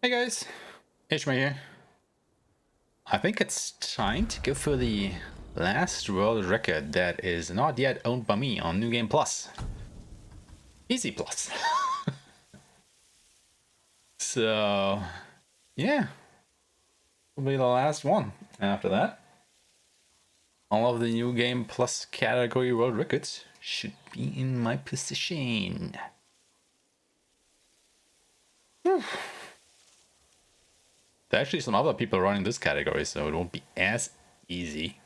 Hey guys, Aeshmah here. I think it's time to go for the last world record that is not yet owned by me on New Game Plus. Easy Plus. So, yeah. Will be the last one. After that, all of the New Game Plus category world records should be in my possession. Whew. There are actually some other people running this category, so it won't be as easy.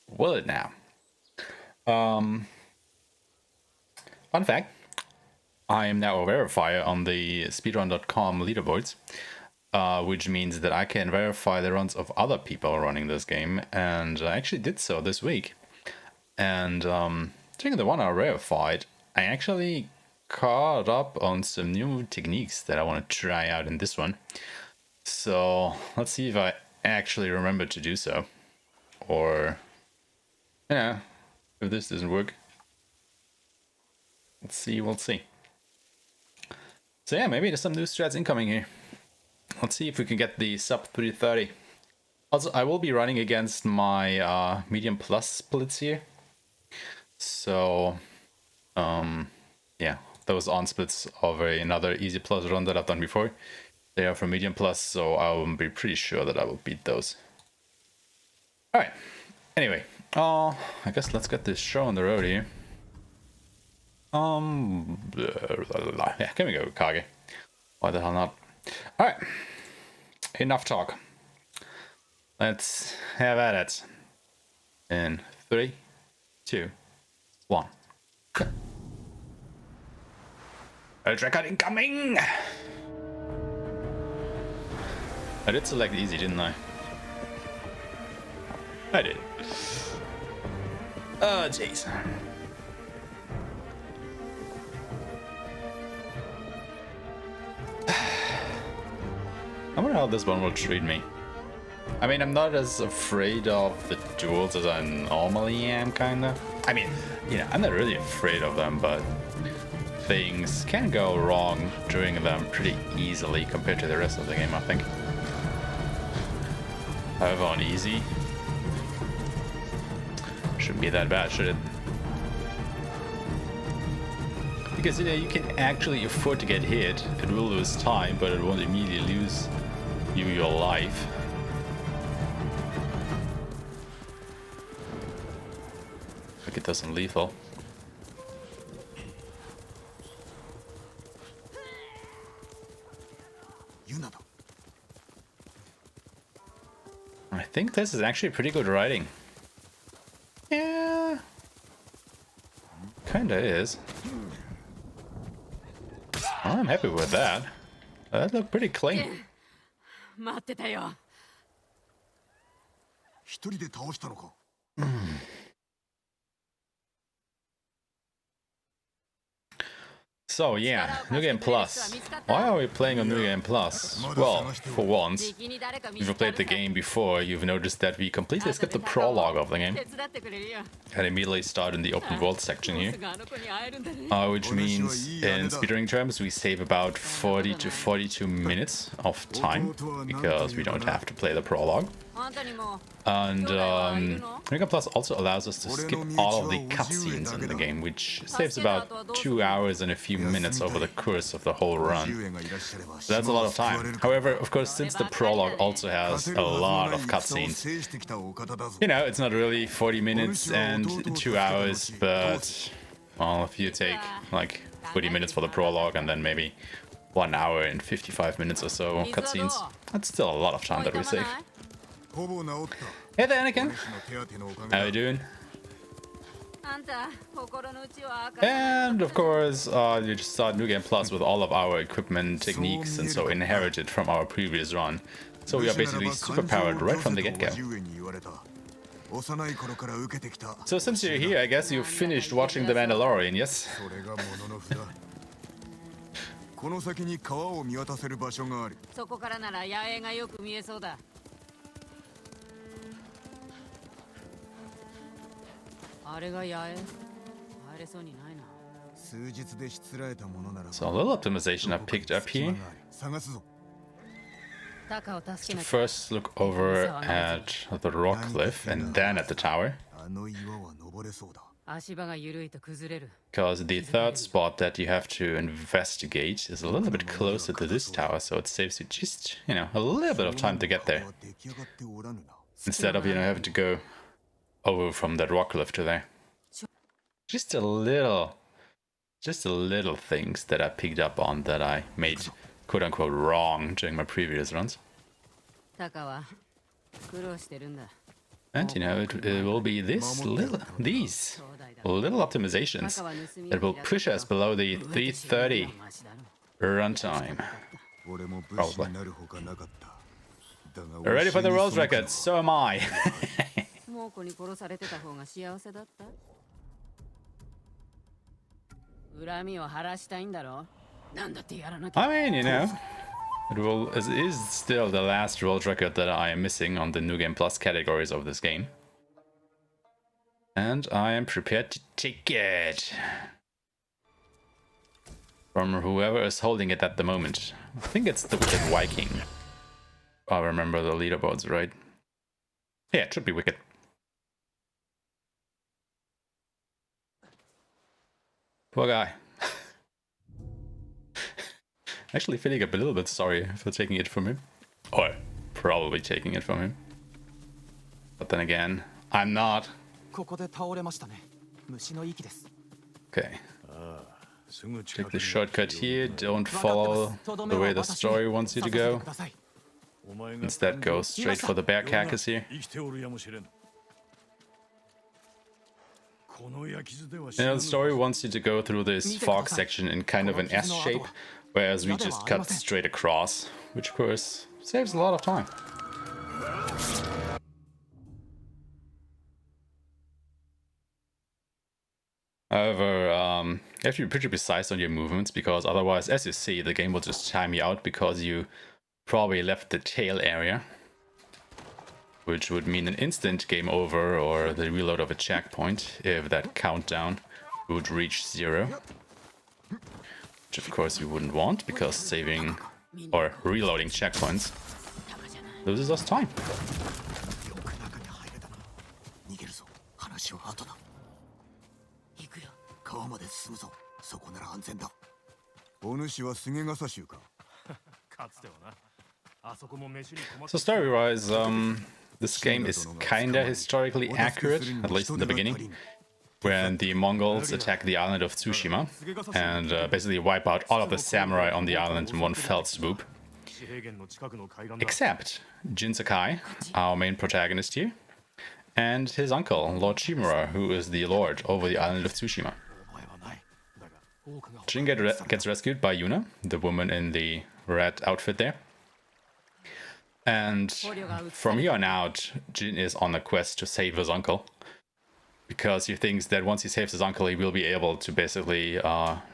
Will it now? Fun fact, I am now a verifier on the speedrun.com leaderboards, which means that I can verify the runs of other people running this game, and I actually did so this week. And during the one I verified, I actually caught up on some new techniques that I want to try out in this one. So let's see if I actually remember to do so, or yeah, if this doesn't work. We'll see. So yeah, maybe there's some new strats incoming here. Let's see if we can get the sub 330. Also, I will be running against my medium plus splits here. So yeah, those on splits of another easy plus run that I've done before. They are from medium plus, so I will be pretty sure that I will beat those. Alright, anyway, I guess let's get this show on the road here. Yeah, can we go, Kage? Why the hell not? Alright, enough talk. Let's have at it. In 3, 2, 1. Ultra cut incoming! I did select easy, didn't I? I did. Oh, jeez. I wonder how this one will treat me. I mean, I'm not as afraid of the duels as I normally am, kinda. I mean, you know, I'm not really afraid of them, but things can go wrong during them pretty easily compared to the rest of the game, I think. However, on easy, shouldn't be that bad, should it? Because, you know, you can actually afford to get hit. It will lose time, but it won't immediately lose you your life. Like it doesn't lethal. I think this is actually pretty good writing. Yeah, kinda is. Well, I'm happy with that. That looked pretty clean. So yeah, New Game Plus. Why are we playing on New Game Plus? Well, for once, if you've played the game before, you've noticed that we completely skipped the prologue of the game and immediately start in the open world section here. Which means in speedrunning terms we save about 40 to 42 minutes of time because we don't have to play the prologue. And New Game Plus also allows us to skip all of the cutscenes in the game, which saves about 2 hours and a few minutes over the course of the whole run. So that's a lot of time. However, of course, since the prologue also has a lot of cutscenes, you know, it's not really 40 minutes and 2 hours, but well, if you take like 40 minutes for the prologue and then maybe 1 hour and 55 minutes or so cutscenes, that's still a lot of time that we save. Hey there, Anakin. How you doing? And of course, you just start New Game Plus with all of our equipment, techniques, and so inherited from our previous run. So we are basically super powered right from the get-go. So since you're here, I guess you've finished watching The Mandalorian, yes? So a little optimization I picked up here. So first look over at the rock cliff and then at the tower. Because the third spot that you have to investigate is a little bit closer to this tower, so it saves you just, a little bit of time to get there. Instead of, having to go over from that rock cliff to there. Just a little things that I picked up on that I made quote-unquote wrong during my previous runs. And it will be these little optimizations that will push us below the 330 runtime. Probably. Ready for the world record, so am I. I mean, it is still the last world record that I am missing on the New Game Plus categories of this game. And I am prepared to take it from whoever is holding it at the moment. I think it's the Wicked Viking. I remember the leaderboards, right? Yeah, it should be Wicked. Poor guy. Actually feeling a little bit sorry for taking it from him. Or probably taking it from him. But then again, I'm not. Okay. Take the shortcut here, don't follow the way the story wants you to go. Instead go straight for the bear carcass here. The story wants you to go through this fog section in kind of an S shape, whereas we just cut straight across, which of course saves a lot of time. However, you have to be pretty precise on your movements, because otherwise, as you see, the game will just time you out because you probably left the tail area, which would mean an instant game over or the reload of a checkpoint if that countdown would reach 0. Which of course we wouldn't want, because saving or reloading checkpoints loses us time. So story-wise, this game is kinda historically accurate, at least in the beginning, when the Mongols attack the island of Tsushima and basically wipe out all of the samurai on the island in one fell swoop. Except Jin Sakai, our main protagonist here, and his uncle, Lord Shimura, who is the lord over the island of Tsushima. Jin gets rescued by Yuna, the woman in the red outfit there. And from here on out, Jin is on a quest to save his uncle, because he thinks that once he saves his uncle, he will be able to basically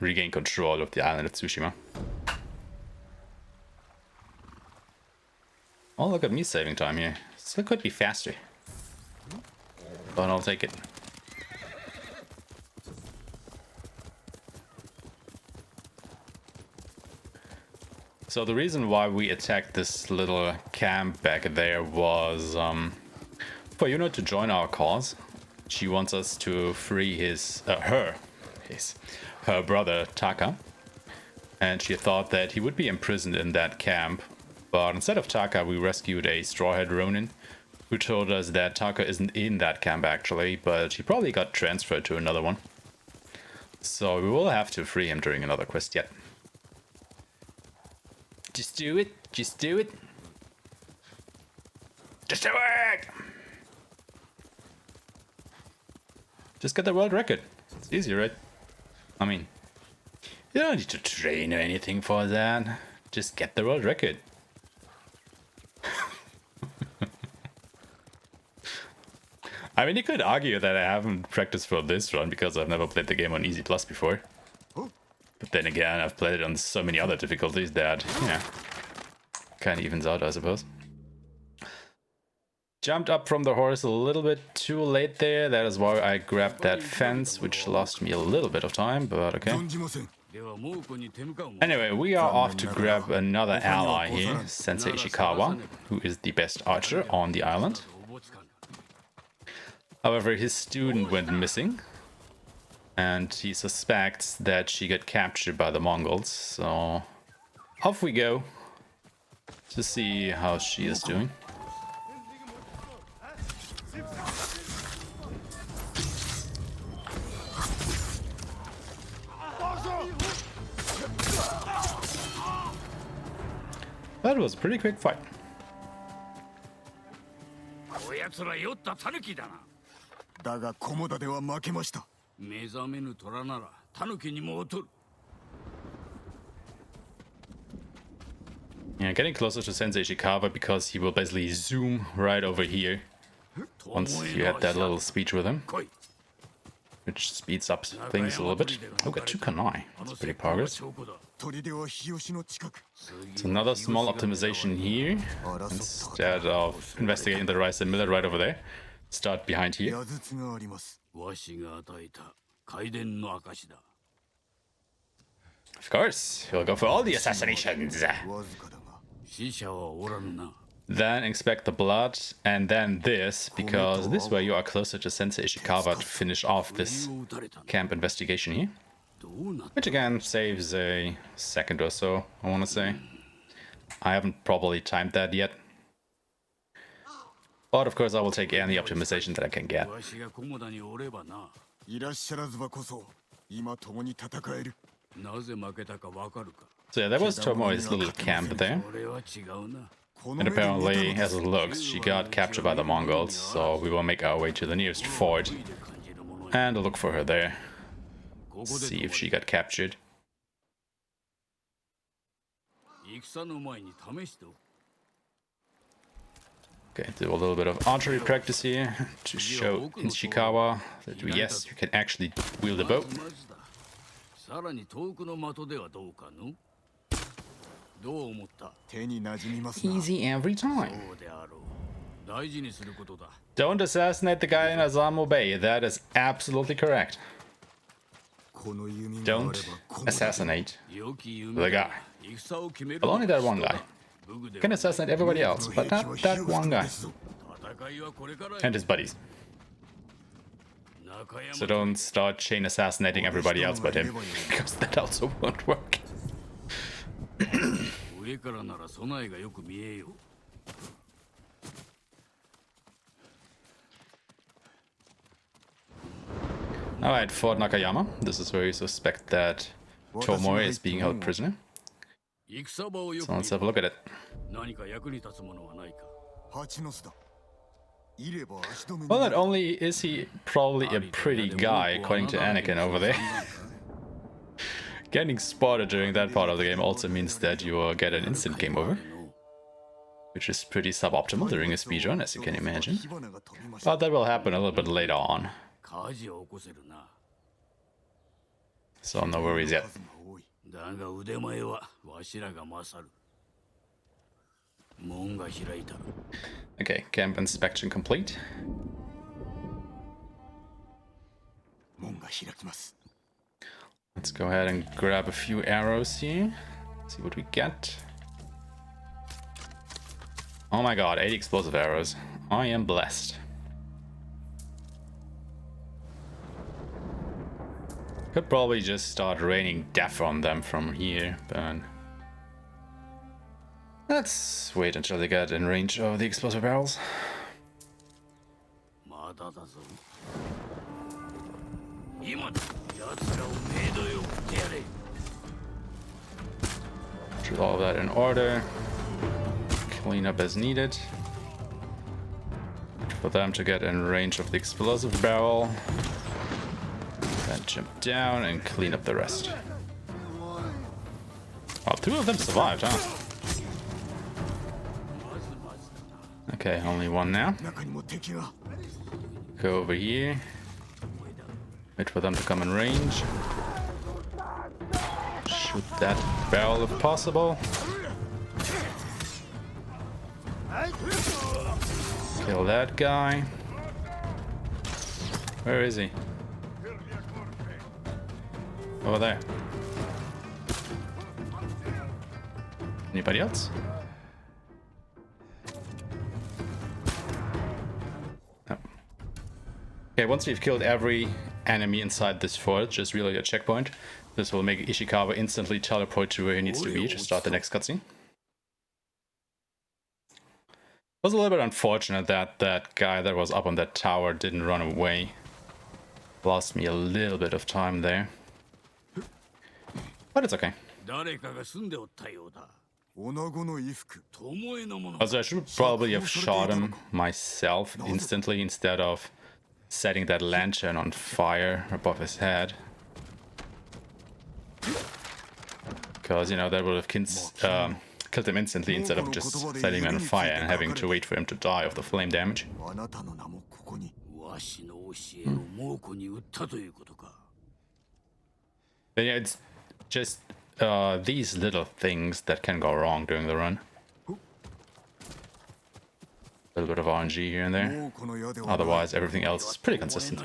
regain control of the island of Tsushima. Oh, look at me saving time here. Still could be faster, but I'll take it. So the reason why we attacked this little camp back there was for Yuna to join our cause. She wants us to free her brother Taka, and she thought that he would be imprisoned in that camp. But instead of Taka, we rescued a strawhead Ronin, who told us that Taka isn't in that camp actually, but he probably got transferred to another one. So we will have to free him during another quest yet. Just do it. Just do it. Just do it! Just get the world record. It's easy, right? I mean, you don't need to train or anything for that. Just get the world record. I mean, you could argue that I haven't practiced for this run because I've never played the game on Easy Plus before. But then again, I've played it on so many other difficulties that, kind of evens out, I suppose. Jumped up from the horse a little bit too late there. That is why I grabbed that fence, which lost me a little bit of time, but okay. Anyway, we are off to grab another ally here, Sensei Ishikawa, who is the best archer on the island. However, his student went missing, and he suspects that she got captured by the Mongols, so off we go to see how she is doing. That was a pretty quick fight. Yeah, getting closer to Sensei Ishikawa because he will basically zoom right over here once you had that little speech with him, which speeds up things a little bit. Oh, got 2 kunai. That's pretty progress. It's another small optimization here. Instead of investigating the rice and millet right over there, start behind here. Of course, he'll go for all the assassinations. Then expect the blood, and then this, because this way you are closer to Sensei Ishikawa to finish off this camp investigation here. Which again saves a second or so, I want to say. I haven't properly timed that yet. But of course I will take any optimization that I can get. So yeah, that was Tomoe's little camp there. And apparently, as it looks, she got captured by the Mongols, so we will make our way to the nearest fort and look for her there. See if she got captured. Okay, do a little bit of archery practice here to show Ishikawa that yes, you can actually wield a bow. Easy every time. Don't assassinate the guy in Azamo Bay. That is absolutely correct. Don't assassinate the guy. Well, only that one guy. You can assassinate everybody else, but not that one guy. And his buddies. So don't start chain assassinating everybody else but him, because that also won't work. Alright, Fort Nakayama. This is where you suspect that Tomoe is being held prisoner. So let's have a look at it. Well, not only is he probably a pretty guy, according to Anakin over there. Getting spotted during that part of the game also means that you will get an instant game over, which is pretty suboptimal during a speedrun, as you can imagine. But that will happen a little bit later on. So no worries yet. Okay, camp inspection complete. Let's go ahead and grab a few arrows here. See what we get. Oh my god, 8 explosive arrows. I am blessed. Could probably just start raining death on them from here, but let's wait until they get in range of the explosive barrels. Shoot all of that in order. Clean up as needed. For them to get in range of the explosive barrel. Then jump down and clean up the rest. Well, 2 of them survived, huh? Okay, only 1 now. Go over here. Wait for them to come in range. Shoot that barrel if possible. Kill that guy. Where is he? Over there. Anybody else? No. Okay, once we've killed every enemy inside this fort, just reload your checkpoint. This will make Ishikawa instantly teleport to where he needs to be to start the next cutscene. It was a little bit unfortunate that that guy that was up on that tower didn't run away. Lost me a little bit of time there. But it's okay. Also, I should probably have shot him myself instantly instead of setting that lantern on fire above his head. Because, you know, that would have killed him instantly instead of just setting him on fire and having to wait for him to die of the flame damage. But yeah, it's just these little things that can go wrong during the run. A little bit of RNG here and there. Otherwise, everything else is pretty consistent.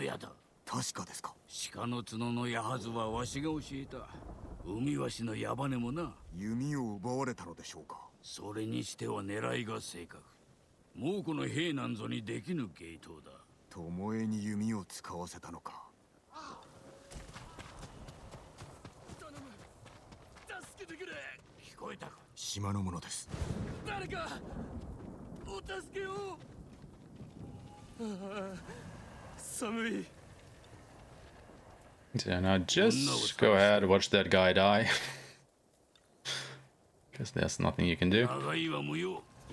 So now just go ahead and watch that guy die. Because there's nothing you can do.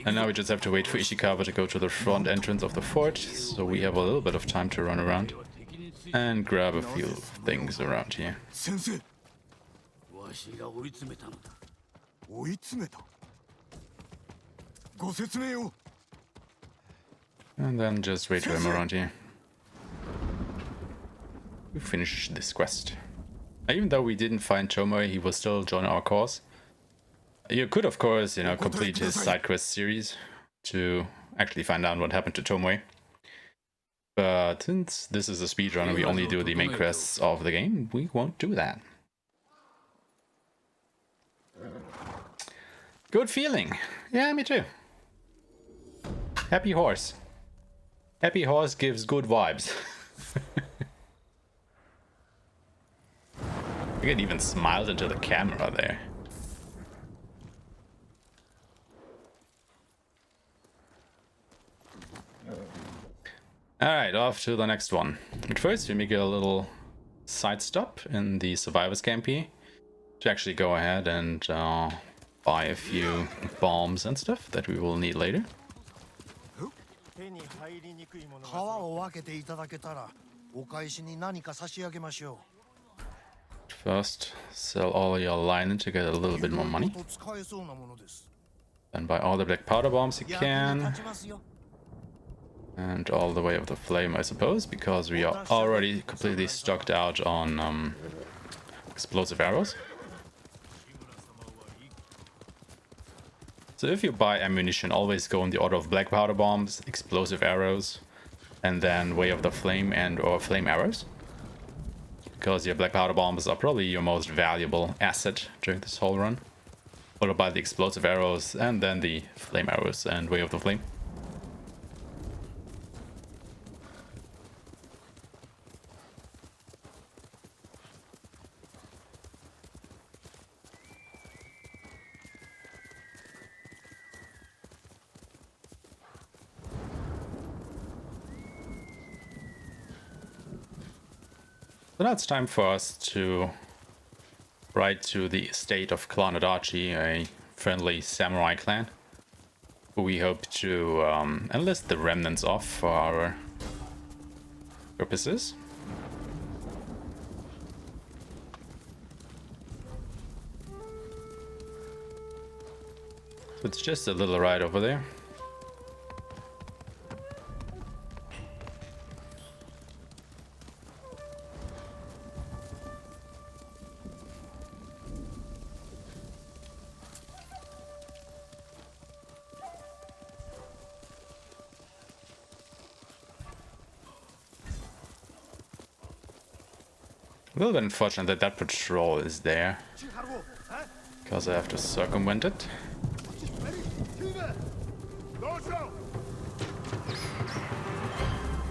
And now we just have to wait for Ishikawa to go to the front entrance of the fort, so we have a little bit of time to run around and grab a few things around here. And then just wait for him around here. We finish this quest. Even though we didn't find Tomoe, he will still join our cause. You could, of course, you know, complete his side quest series to actually find out what happened to Tomoe. But since this is a speedrun and we only do the main quests of the game, we won't do that. Good feeling. Yeah, me too. Happy horse. Happy horse gives good vibes. I can even smile into the camera there. Alright, off to the next one. But first we make a little side stop in the survivors camp here to actually go ahead and buy a few bombs and stuff that we will need later. First, sell all your linen to get a little bit more money. Then buy all the black powder bombs you can. And all the way of the flame, I suppose, because we are already completely stocked out on explosive arrows. So if you buy ammunition, always go in the order of black powder bombs, explosive arrows, and then way of the flame and or flame arrows. Because your black powder bombs are probably your most valuable asset during this whole run. Followed by the explosive arrows and then the flame arrows and way of the flame. So now it's time for us to ride to the estate of Clan Adachi, a friendly samurai clan, who we hope to enlist the remnants of for our purposes. So it's just a little ride over there. A little bit unfortunate that that patrol is there, because I have to circumvent it.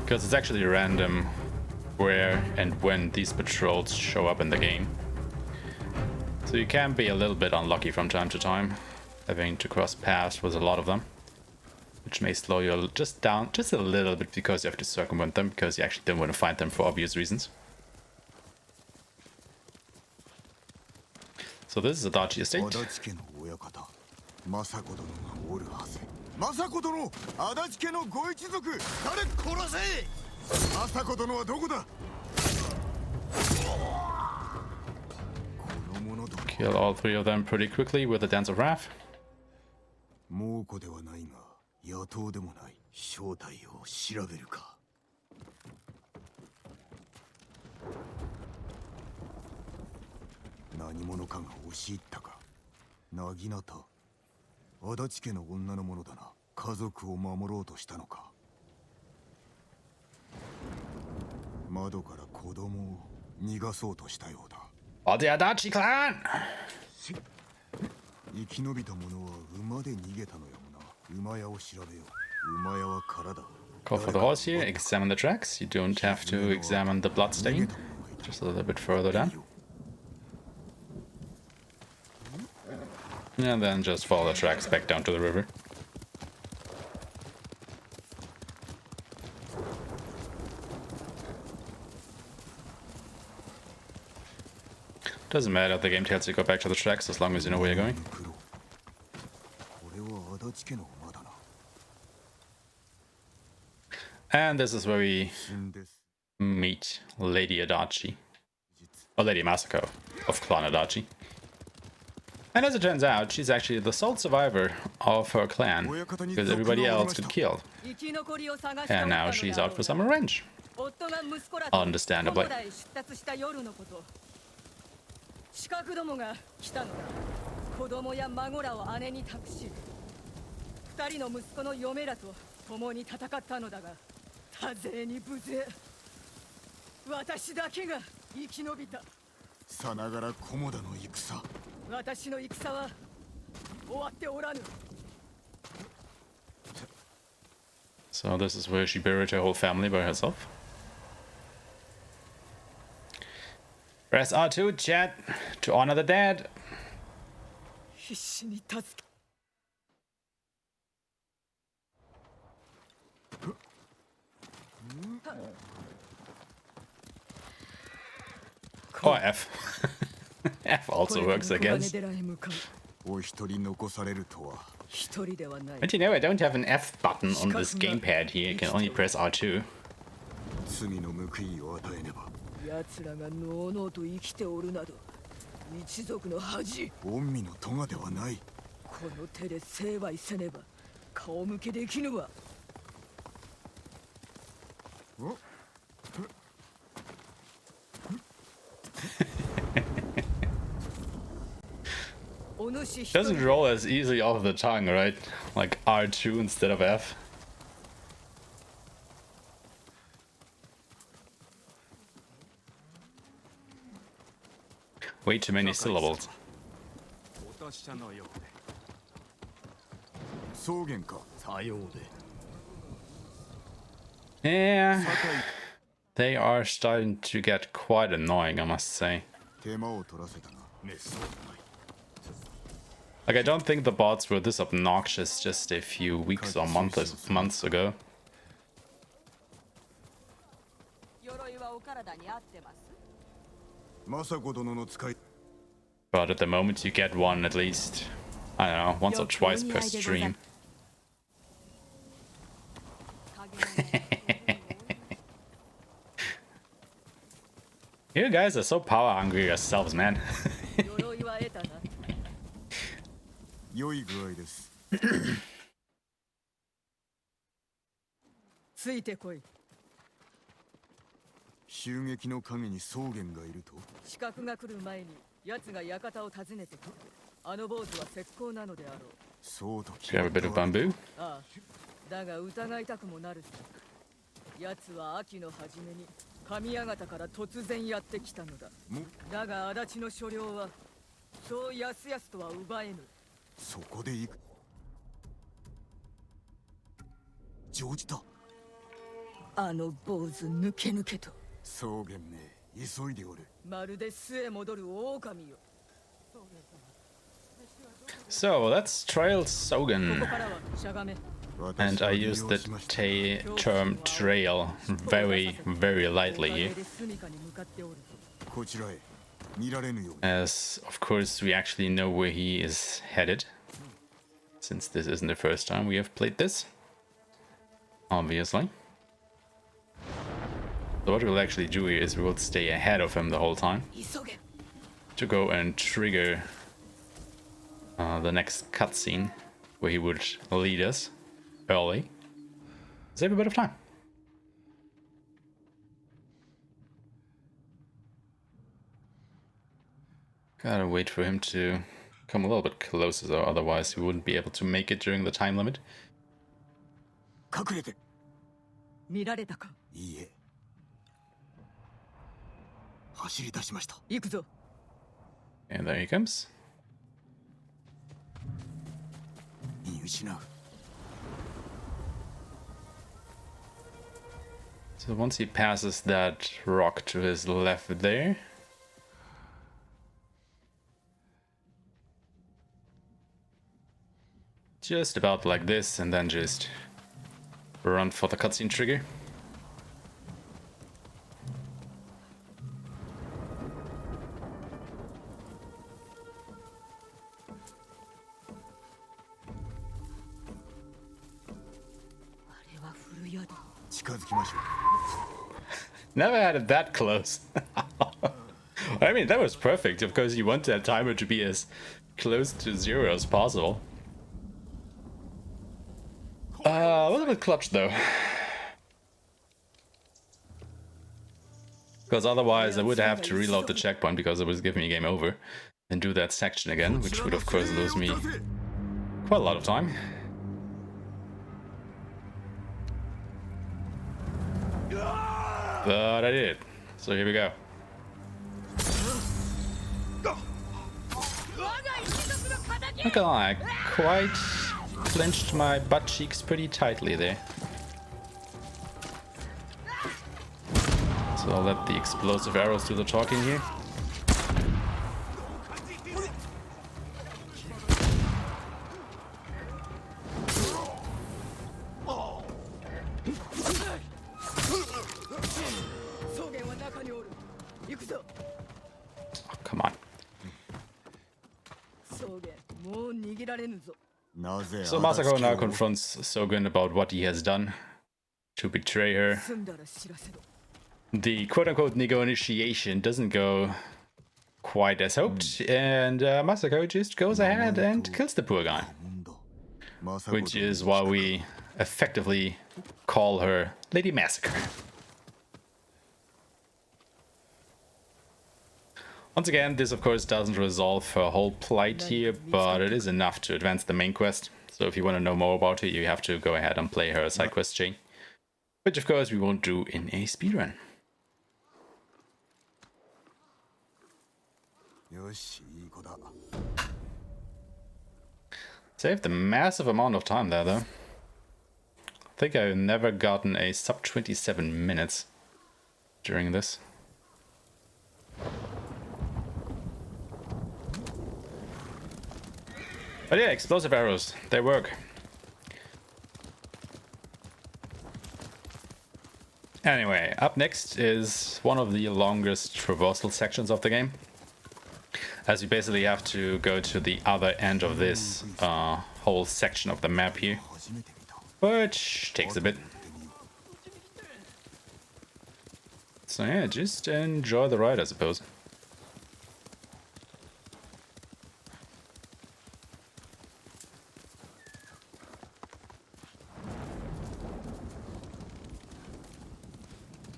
Because it's actually random where and when these patrols show up in the game. So you can be a little bit unlucky from time to time, having to cross paths with a lot of them, which may slow you down just a little bit because you have to circumvent them, because you actually don't want to find them for obvious reasons. So this is a Adachi estate. Kill all three of them pretty quickly with the Dance of Wrath. 猛虎ではないが野党でもない正体を調べるか何者かが押し入ったかなぎなた足立家の女のものだな家族を守ろうとしたのか窓から子供を逃がそうとしたようだ Oh, the Adachi clan! 生き延びた者は馬で逃げたのやもな馬屋を調べよう馬屋は空だ Go for the horse here, examine the tracks. You don't have to examine the blood stain. Just a little bit further down. And then just follow the tracks back down to the river. Doesn't matter if the game tells you to go back to the tracks as long as you know where you're going. And this is where we meet Lady Adachi. Or Lady Masako of Clan Adachi. And as it turns out, she's actually the sole survivor of her clan, because everybody else got killed. And now she's out for some revenge. Understandably. 資格どもが来たのだ子供や孫らを姉に託し二人の息子の嫁らと共に戦ったのだが多勢に無勢私だけが生き延びたさながら菰田の戦私の戦は終わっておらぬ So this is where she buried her whole family by herself. Press R2, chat, to honor the dead. Or F. F also works, I guess. But you know, I don't have an F button on this gamepad here. You can only press R2. 奴らがのうのうと生きておるなど一族の恥恩義の咎ではないこの手で成敗せねば顔向けできぬわ Doesn't roll as easily off the tongue, right? Like R2 instead of F. Way too many syllables. Yeah, they are starting to get quite annoying, I must say. Like, I don't think the bots were this obnoxious just a few weeks or months ago. But at the moment you get one at least, I don't know, once or twice per stream. You guys are so power hungry yourselves, man. Grab a bit of bamboo. だが疑いたくもなる。奴は秋の初めに神谷方から突然やってきたのだ。だが足立の所領はそうやすやすとは奪えぬ。そこで行く。乗じた。あの坊主抜け抜けと。草原め、急いでおる。まるで巣へ戻る狼よ。 So let's trail Sogen. からはしゃがめ。 And I use the term trail very, very lightly here. 住処に向かっておる。こちらへ。見られぬように。 As, of course, we actually know where he is headed. Since this isn't the first time we have played this. Obviously. So what we'll actually do here is we will stay ahead of him the whole time. To go and trigger the next cutscene where he would lead us early. Save a bit of time. Gotta wait for him to come a little bit closer though, otherwise we wouldn't be able to make it during the time limit. 隠れて。見られたか。いいえ。走り出しました。行くぞ。 And there he comes. 見失う。 So once he passes that rock to his left there, just about like this, and then just run for the cutscene trigger. Never had it that close. I mean, that was perfect. Of course, you want that timer to be as close to 0 as possible. A little bit clutch though. Because otherwise I would have to reload the checkpoint because it was giving me game over. And do that section again, which would of course lose me quite a lot of time. But I did. So here we go. Not gonna lie, I quite clenched my butt cheeks pretty tightly there. So I'll let the explosive arrows do the talking here. Oh, come on. So Masako now confronts Sogen about what he has done to betray her. The quote-unquote negotiation doesn't go quite as hoped, and Masako just goes ahead and kills the poor guy. Which is why we effectively call her Lady Massacre. Once again, this of course doesn't resolve her whole plight here, but it is enough to advance the main quest. So if you want to know more about her, you have to go ahead and play her side quest chain. Which of course we won't do in a speedrun. Saved a massive amount of time there though. I think I've never gotten a sub 27 minutes during this. But yeah, explosive arrows, they work. Anyway, up next is one of the longest traversal sections of the game. As you basically have to go to the other end of this whole section of the map here. Which takes a bit. So yeah, just enjoy the ride, I suppose.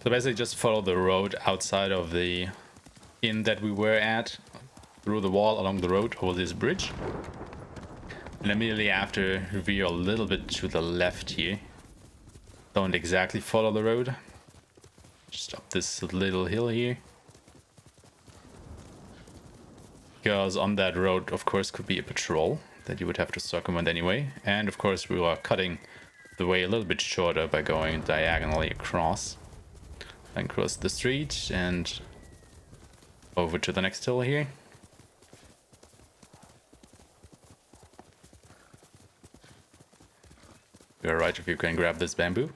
So basically just follow the road outside of the inn that we were at, through the wall along the road over this bridge. And immediately after, veer a little bit to the left here. Don't exactly follow the road. Just up this little hill here. Because on that road, of course, could be a patrol that you would have to circumvent anyway. And of course, we are cutting the way a little bit shorter by going diagonally across. And cross the street and over to the next hill here. You're right if you can grab this bamboo.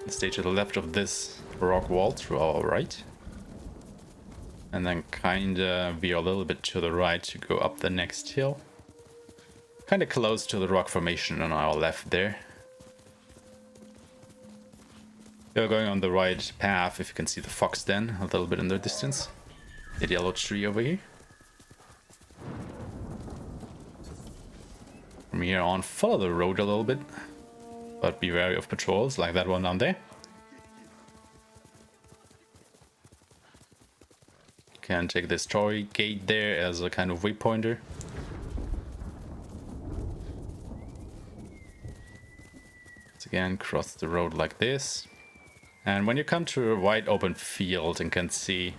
Stay to the left of this rock wall to our right. And then kinda veer a little bit to the right to go up the next hill. Kinda close to the rock formation on our left there. You're going on the right path if you can see the fox den a little bit in the distance. The yellow tree over here. From here on, follow the road a little bit. But be wary of patrols like that one down there. Can take this toy gate there as a kind of waypointer. Once again, cross the road like this. And when you come to a wide open field and can see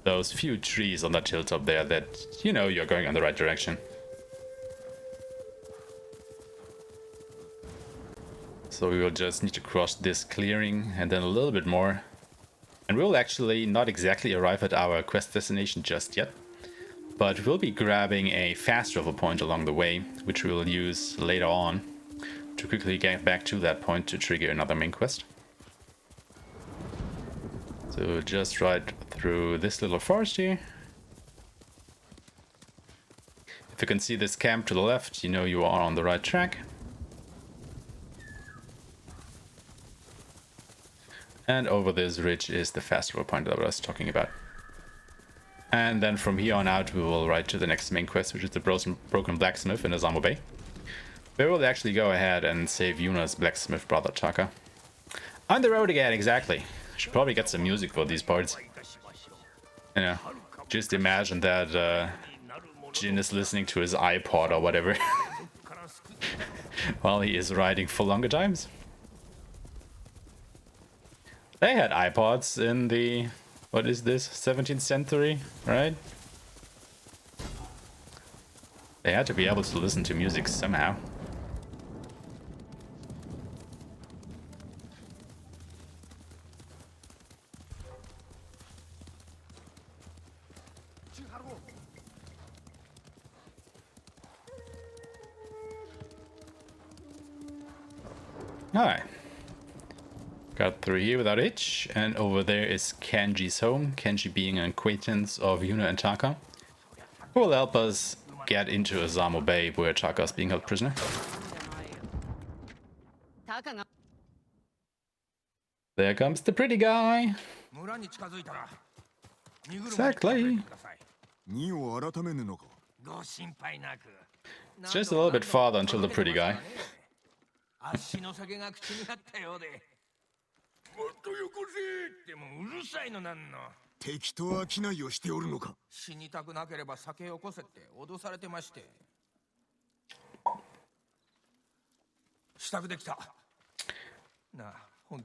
those few trees on that hilltop there, that you know you're going in the right direction. So we will just need to cross this clearing and then a little bit more. And we'll actually not exactly arrive at our quest destination just yet. But we'll be grabbing a fast travel point along the way, which we will use later on to quickly get back to that point to trigger another main quest. So just right through this little forest here. If you can see this camp to the left, you know you are on the right track. And over this ridge is the fast travel point that I was talking about. And then from here on out we will ride to the next main quest, which is the broken blacksmith in Azamo Bay. We will actually go ahead and save Yuna's blacksmith brother Taka. On the road again, exactly. Should probably get some music for these parts. You know, just imagine that Jin is listening to his iPod or whatever while he is riding for longer times. They had iPods in the, what is this, 17th century, right? They had to be able to listen to music somehow. Alright. Got through here without a hitch, and over there is Kenji's home. Kenji being an acquaintance of Yuna and Taka, who will help us get into Azamo Bay, where Taka is being held prisoner. There comes the pretty guy. Exactly. It's just a little bit farther until the pretty guy.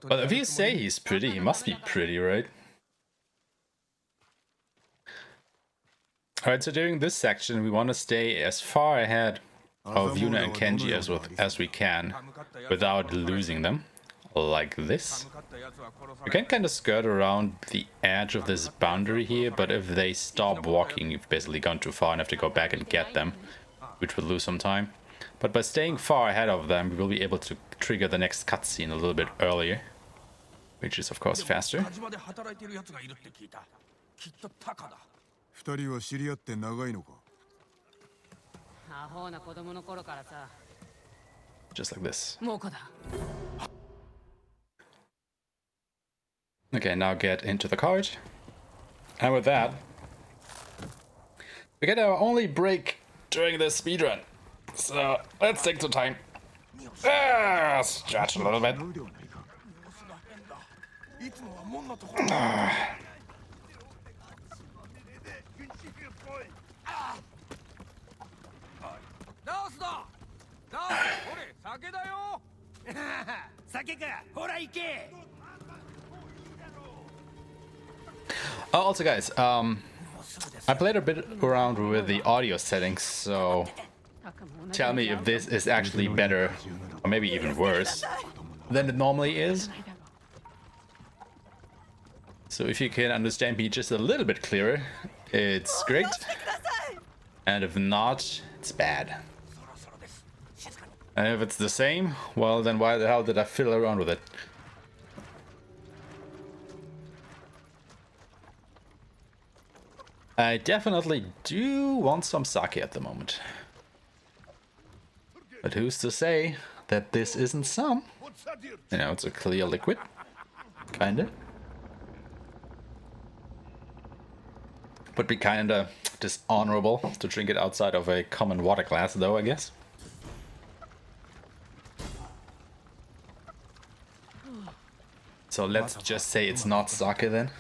But if you say he's pretty, he must be pretty, right? Alright, so during this section we want to stay as far ahead of Yuna and Kenji as we can without losing them, like this. You can kind of skirt around the edge of this boundary here, but if they stop walking, you've basically gone too far and have to go back and get them, which would lose some time. But by staying far ahead of them, we will be able to trigger the next cutscene a little bit earlier, which is of course faster. Just like this. Okay, now get into the cart. And with that, we get our only break during this speedrun. So let's take some time. Stretch a little bit. Oh, also guys, I played a bit around with the audio settings, so tell me if this is actually better, or maybe even worse, than it normally is. So if you can understand me just a little bit clearer, it's great. And if not, it's bad. And if it's the same, well then why the hell did I fiddle around with it? I definitely do want some sake at the moment. But who's to say that this isn't some? You know, it's a clear liquid. Kinda. Would be kinda dishonorable to drink it outside of a common water glass though, I guess. So let's just say it's not sake then.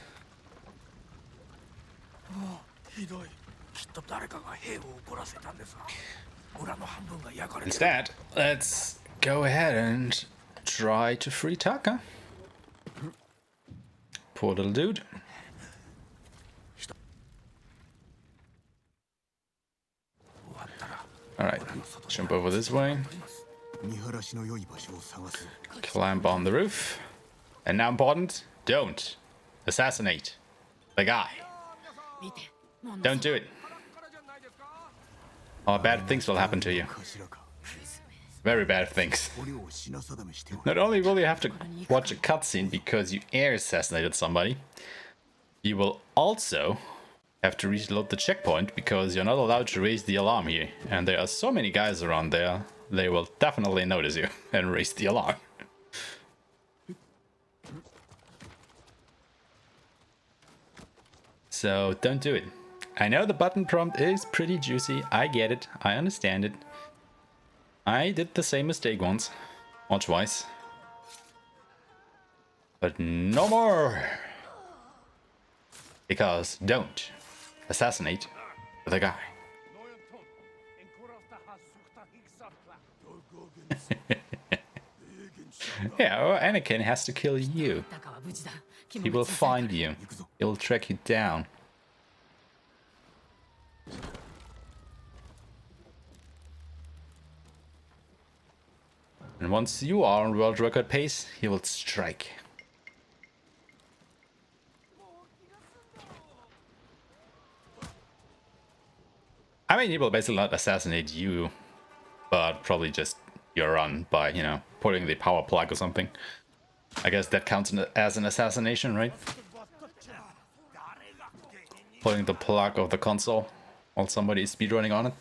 Instead, let's go ahead and try to free Taka. Poor little dude. Alright, jump over this way. Climb on the roof. And now important, don't assassinate the guy. Don't do it. Or bad things will happen to you. Very bad things. Not only will you have to watch a cutscene because you air assassinated somebody, you will also have to reload the checkpoint because you're not allowed to raise the alarm here. And there are so many guys around there, they will definitely notice you and raise the alarm. So don't do it. I know the button prompt is pretty juicy, I get it, I understand it. I did the same mistake once, or twice. But no more! Because don't assassinate the guy. Yeah, or Anakin has to kill you. He will find you. He will track you down. And once you are on world record pace, he will strike. I mean, he will basically not assassinate you, but probably just your run by, you know, putting the power plug or something. I guess that counts as an assassination, right? Putting the plug of the console while somebody is speedrunning on it.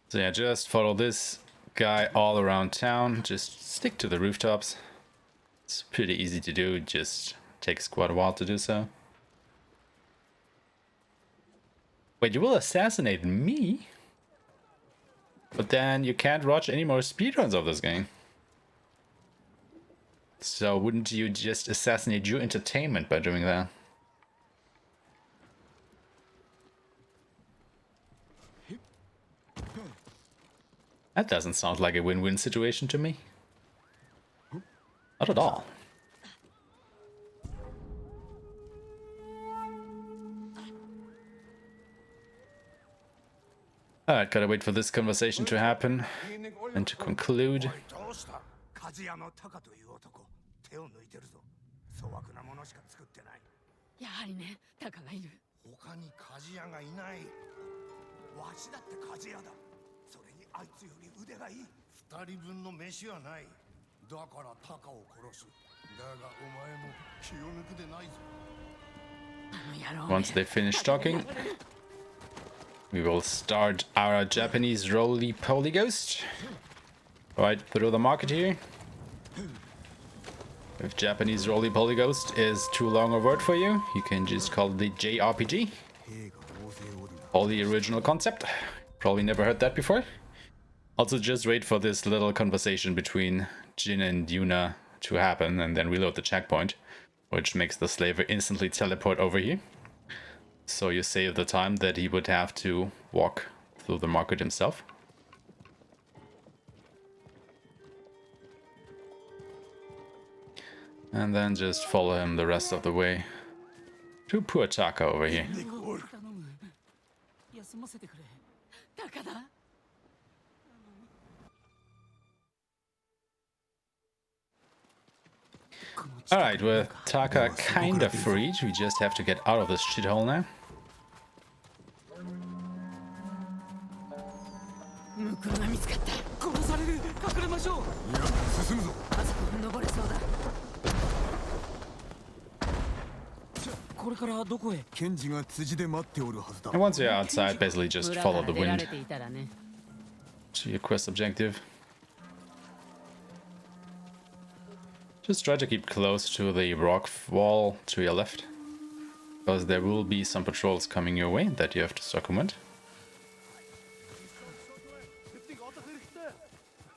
So yeah, just follow this guy all around town. Just stick to the rooftops. It's pretty easy to do. It just takes quite a while to do so. Wait, you will assassinate me? But then you can't watch any more speedruns of this game. So wouldn't you just assassinate your entertainment by doing that? That doesn't sound like a win-win situation to me. Not at all. Alright, gotta wait for this conversation to happen and to conclude. やはりね、タカがいる。他に鍛冶屋がいない。わしだって鍛冶屋だ。それにあいつより腕がいい。二人分の飯はない。だからタカを殺す。だがお前も気を抜くでないぞ。 Once they finish talking, we will start our Japanese roly-poly ghost. Right through the market here. If Japanese roly-poly ghost is too long a word for you, you can just call it the JRPG. All the original concept. Probably never heard that before. Also just wait for this little conversation between Jin and Yuna to happen and then reload the checkpoint. which makes the slaver instantly teleport over here. So you save the time that he would have to walk through the market himself. And then just follow him the rest of the way to poor Taka over here. Alright, with Taka kinda freed, we just have to get out of this shithole now. And once you're outside, basically just follow the wind to your quest objective. Just try to keep close to the rock wall to your left, because there will be some patrols coming your way that you have to circumvent.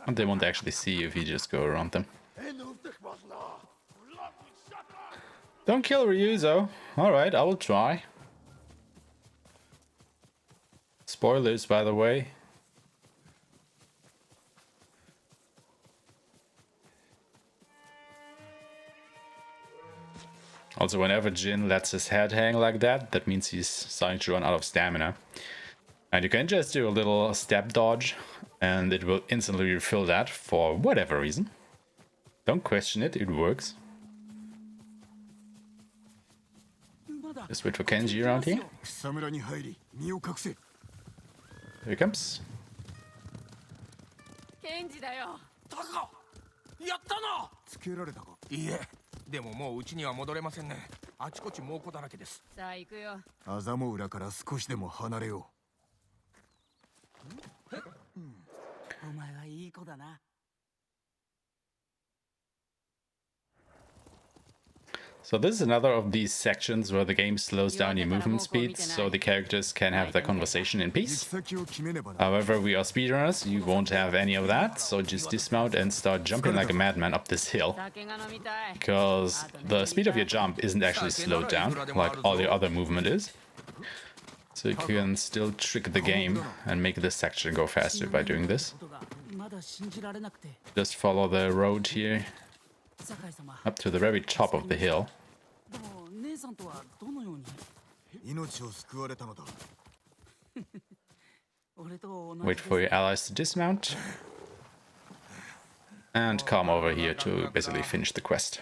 And they won't actually see you if you just go around them. Don't kill Ryuzo. Alright, I will try. Spoilers, by the way. Also, whenever Jin lets his head hang like that, that means he's starting to run out of stamina. And you can just do a little step dodge, and it will instantly refill that for whatever reason. Don't question it, it works. Just wait for Kenji around here. Here he comes. でももう家には戻れませんね。あちこち猛虎だらけです。さあ行くよ。あざも裏から少しでも離れよう。お前はいい子だな。 So this is another of these sections where the game slows down your movement speed so the characters can have their conversation in peace. However, we are speedrunners, you won't have any of that, so just dismount and start jumping like a madman up this hill. Because the speed of your jump isn't actually slowed down, like all your other movement is. So you can still trick the game and make this section go faster by doing this. Just follow the road here up to the very top of the hill. Wait for your allies to dismount and come over here to basically finish the quest.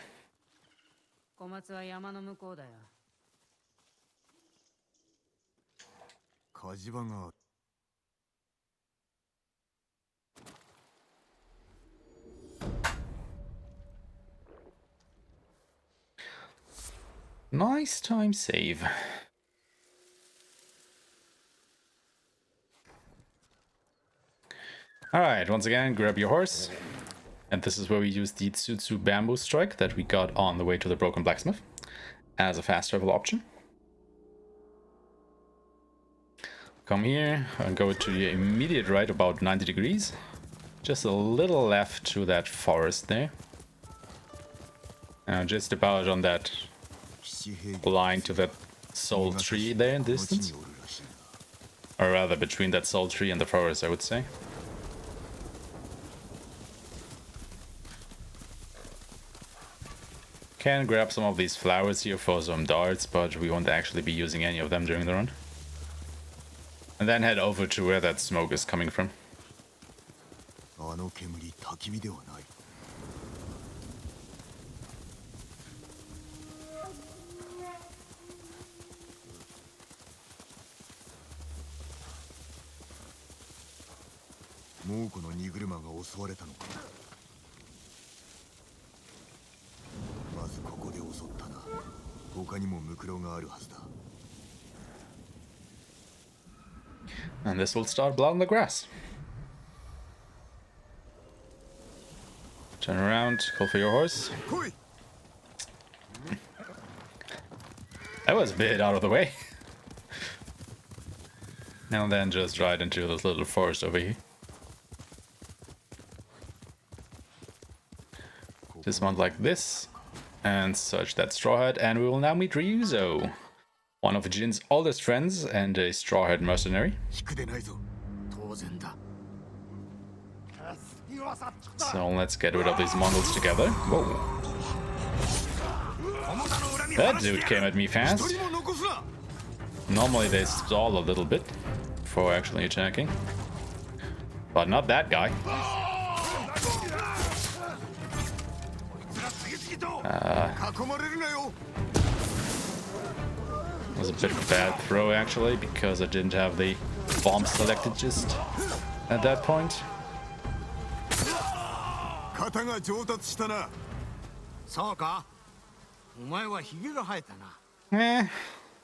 Nice time save. Alright, once again, grab your horse. And this is where we use the Tsutsu Bamboo Strike that we got on the way to the Broken Blacksmith as a fast travel option. Come here and go to your immediate right about 90 degrees. Just a little left to that forest there. Just about on that line to that soul tree there in distance. Or rather between that soul tree and the forest, I would say. Can grab some of these flowers here for some darts, but we won't actually be using any of them during the run. And then head over to where that smoke is coming from. And this will start blood on the grass. Turn around, call for your horse. That was a bit out of the way. Now and then just ride into this little forest over here. Dismount like this, and search that straw hat, and we will now meet Ryuzo, one of Jin's oldest friends and a straw hat mercenary. So let's get rid of these Mongols together. Whoa. That dude came at me fast. Normally they stall a little bit before actually attacking, but not that guy. Was a bit of a bad throw actually, because I didn't have the bomb selected just at that point.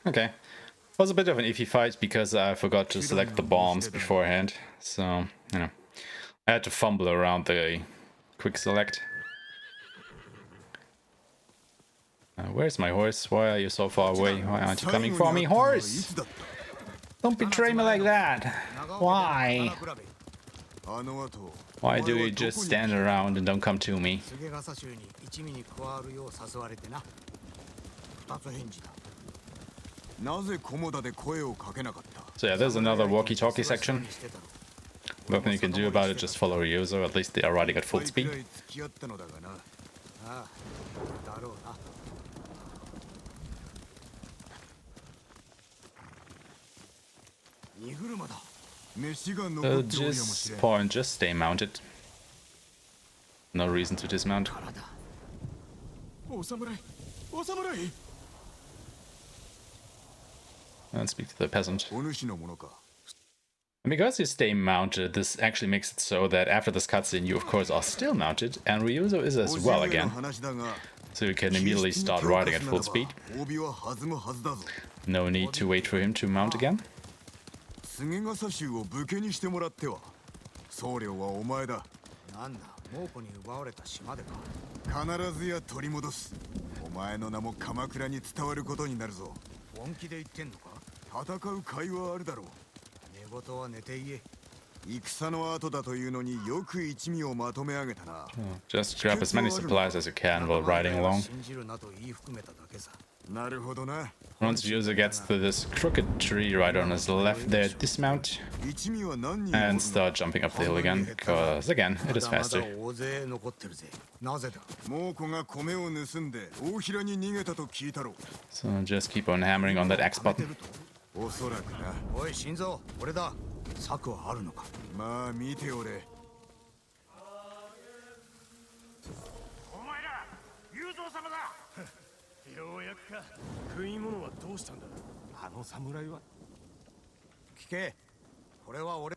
Okay. Was a bit of an iffy fight because I forgot to select the bombs beforehand, so, you know, I had to fumble around the quick select. Where's my horse? Why are you so far away? Why aren't you coming for me, horse? Don't betray me like that. Why? Why do you just stand around and don't come to me? So yeah, there's another walkie-talkie section. Nothing you can do about it, just follow Ryuzo. At least they are riding at full speed. Just stay mounted. No reason to dismount. And speak to the peasant. And because you stay mounted, this actually makes it so that after this cutscene you of course are still mounted, and Ryuzo is as well again. So you can immediately start riding at full speed. No need to wait for him to mount again. Just grab as many supplies as you can while riding along. Once Ryuzo gets to this crooked tree right on his left there, dismount and start jumping up the hill again, because again, it is faster. So just keep on hammering on that X button.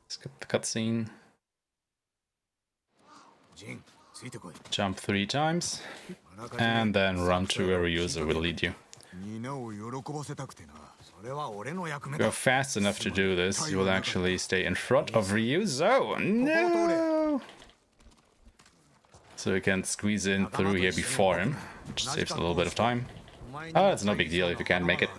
Skip the cutscene. Jump 3 times, and then run to where Ryuzo will lead you. If you're fast enough to do this, you will actually stay in front of Ryuzo. No! So you can squeeze in through here before him, which saves a little bit of time. Oh, it's no big deal if you can't make it.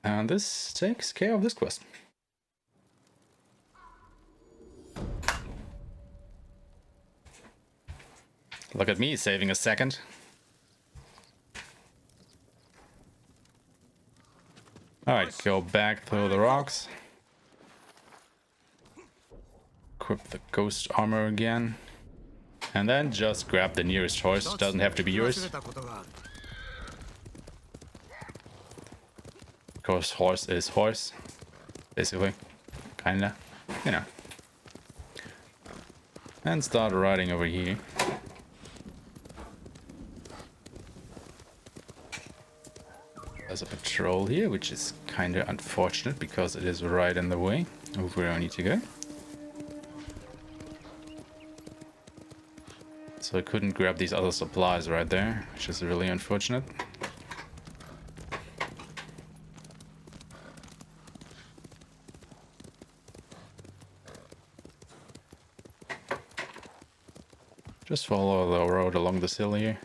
And this takes care of this quest. Look at me saving a second. Alright, go back through the rocks. Equip the ghost armor again. And then just grab the nearest horse. Doesn't have to be yours. Because horse is horse. Basically. Kinda. You know. And start riding over here. There's a patrol here, which is kinda unfortunate because it is right in the way of where I need to go. So I couldn't grab these other supplies right there, which is really unfortunate. Just follow the road along this hill here.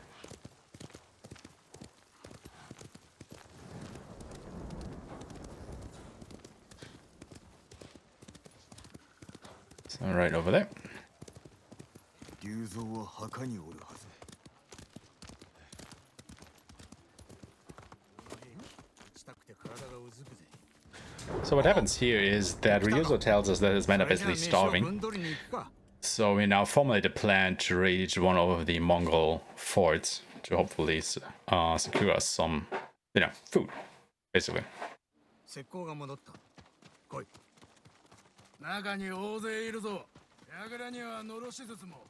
So right over there. So what happens here is that Ryuzo tells us that his men are basically starving. So we now formulate a plan to raid one of the Mongol forts to hopefully secure us some, food, basically. 中に大勢いるぞ。櫓にはのろしずつも。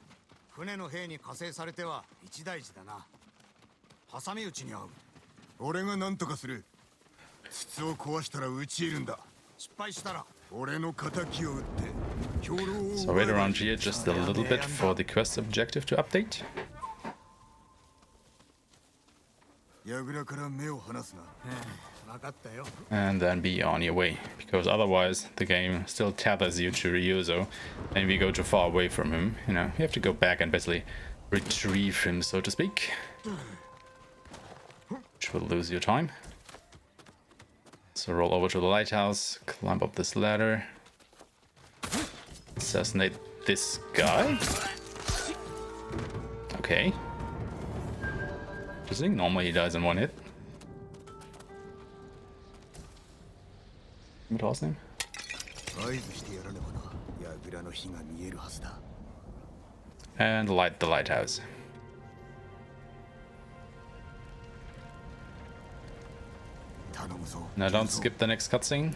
船の兵に加勢されては一大事だな。挟み撃ちに遭う。俺が何とかする。筒を壊したら撃ち入るんだ。失敗したら俺の仇を撃って。So right around here, just a little bit for the quest objective to update. And then be on your way, because otherwise the game still tethers you to Ryuzo, and if you go too far away from him, you have to go back and basically retrieve him, so to speak. Which will lose your time. So roll over to the lighthouse, climb up this ladder, assassinate this guy. Okay. Interesting, normally he dies in one hit. What was his name? And light the lighthouse. Now don't skip the next cutscene,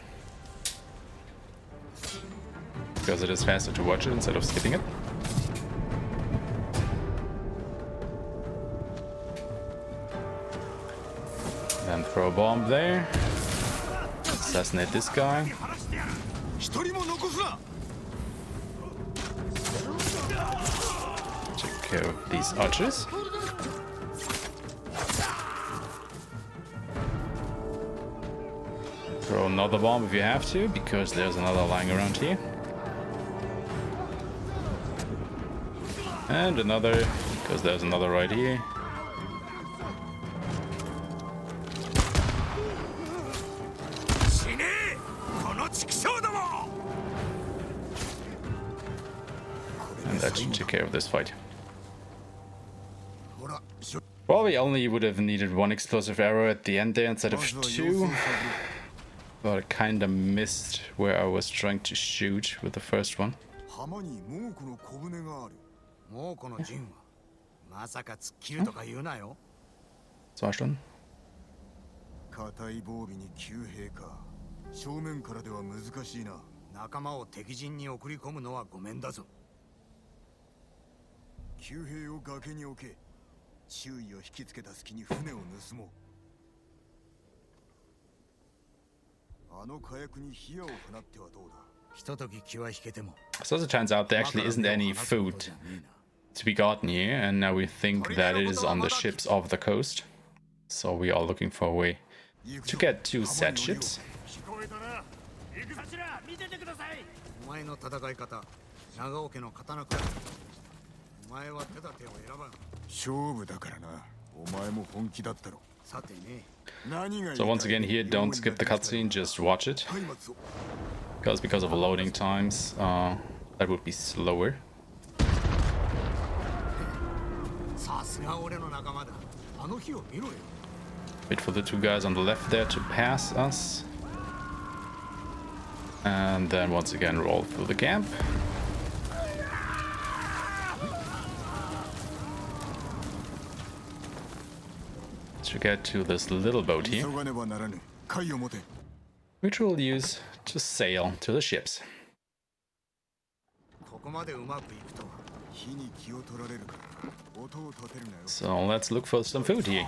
because it is faster to watch it instead of skipping it. Then throw a bomb there. Assassinate this guy. Take care of these archers. Throw another bomb if you have to, because there's another lying around here. And another, because there's another right here. And that should take care of this fight. Well, we only would have needed one explosive arrow at the end there instead of two. But I kinda missed where I was trying to shoot with the first one. Zwei Stunden. 硬い防備に急兵か。正面からでは難しいな。仲間を敵陣に送り込むのはごめんだぞ。急兵を崖に置け。周囲を引きつけた隙に船を盗もう。 So as it turns out, there actually isn't any food to be gotten here, and now we think that it is on the ships off the coast. So we are looking for a way to get two set ships. So once again here, don't skip the cutscene, just watch it. Because of loading times, that would be slower. Wait for the two guys on the left there to pass us. And then once again roll through the camp. To get to this little boat here, which we'll use to sail to the ships. So let's look for some food here.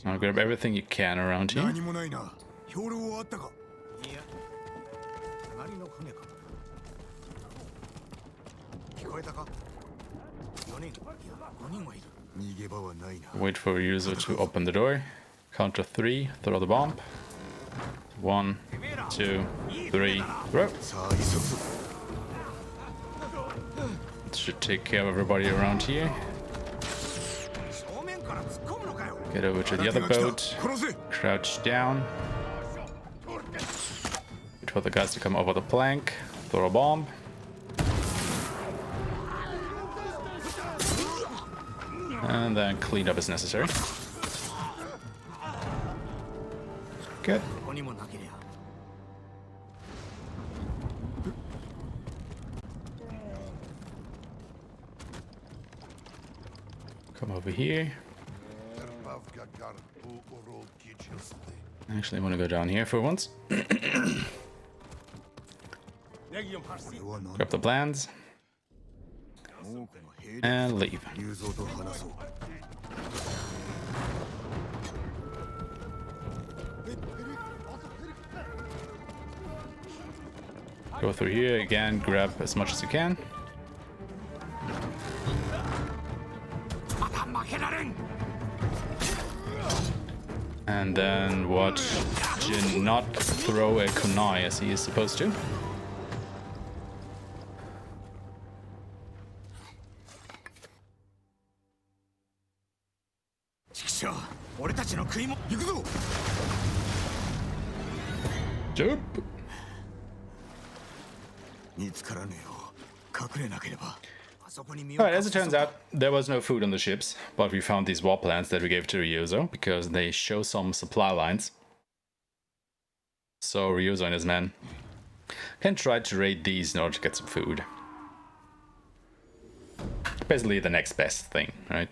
I'll grab everything you can around here. Wait for Ryuzo to open the door. Count to 3, throw the bomb. 1, 2, 3, throw. That should take care of everybody around here. Get over to the other boat. Crouch down. Wait for the guys to come over the plank. Throw a bomb. And then clean up as necessary. Good. Come over here. Actually, I want to go down here for once. Grab the plans. And leave. Go through here again, grab as much as you can. And then watch Jin not throw a kunai as he is supposed to. Jump! Alright, as it turns out, there was no food on the ships, but we found these war plants that we gave to Ryuzo, because they show some supply lines. So Ryuzo and his men can try to raid these in order to get some food. Basically the next best thing, right?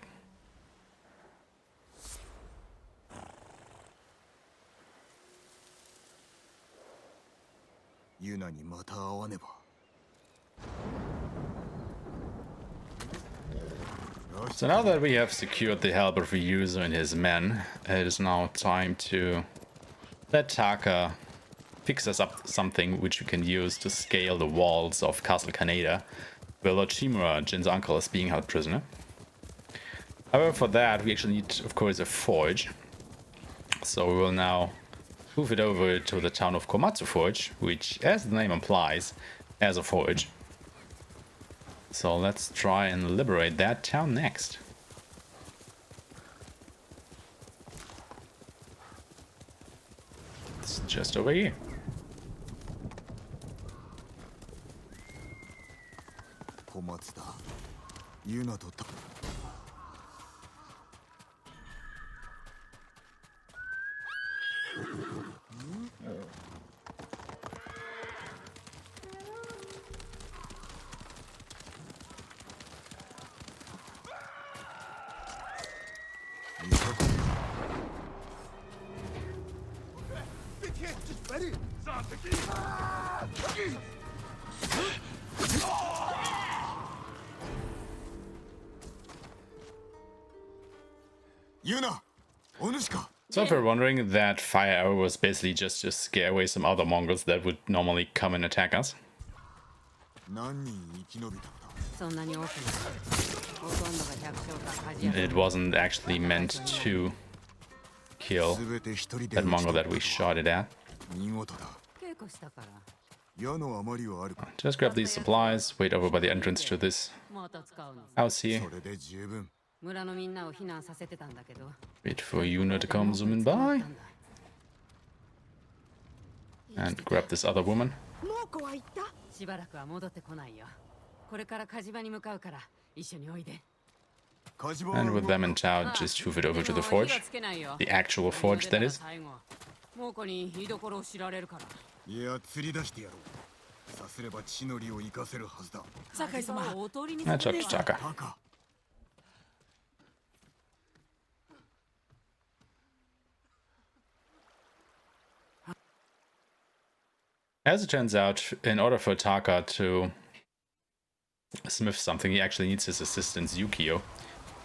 So now that we have secured the help of Ryuzo and his men, it is now time to let Taka fix us up something which we can use to scale the walls of Castle Kaneda, where Lord Shimura, Jin's uncle, is being held prisoner. However, for that we actually need, of course, a forge. So we will now move it over to the town of Komatsu Forge, which, as the name implies, has a forge. So let's try and liberate that town next. It's just over here. So if you're wondering, that fire arrow was basically just to scare away some other Mongols that would normally come and attack us. It wasn't actually meant to kill that Mongol that we shot it at. Just grab these supplies, wait over by the entrance to this house here. Wait for Yuna to come zooming by. And grab this other woman. And with them in tow, just move it over to the forge. The actual forge, that is. That's up to Taka. As it turns out, in order for Taka to smith something, he actually needs his assistant Yukio,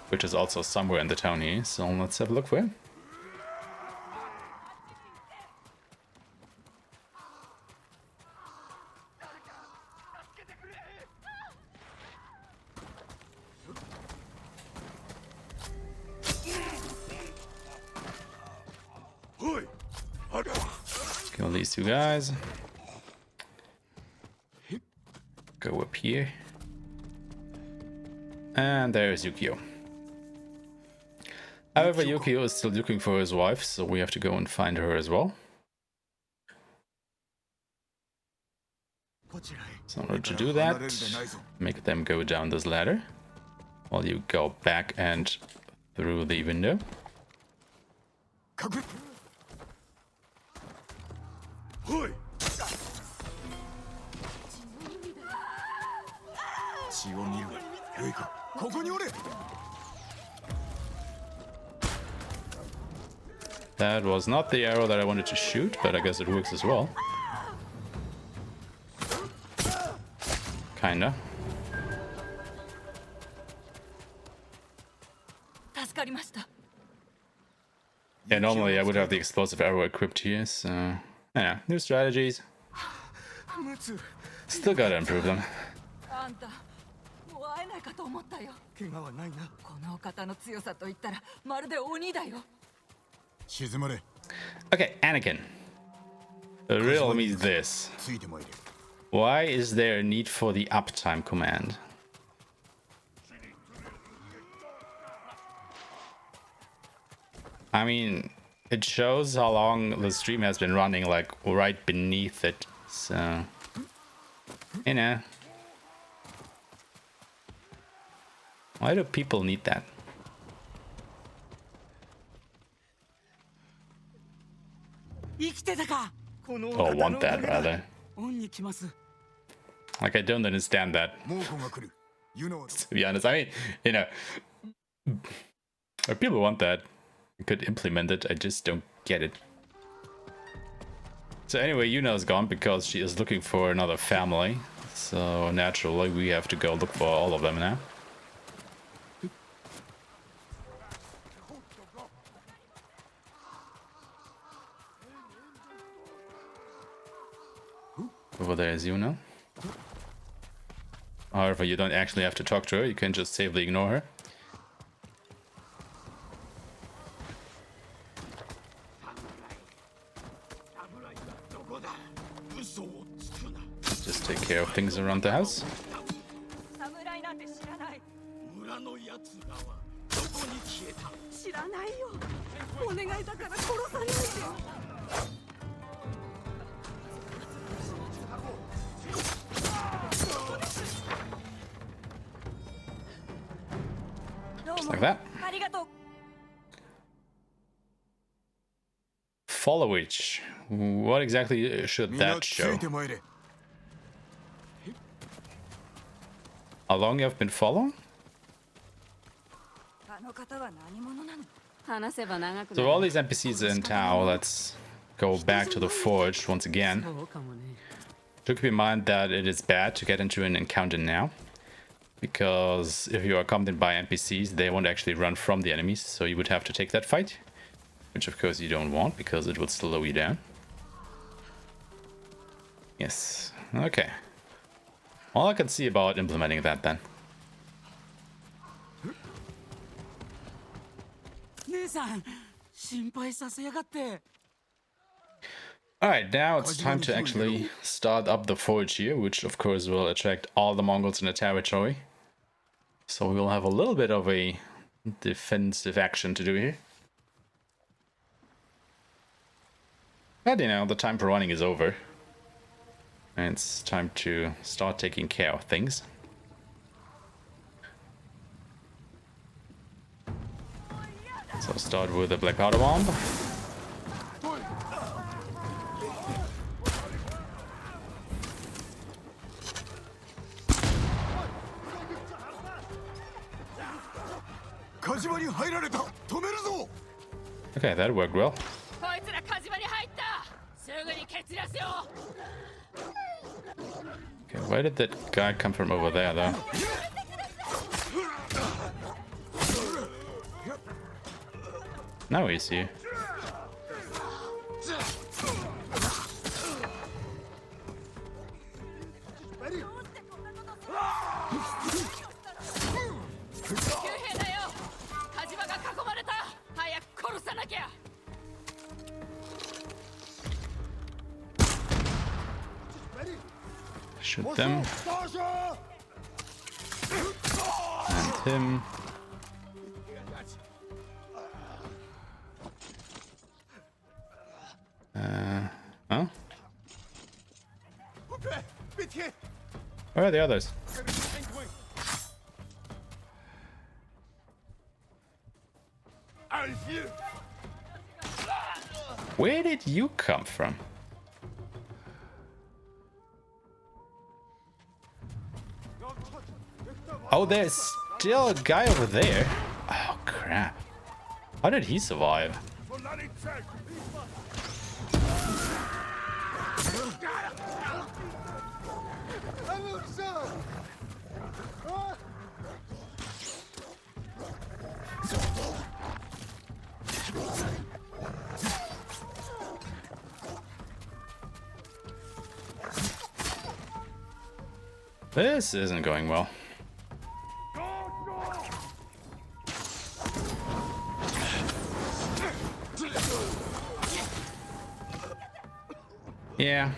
which is also somewhere in the town here, so let's have a look for him. Kill these two guys. Go up here. And there's Yukio. However, Yukio is still looking for his wife, so we have to go and find her as well. So in order to do that, make them go down this ladder while you go back and through the window. That was not the arrow that I wanted to shoot, but I guess it works as well. Kinda. Yeah, normally I would have the explosive arrow equipped here, so... Yeah, new strategies. Still gotta improve them. Okay, Anakin. The riddle me this. Why is there a need for the uptime command? I mean, it shows how long the stream has been running, like right beneath it, so... You know. Why do people need that? Or want that, rather. Like, I don't understand that. To be honest, I mean, you know, if people want that, you could implement it. I just don't get it. So anyway, Yuna's gone because she is looking for another family. So naturally, we have to go look for all of them now. Over there is Yuna. However, you don't actually have to talk to her, you can just safely ignore her. Just take care of things around the house. Just like that. Follow it. What exactly should that show? How long you have been following? So all these NPCs are in town. Let's go back to the forge once again. Do keep in mind that it is bad to get into an encounter now, because if you are accompanied by NPCs, they won't actually run from the enemies, so you would have to take that fight, which of course you don't want because it would slow you down. Yes, okay. All I can see about implementing that then. Alright, now it's time to actually start up the forge here, which of course will attract all the Mongols in the territory. So we will have a little bit of a defensive action to do here. But you know, the time for running is over. And it's time to start taking care of things. So start with the black powder bomb. Okay, that worked well. Okay, where did that guy come from over there, though? Now he's here. Shoot them. And him. Huh? Where are the others? Where did you come from? Oh, there's still a guy over there. Oh, crap. How did he survive? This isn't going well. Yeah.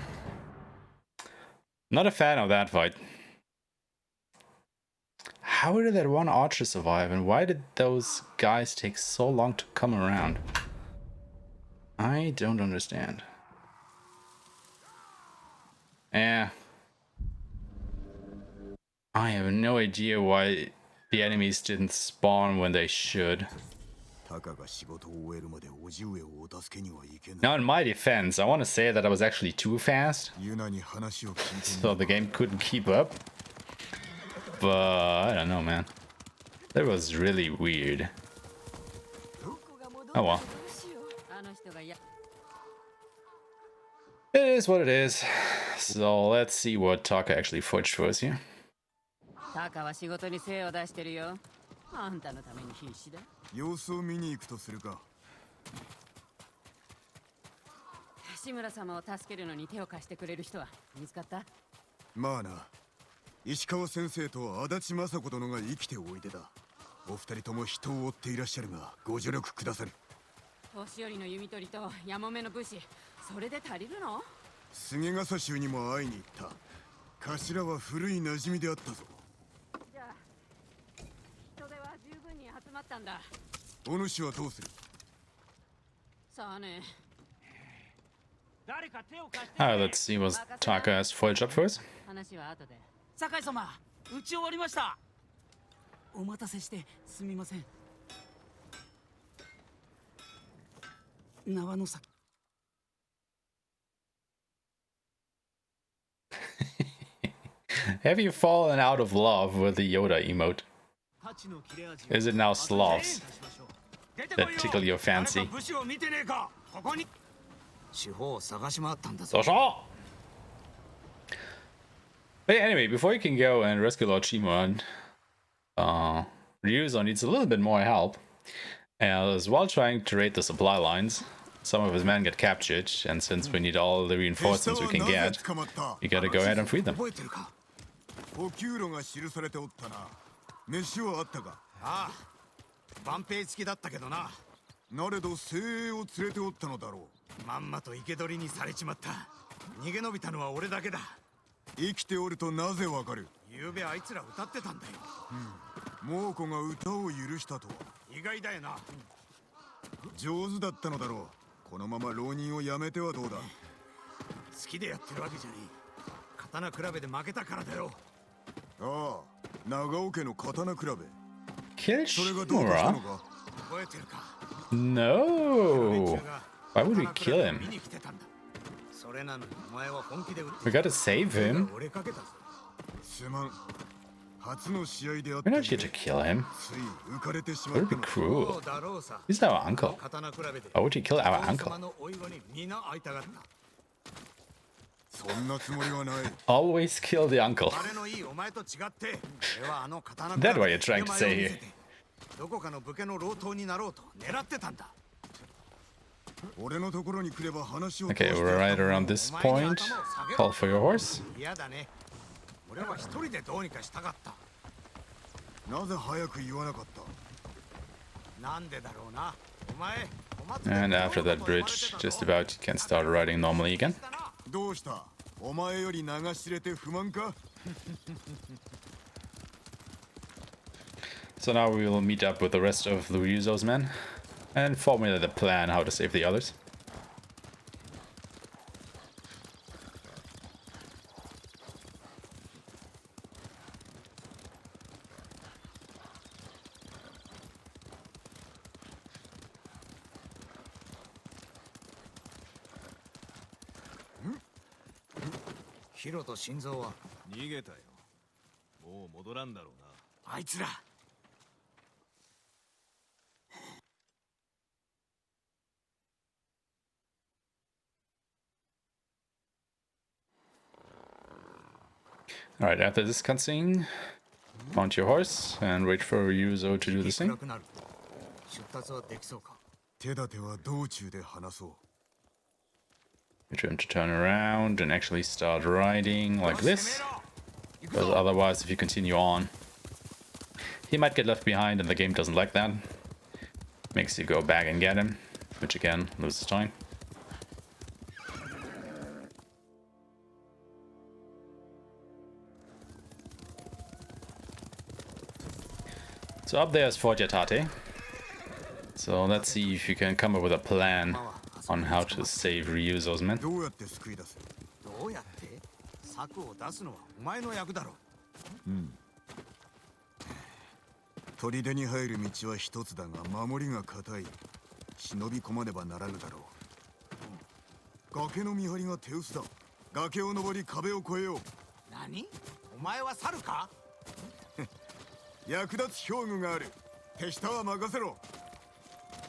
Not a fan of that fight. How did that one archer survive, and why did those guys take so long to come around? I don't understand. I have no idea why the enemies didn't spawn when they should. Now, in my defense, I want to say that I was actually too fast, so the game couldn't keep up. But I don't know, man. That was really weird. Oh well. It is what it is. So let's see what Taka actually forged for us here. タカは仕事に精を出してるよ。あんたのために必死だ。様子を見に行くとするか。志村様を助けるのに手を貸してくれる人は見つかった？まあな。石川先生と足立雅子殿が生きておいでだ。お二人とも人を追っていらっしゃるが、ご助力くださる。年寄りの弓取りとやもめの武士、それで足りるの？菅笠衆にも会いに行った。頭は古い馴染みであったぞ。じゃあ、人手は十分に集まったんだ。お主はどうする？さあね。Alright, let's see what Taka has forged up for us. 話は後で。酒井様、打ち終わりました。お待たせしてすみません。縄の先。Have you fallen out of love with the Yoda emote? Is it now sloths that tickle your fancy? But anyway, before you can go and rescue Lord Shimon, Ryuzo needs a little bit more help. As while trying to raid the supply lines, some of his men get captured, and since we need all the reinforcements we can get, we gotta go ahead and free them. 補給路が記されておったな。飯はあったか？ああ、万平付きだったけどな。なれど精鋭を連れておったのだろう。まんまと生け捕りにされちまった。逃げ延びたのは俺だけだ。生きておるとなぜわかる？昨べあいつら歌ってたんだよ。猛虎が歌を許したとは意外だよな。上手だったのだろう。このまま浪人をやめてはどうだ？好きでやってるわけじゃねえ。刀比べで負けたからだよ。ああ、長尾家の刀比べ。Kill Shimura? No! Why would we kill him? We gotta save him. We're not here to kill him. That would be cruel. He's our uncle. Why would you kill our uncle? Always kill the uncle. That's what you're trying to say here. Okay, we're right around this point. Call for your horse. And after that bridge, just about you can start riding normally again. どうした？お前より流し入れて不満か？ So now we will meet up with the rest of the Ryuzo's men and formulate a plan how to save the others. Hiroと心臓は逃げたよ。もう戻らんだろうな。あいつら。Alright, after this cutscene, mount your horse and wait for Ryuzo to do the same. 出立はできそうか。手立ては道中で話そう。Get him to turn around and actually start riding like this. Because otherwise, if you continue on, he might get left behind and the game doesn't like that. Makes you go back and get him, which again, loses time. So up there is Fort Yatate. So let's see if you can come up with a plan on how to save Ryuzo's men. どうやって救い出す？どうやって？策を出すのはお前の役だろう。砦に入る道は一つだが守りが固い。忍び込まねばならぬだろう。崖の見張りが手薄だ。崖を登り壁を越えよう。何？お前は猿か？役立つ兵具がある。手下は任せろ。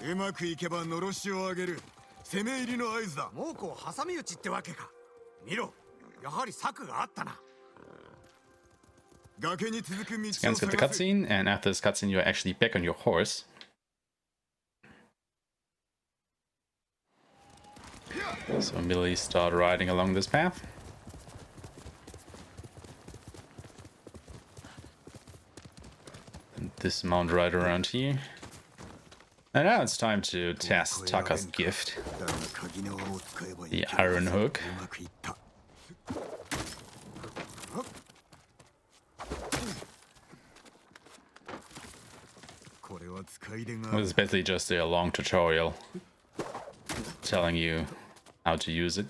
うまくいけばのろしを上げる。攻め入りの合図だ。猛虎を挟み撃ちってわけか。見ろ、やはり策があったな。崖に続く道を Let's get the cutscene, and after this cutscene, you're actually back on your horse. So immediately start riding along this path. And dismount right around here. And now it's time to test Taka's gift, the Iron Hook. This is basically just a long tutorial telling you how to use it.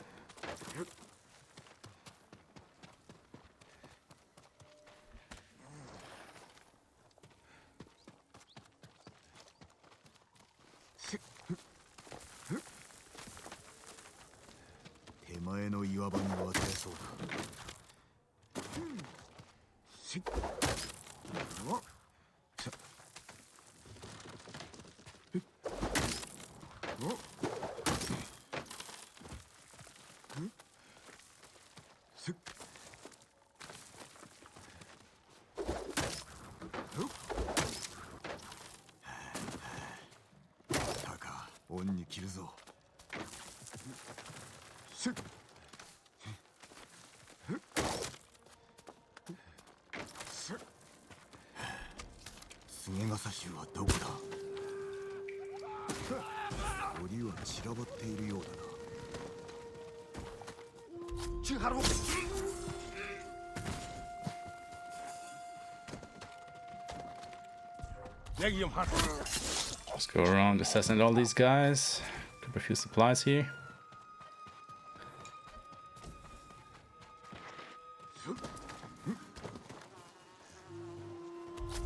Let's go around, assassinate all these guys. Grab a few supplies here.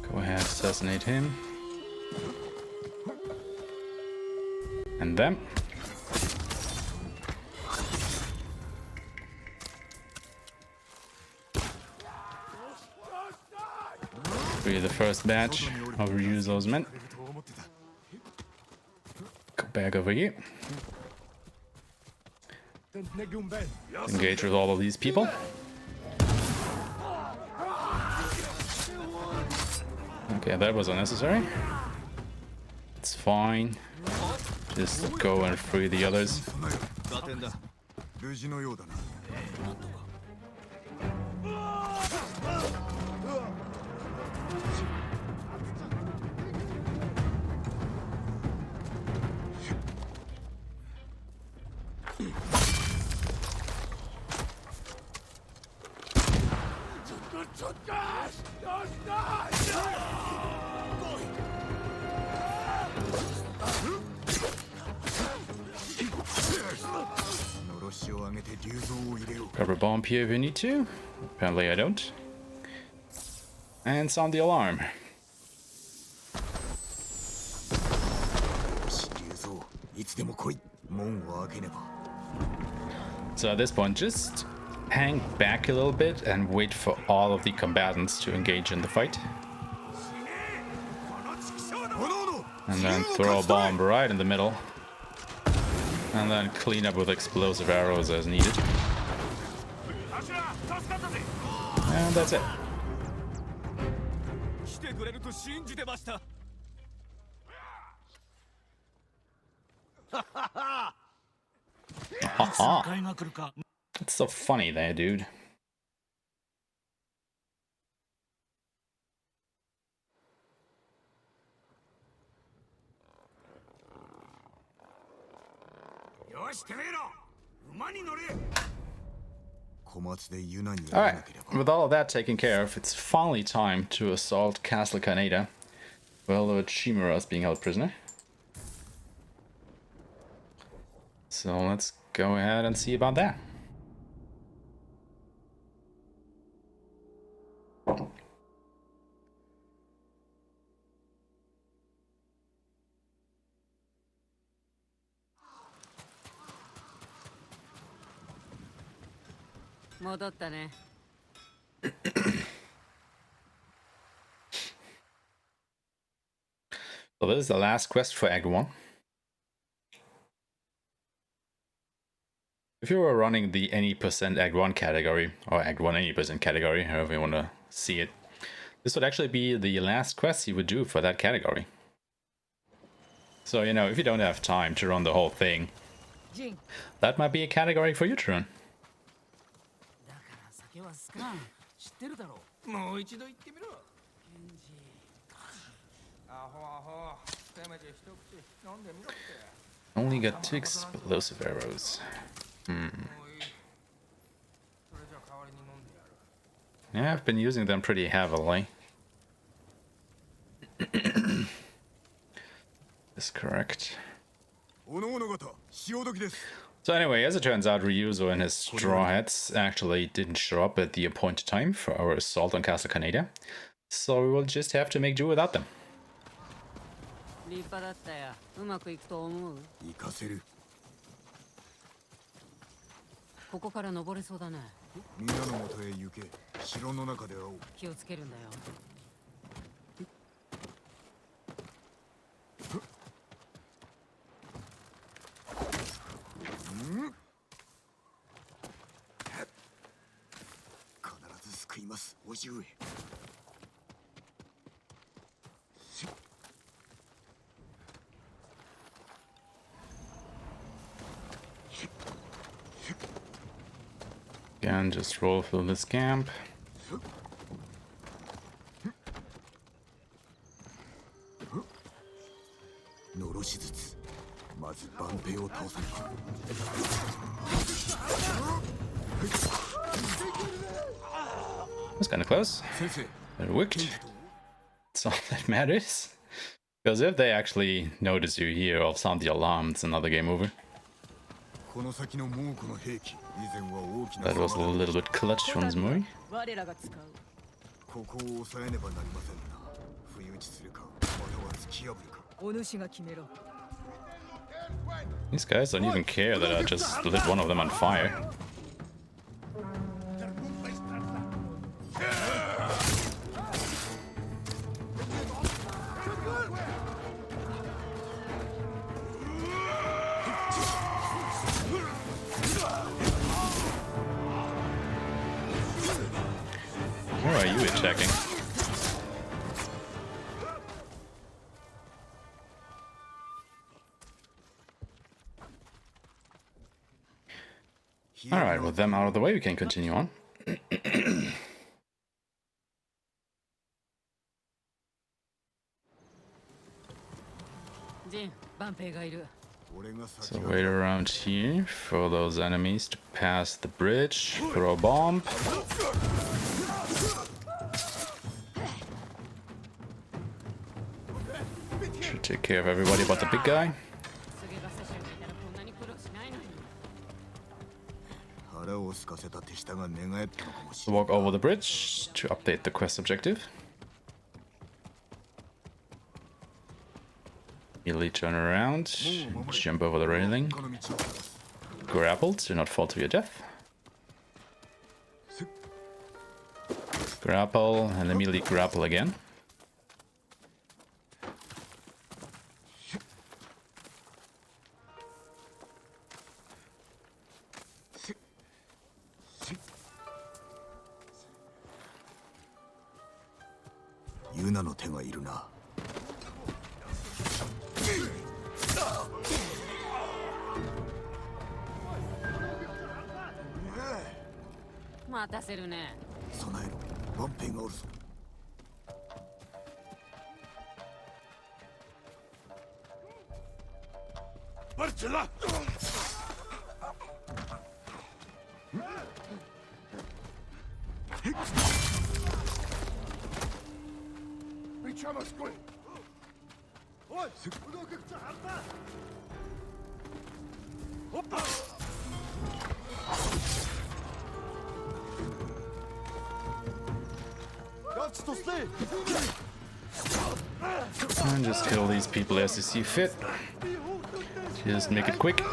Go ahead, assassinate him. And them. Free the first batch of Ryuzo's men. Go back over here. Engage with all of these people. Okay, that was unnecessary. It's fine. Just go and free the others. Grab a bomb here if you need to. Apparently I don't. And sound the alarm. So at this point, just hang back a little bit and wait for all of the combatants to engage in the fight. And then throw a bomb right in the middle. And then clean up with explosive arrows as needed. And that's it. Haha. It's so funny there, dude. Alright, with all of that taken care of, it's finally time to assault Castle Kaneda. Well, Chimera is being held prisoner. So let's go ahead and see about that. So this is the last quest for Act 1. If you were running the any percent Act 1 category, or Act 1 any percent category, however you want to see it, this would actually be the last quest you would do for that category. So, you know, if you don't have time to run the whole thing, that might be a category for you to run. Only got 2 explosive arrows. Yeah, I've been using them pretty heavily. Is correct. So anyway, as it turns out, Ryuzo and his straw hats actually didn't show up at the appointed time for our assault on Castle Kaneda, so we will just have to make do without them. Again, just roll through this camp. That's kind of close. It worked. That's all that matters. Because if they actually notice you here or sound the alarm, it's another game over. That was a little bit clutch from Zmuri. These guys don't even care that I just lit one of them on fire. Where are you attacking? Alright, with them out of the way, we can continue on. So wait around here for those enemies to pass the bridge, throw a bomb. Should take care of everybody but the big guy. Walk over the bridge to update the quest objective. Immediately turn around, jump over the railing. Grapple to not fall to your death. Grapple and immediately grapple again. Yuna no te ga iru na. 待たせるね。備えろ、ワンペンがおるぞ。バルチェラ。Chammas, quick! What? And just kill these people as you see fit. Just make it quick.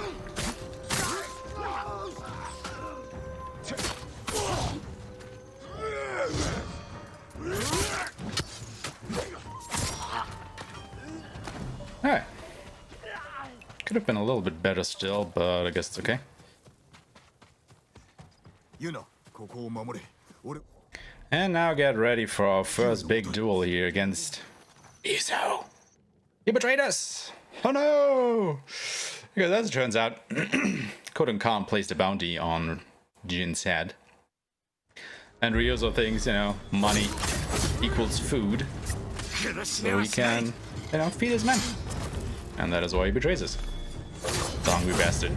Alright. Could have been a little bit better still, but I guess it's okay. And now get ready for our first big duel here against Iso. He betrayed us! Oh no! Because as it turns out, Khotun Khan placed a bounty on Jin's head. And Ryuzo thinks, you know, money equals food. So he can, you know, feed his men. And that is why he betrays us. The hungry bastard.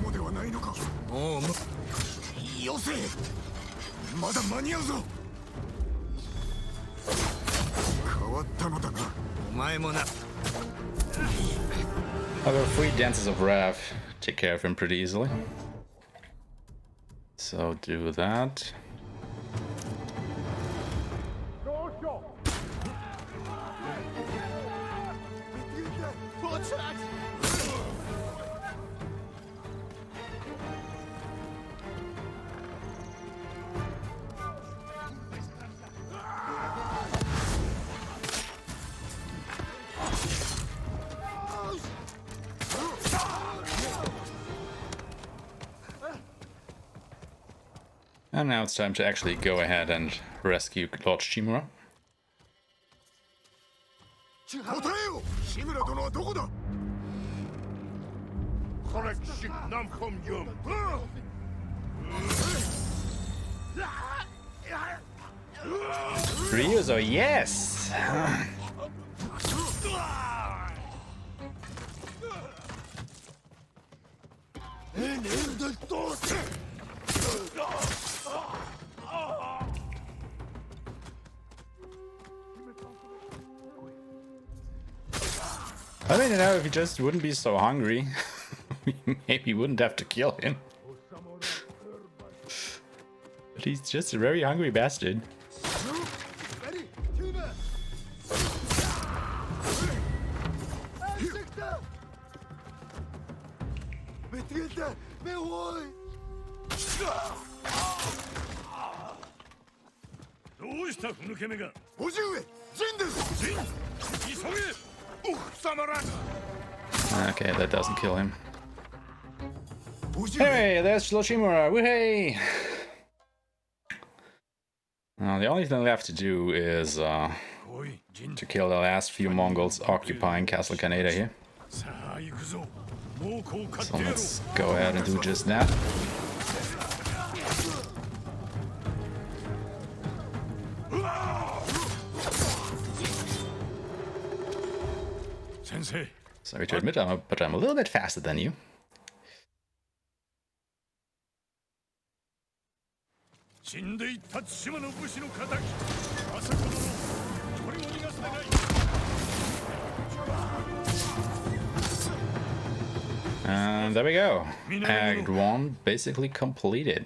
However, 3 dances of wrath take care of him pretty easily. So do that. And now it's time to actually go ahead and rescue Lord Shimura. Ryuzo, yes! I mean, you know, if he just wouldn't be so hungry, we maybe wouldn't have to kill him. But he's just a very hungry bastard. Okay, that doesn't kill him. Hey, there's Tsushima! Woohoo! Now, the only thing left to do is to kill the last few Mongols occupying Castle Kaneda here. So let's go ahead and do just that. Sorry to admit, but I'm a little bit faster than you. And there we go. Act 1 basically completed.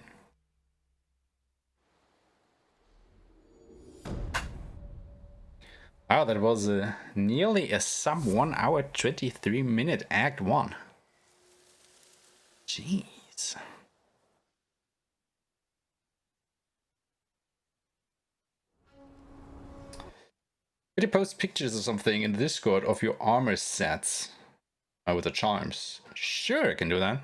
Wow, that was nearly a sub 1 hour 23 minute Act 1. Jeez. Could you post pictures or something in the Discord of your armor sets with the charms? Sure, I can do that.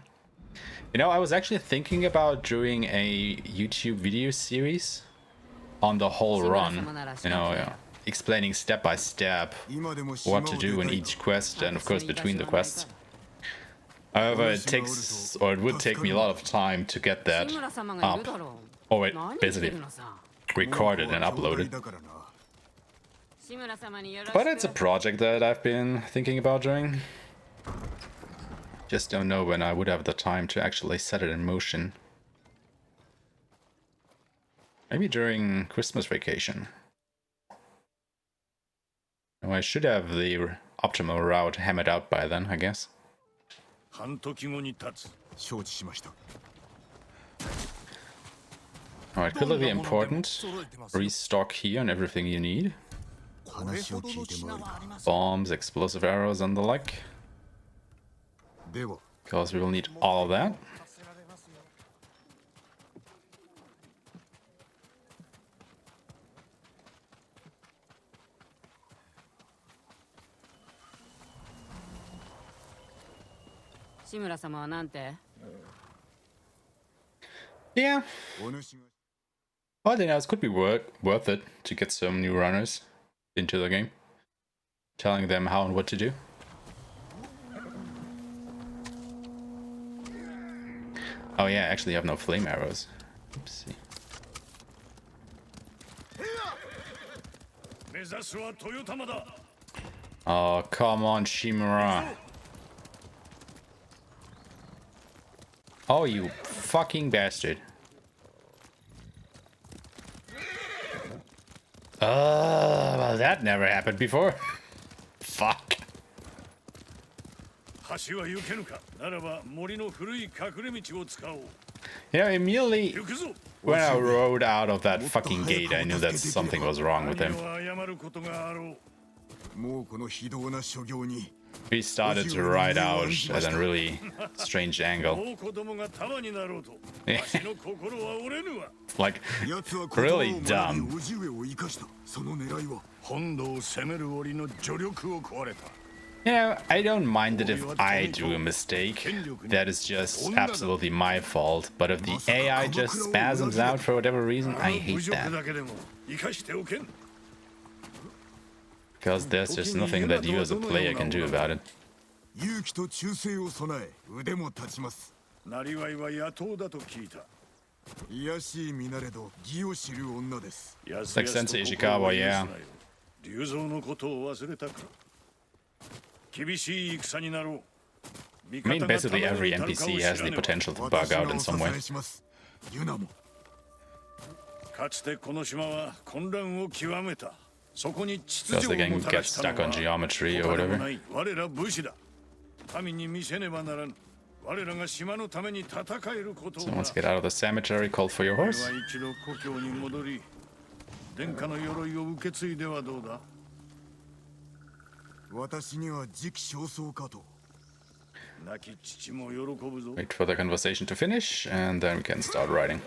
You know, I was actually thinking about doing a YouTube video series on the whole run. You know, explaining step by step what to do in each quest and of course between the quests. However, it would take me a lot of time to get that up. Oh wait, basically recorded and uploaded. But it's a project that I've been thinking about doing. Just don't know when I would have the time to actually set it in motion. Maybe during Christmas vacation. Oh, I should have the optimal route hammered out by then, I guess. Alright, quickly important. Restock here and everything you need. Bombs, explosive arrows and the like. Because we will need all of that. Yeah. Well, you know, it could be worth it to get some new runners into the game. Telling them how and what to do. Oh yeah, actually I have no flame arrows. Oopsie. Oh, come on, Shimura. Oh, you fucking bastard. Well, that never happened before. Fuck. Yeah, immediately when I rode out of that fucking gate, I knew that something was wrong with him. He started to ride out at a really strange angle. Like, really dumb. Yeah, I don't mind it if I do a mistake. That is just absolutely my fault. But if the AI just spasms out for whatever reason, I hate that. Because there's just nothing that you as a player can do about it. Like Sensei Ishikawa, yeah. I mean, basically every NPC has the potential to bug out in some way. Because they can get stuck on geometry or whatever. So once you get out of the cemetery, call for your horse. Wait for the conversation to finish, and then we can start riding.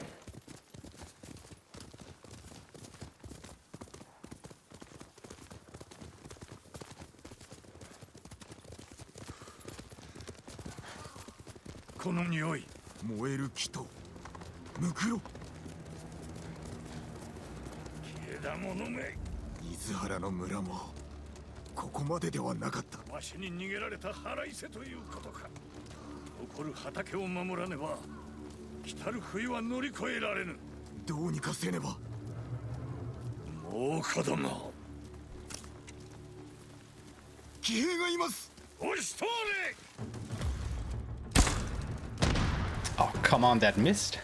Oh, come on, that missed.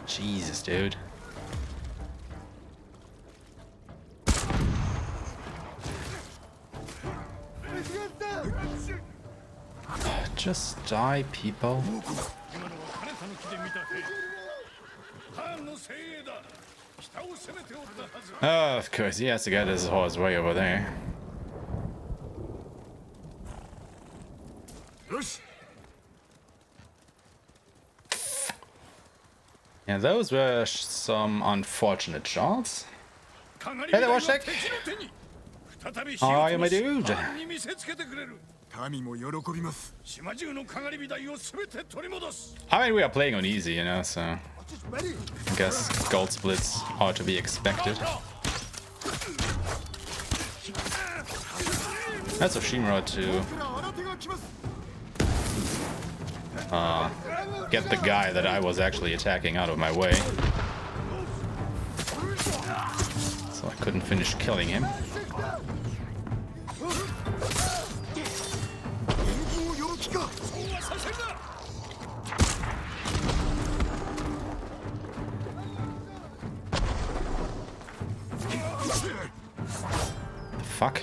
Jesus, dude. Just die, people. Oh, of course, he has to get his horse way over there. Yeah, those were some unfortunate shots. Hey there, Washtek! How are you, my dude? 民も喜びます。 I mean, we are playing on easy, you know, so I guess gold splits are to be expected. That's Tsushima to get the guy that I was actually attacking out of my way. So I couldn't finish killing him. Fuck.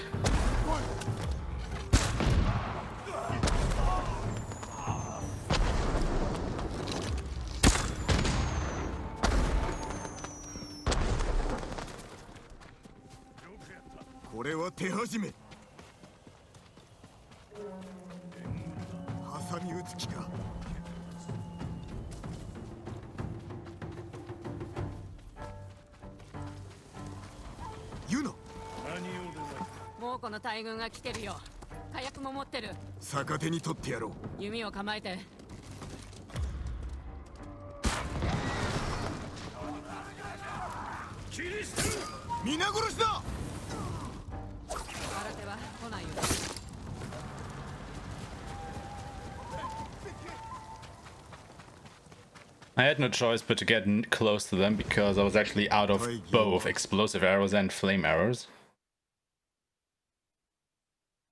I had no choice but to get close to them because I was actually out of both explosive arrows and flame arrows.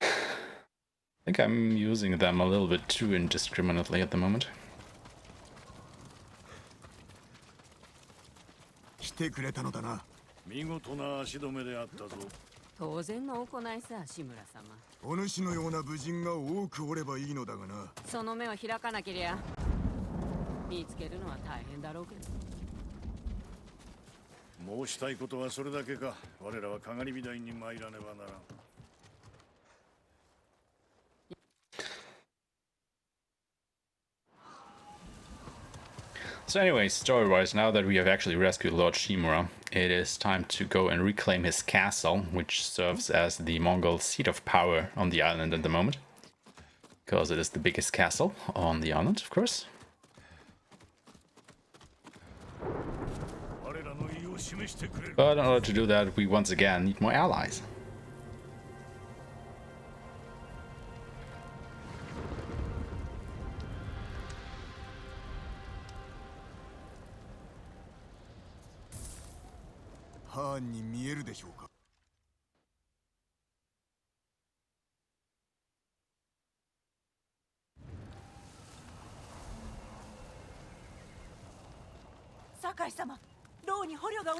I think I'm using them a little bit too indiscriminately at the moment. 来てくれたのだな。見事な足止めであったぞ。当然の行いさ、志村様。お主のような武人が多くおればいいのだがな。その目を開かなけりゃ見つけるのは大変だろうけど。申したいことはそれだけか。我らはかがり火台に参らねばならん。 So anyway, story-wise, now that we have actually rescued Lord Shimura, it is time to go and reclaim his castle, which serves as the Mongol seat of power on the island at the moment. Because it is the biggest castle on the island, of course. But in order to do that, we once again need more allies.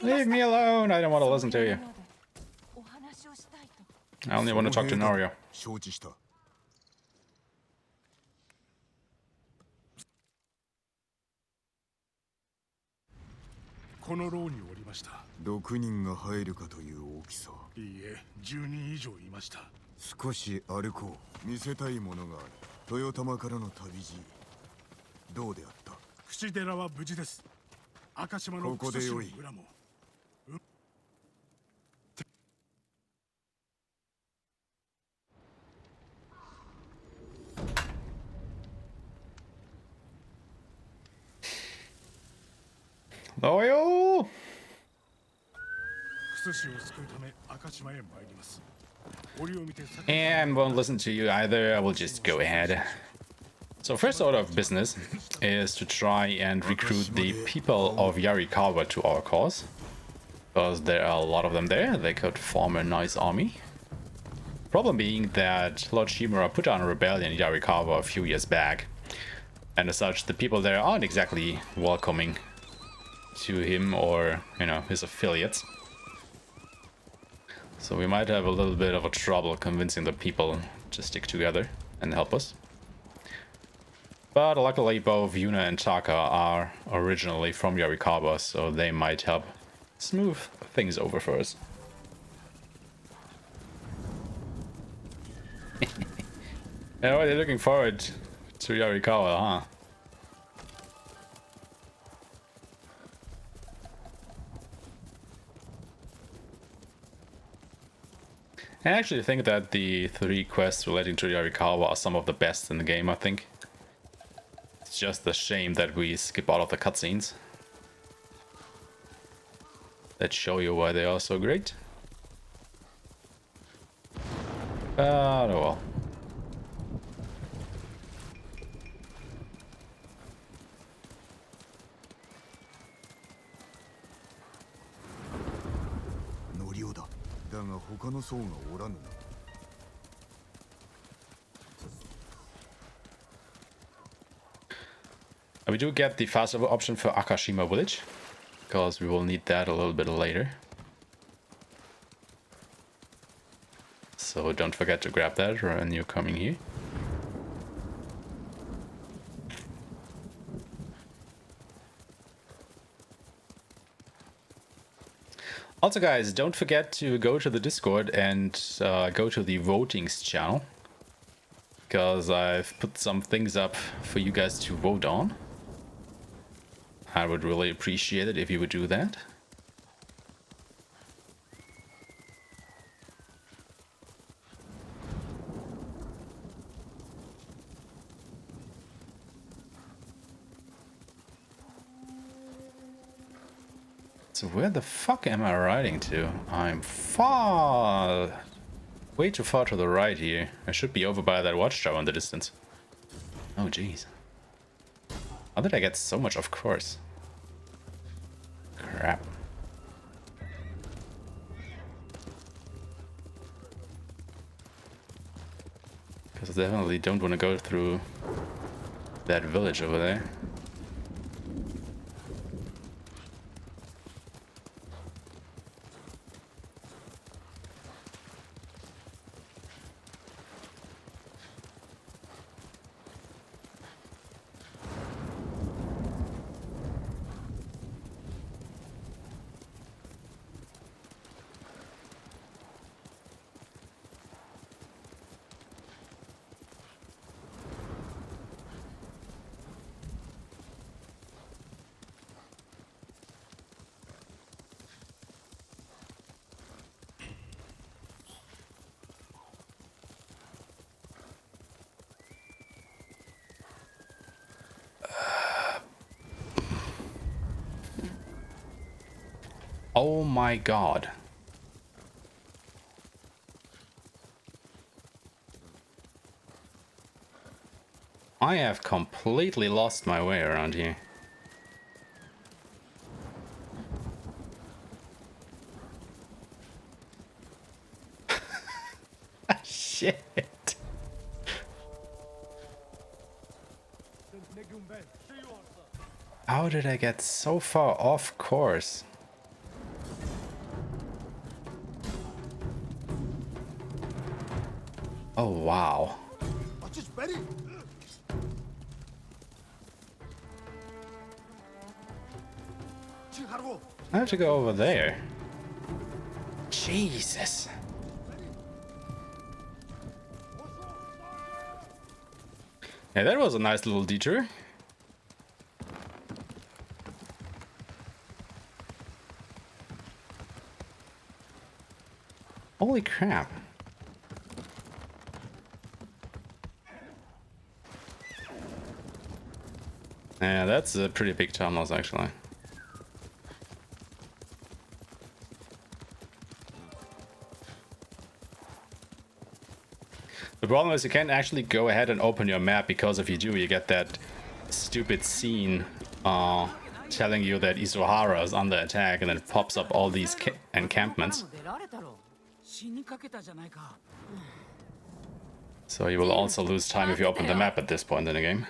Leave me alone! I don't want to listen to you. I only want to talk to Norio. 承知した。この牢におりました。6人が入るかという大きさ。いいえ、10人以上いました。少し歩こう。見せたいものがある。豊玉からの旅路。どうであった？櫛寺は無事です。赤島のここでよい。村も。Loyal! 櫛氏を救うため赤島へ参ります。折を見て。 And won't listen to you either, I will just go ahead. So first order of business is to try and recruit the people of Yarikawa to our cause. Because there are a lot of them there, they could form a nice army. Problem being that Lord Shimura put on a rebellion in Yarikawa a few years back. And as such, the people there aren't exactly welcoming to him or, you know, his affiliates. So we might have a little bit of a trouble convincing the people to stick together and help us. But luckily both Yuna and Taka are originally from Yarikawa, so they might help smooth things over for us. Yeah, they're looking forward to Yarikawa, huh? I actually think that the 3 quests relating to Yarikawa are some of the best in the game, I think. It's just a shame that we skip out of the cutscenes that show you why they are so great. Oh well. We do get the fast travel option for Akashima Village, because we will need that a little bit later. So don't forget to grab that when you're coming here. Also guys, don't forget to go to the Discord and go to the votings channel, because I've put some things up for you guys to vote on. I would really appreciate it if you would do that. So where the fuck am I riding to? I'm way too far to the right here. I should be over by that watchtower in the distance. Oh jeez. How did I get so much off course? Crap. Because I definitely don't want to go through that village over there. Oh my god. I have completely lost my way around here. Shit. How did I get so far off course? Oh wow. I have to go over there. Jesus. Yeah, that was a nice little detour. Holy crap. Yeah, that's a pretty big tunnels actually. The problem is you can't actually go ahead and open your map, because if you do, you get that stupid scene telling you that Isuhara is under attack, and then it pops up all these encampments. So you will also lose time if you open the map at this point in the game.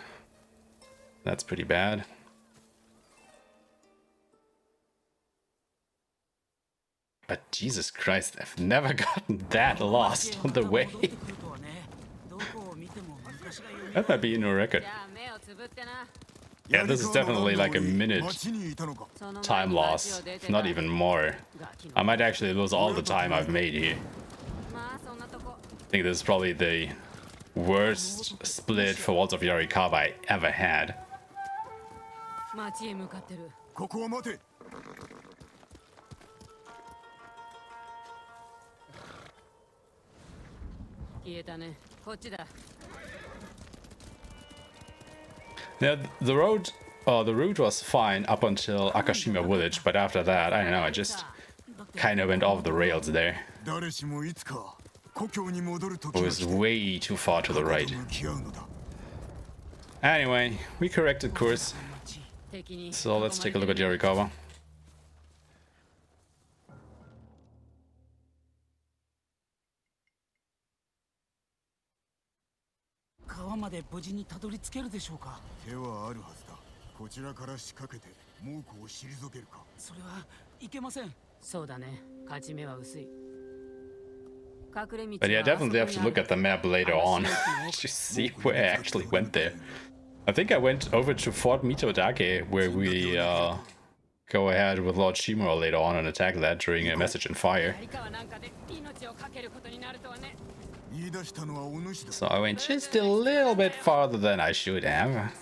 That's pretty bad. But Jesus Christ, I've never gotten that lost on the way. That might be a new record. Yeah, this is definitely like a minute time loss, not even more. I might actually lose all the time I've made here. I think this is probably the worst split for Walls of Yarikawa I ever had. 町へ向かってる。ここを待て。消えたね。こっちだ。 Yeah, the route was fine up until Akashima village, but after that, I don't know, I just kind of went off the rails there. It was way too far to the right. Anyway, we corrected course. So let's take a look at Yarikawa. But yeah, definitely have to look at the map later on to see where I actually went there. I think I went over to Fort Mitodake, where we go ahead with Lord Shimura later on and attack that during a message in fire. So I went just a little bit farther than I should have.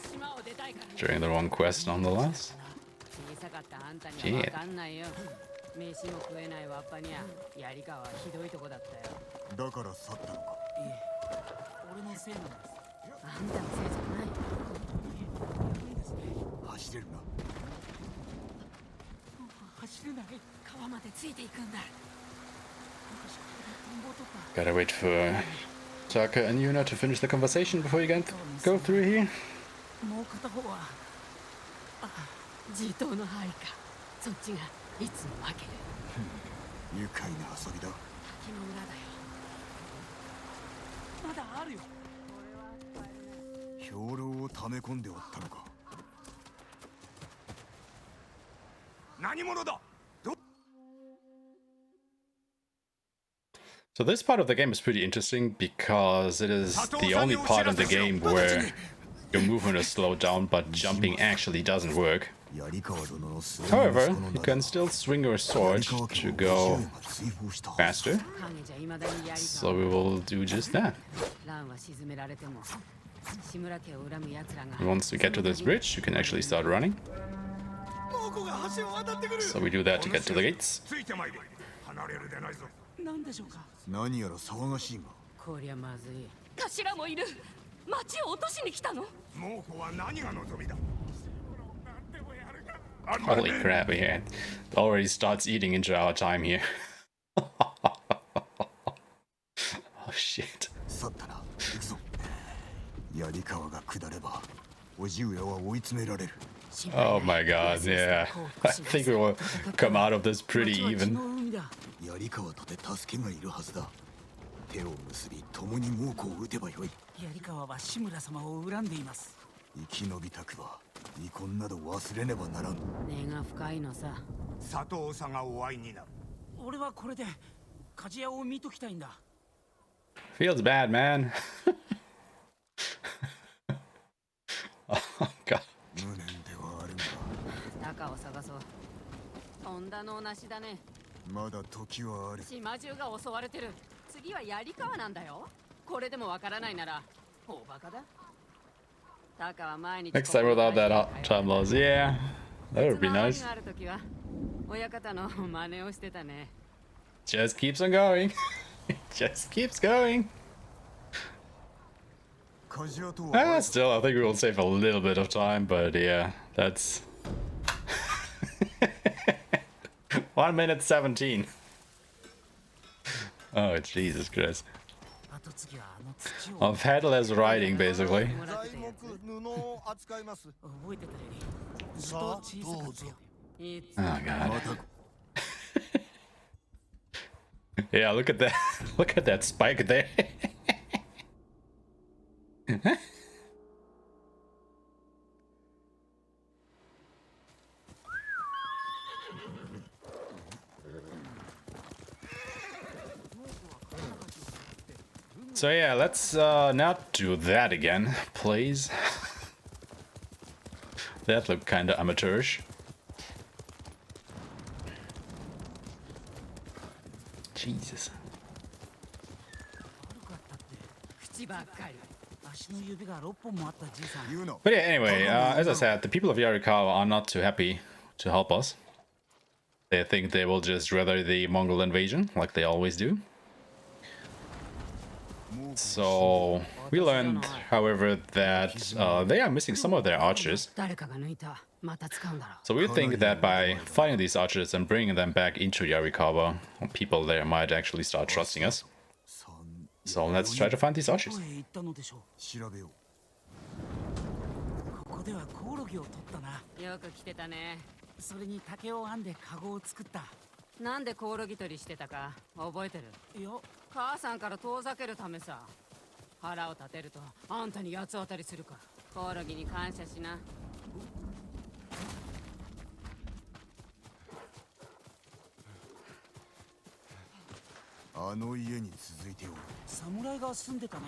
During the wrong quest nonetheless. Shit. 飯も食えないわっぱにゃ槍川はひどいとこだったよ。だから去ったのか。いえ、俺のせいなんです。あんたのせいじゃない。いいですね。走れるな。走れない。川までついていくんだ。 Gotta wait for Taka and Yuna to finish the conversation before you go through here. もう片方は地頭の範囲か。そっちがいつも負ける。愉快な遊びだ。滝の裏だよ。まだあるよ。兵糧を溜め込んでおったのか。何者だ。 So this part of the game is pretty interesting because it is the only part in the game where your movement is slowed down but jumping actually doesn't work. However, you can still swing your sword to go faster. So we will do just that. Once we get to this bridge, you can actually start running. So we do that to get to the gates. 何でしょうか。何やら騒がしいが。こりゃまずい。頭もいる。町を落としに来たの。猛虎は何が望みだ。 Holy crap, yeah. It already starts eating into our time here. Oh shit. 去ったな。行くぞ。槍川が下れば、叔父上は追い詰められる。 Oh my god, yeah. I think we will come out of this pretty even. 槍川とて助けがいるはずだ。手を結び、共に猛虎を撃てばよい。槍川は志村様を恨んでいます。生き延びたくば、遺恨など忘れねばならん。根が深いのさ。佐藤さんがお会いになる。俺はこれで鍛冶屋を見ときたいんだ。Feels bad, man. Oh god. 無念ではあるが。高を探そう。恩田のなしだね。 まだ時はある。島中が襲われてる。次は槍川なんだよ。これでもわからないなら、大バカだ。高は毎日。Next time without that time loss, yeah, that would be nice. ある時は親方の真似をしてたね。Just keeps on going. It just keeps going. Still, I think we will save a little bit of time, but yeah, that's 1 minute 17. Oh, Jesus Christ. Of headless riding, basically. Oh, God. Yeah, look at that. Look at that spike there. So yeah, let's not do that again, please. That looked kinda amateurish. Jesus. 口ばっかり。足の指が6本もあったじいさん。言うの But yeah, anyway, as I said, the people of Yarikawa are not too happy to help us. They think they will just weather the Mongol invasion, like they always do. So, we learned, however, that they are missing some of their archers. 誰かが抜いた。また使うんだろう。 So we think that by fighting these archers and bringing them back into Yarikawa, people there might actually start trusting us. So let's try to find these ど archers. こへ行ったのでしょう。調べよここではコオロギを取ったな。よく来てたね。それに竹を編んでカゴを作った。なんでコオロギ取りしてたか覚えてる？いや、母さんから遠ざけるためさ。腹を立てるとあんたに八つ当たりするから。コオロギに感謝しな。うあの家に続いておる侍が住んでたね。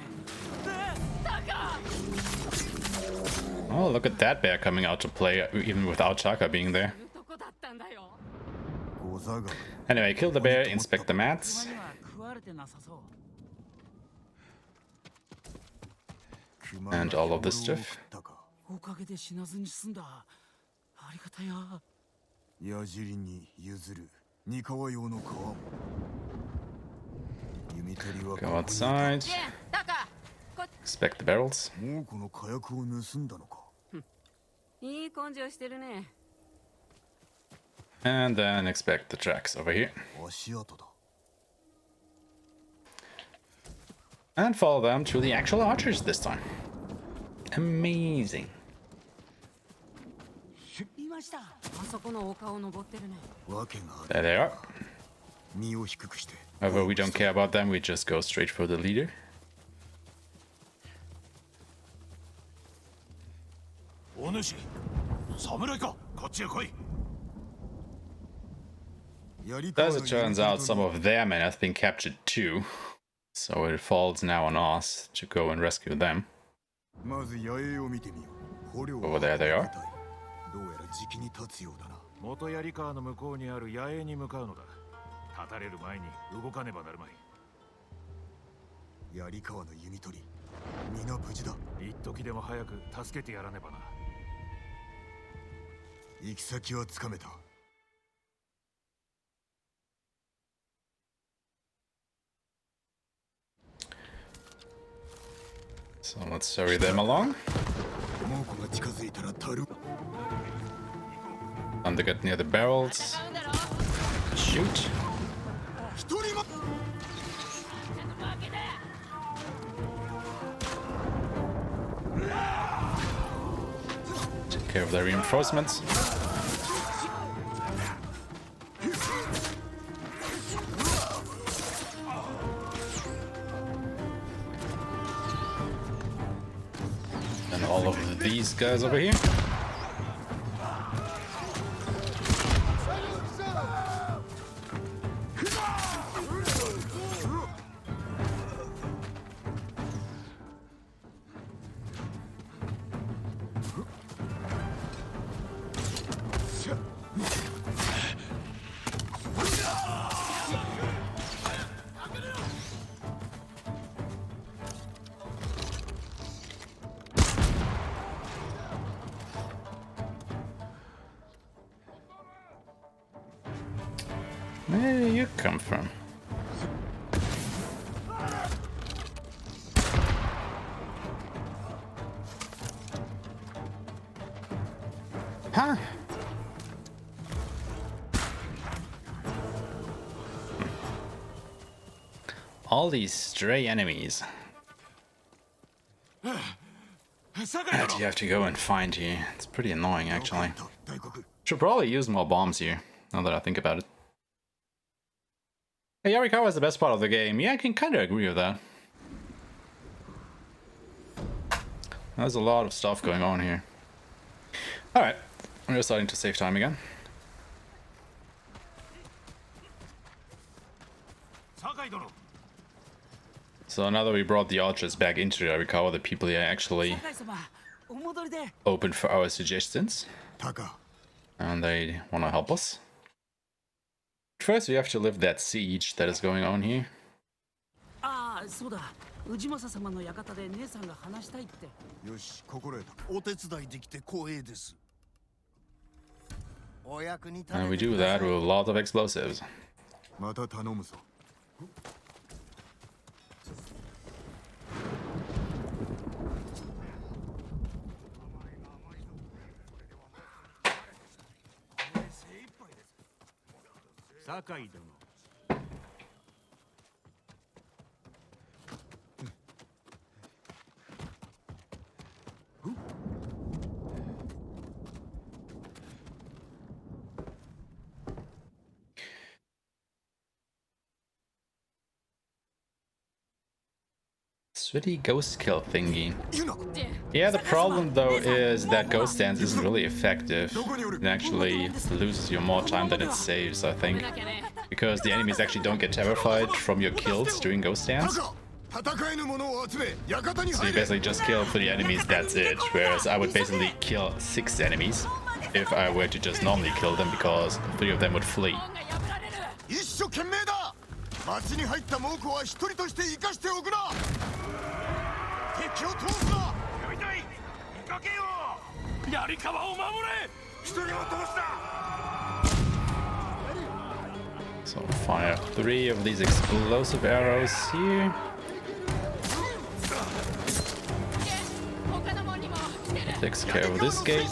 Oh, look at that bear coming out to play, even without Chaka being there. どこだったんだよ。ゴザが Anyway, kill the bear, inspect the 熊 mats. には食われてなさそう。 熊が And all of this 獲物を stuff. 食ったかおかげで死なずに済んだ。ありがたや。矢尻に譲る三河用の皮も弓取りは Go outside, ジェン、タカ、こ inspect the barrels. もうこの火薬を盗んだのかいい根性してるね。 And then inspect the tracks over here. 足跡だ And follow them to the actual archers this time. Amazing. いました。あそこの丘を登ってるね。わけがある There they are. 身を低くして However, we don't care about them, we just go straight for the leader. お主侍かこっちへ来い As it turns out, some of their men have been captured too. So it falls now on us to go and rescue them. まず野営を見てみよう捕虜を Over there they are. どうやら時期に立つようだな元槍川の向こうにある野営に向かうのだ立たれる前に動かねばなるまい槍川の弓取り皆無事だ一時でも早く助けてやらねばな 行き先はつかめた So let's hurry them along. 猛虎が近づいたら樽 Time to get near the barrels. Shoot. 一人も Take care of their reinforcements. And all of these guys over here. Where do you come from? Huh? All these stray enemies that you have to go and find here. It's pretty annoying, actually. 大国 Should probably use more bombs here, now that I think about it. Hey, Yarikawa is the best part of the game. Yeah, I can kind of agree with that. There's a lot of stuff going on here. Alright, we're starting to save time again. 酒井殿 So now that we brought the archers back into Yarikawa, the people here actually 酒井様、open for our suggestions. And they want to help us. First, we have to lift that siege that is going on here. ああ、そうだ。氏政様の館で姉さんが話したいって。よし、心得た。お手伝いできて光栄です。お役に立ててください。 And we do that with a lot of explosives. また頼むぞ。酒井殿。Sweaty ghost kill thingy. Yeah, the problem though is that ghost dance isn't really effective. It actually loses you more time than it saves, I think. Because the enemies actually don't get terrified from your kills during ghost dance. So you basically just kill 3 enemies, that's it. Whereas I would basically kill 6 enemies if I were to just normally kill them, because 3 of them would flee. 町に入った猛虎は一人として生かしておくな。敵を通すな。やりたい。見かけよ。槍川を守れ。一人を通した。 So fire 3 of these explosive arrows here. Takes care of this gate.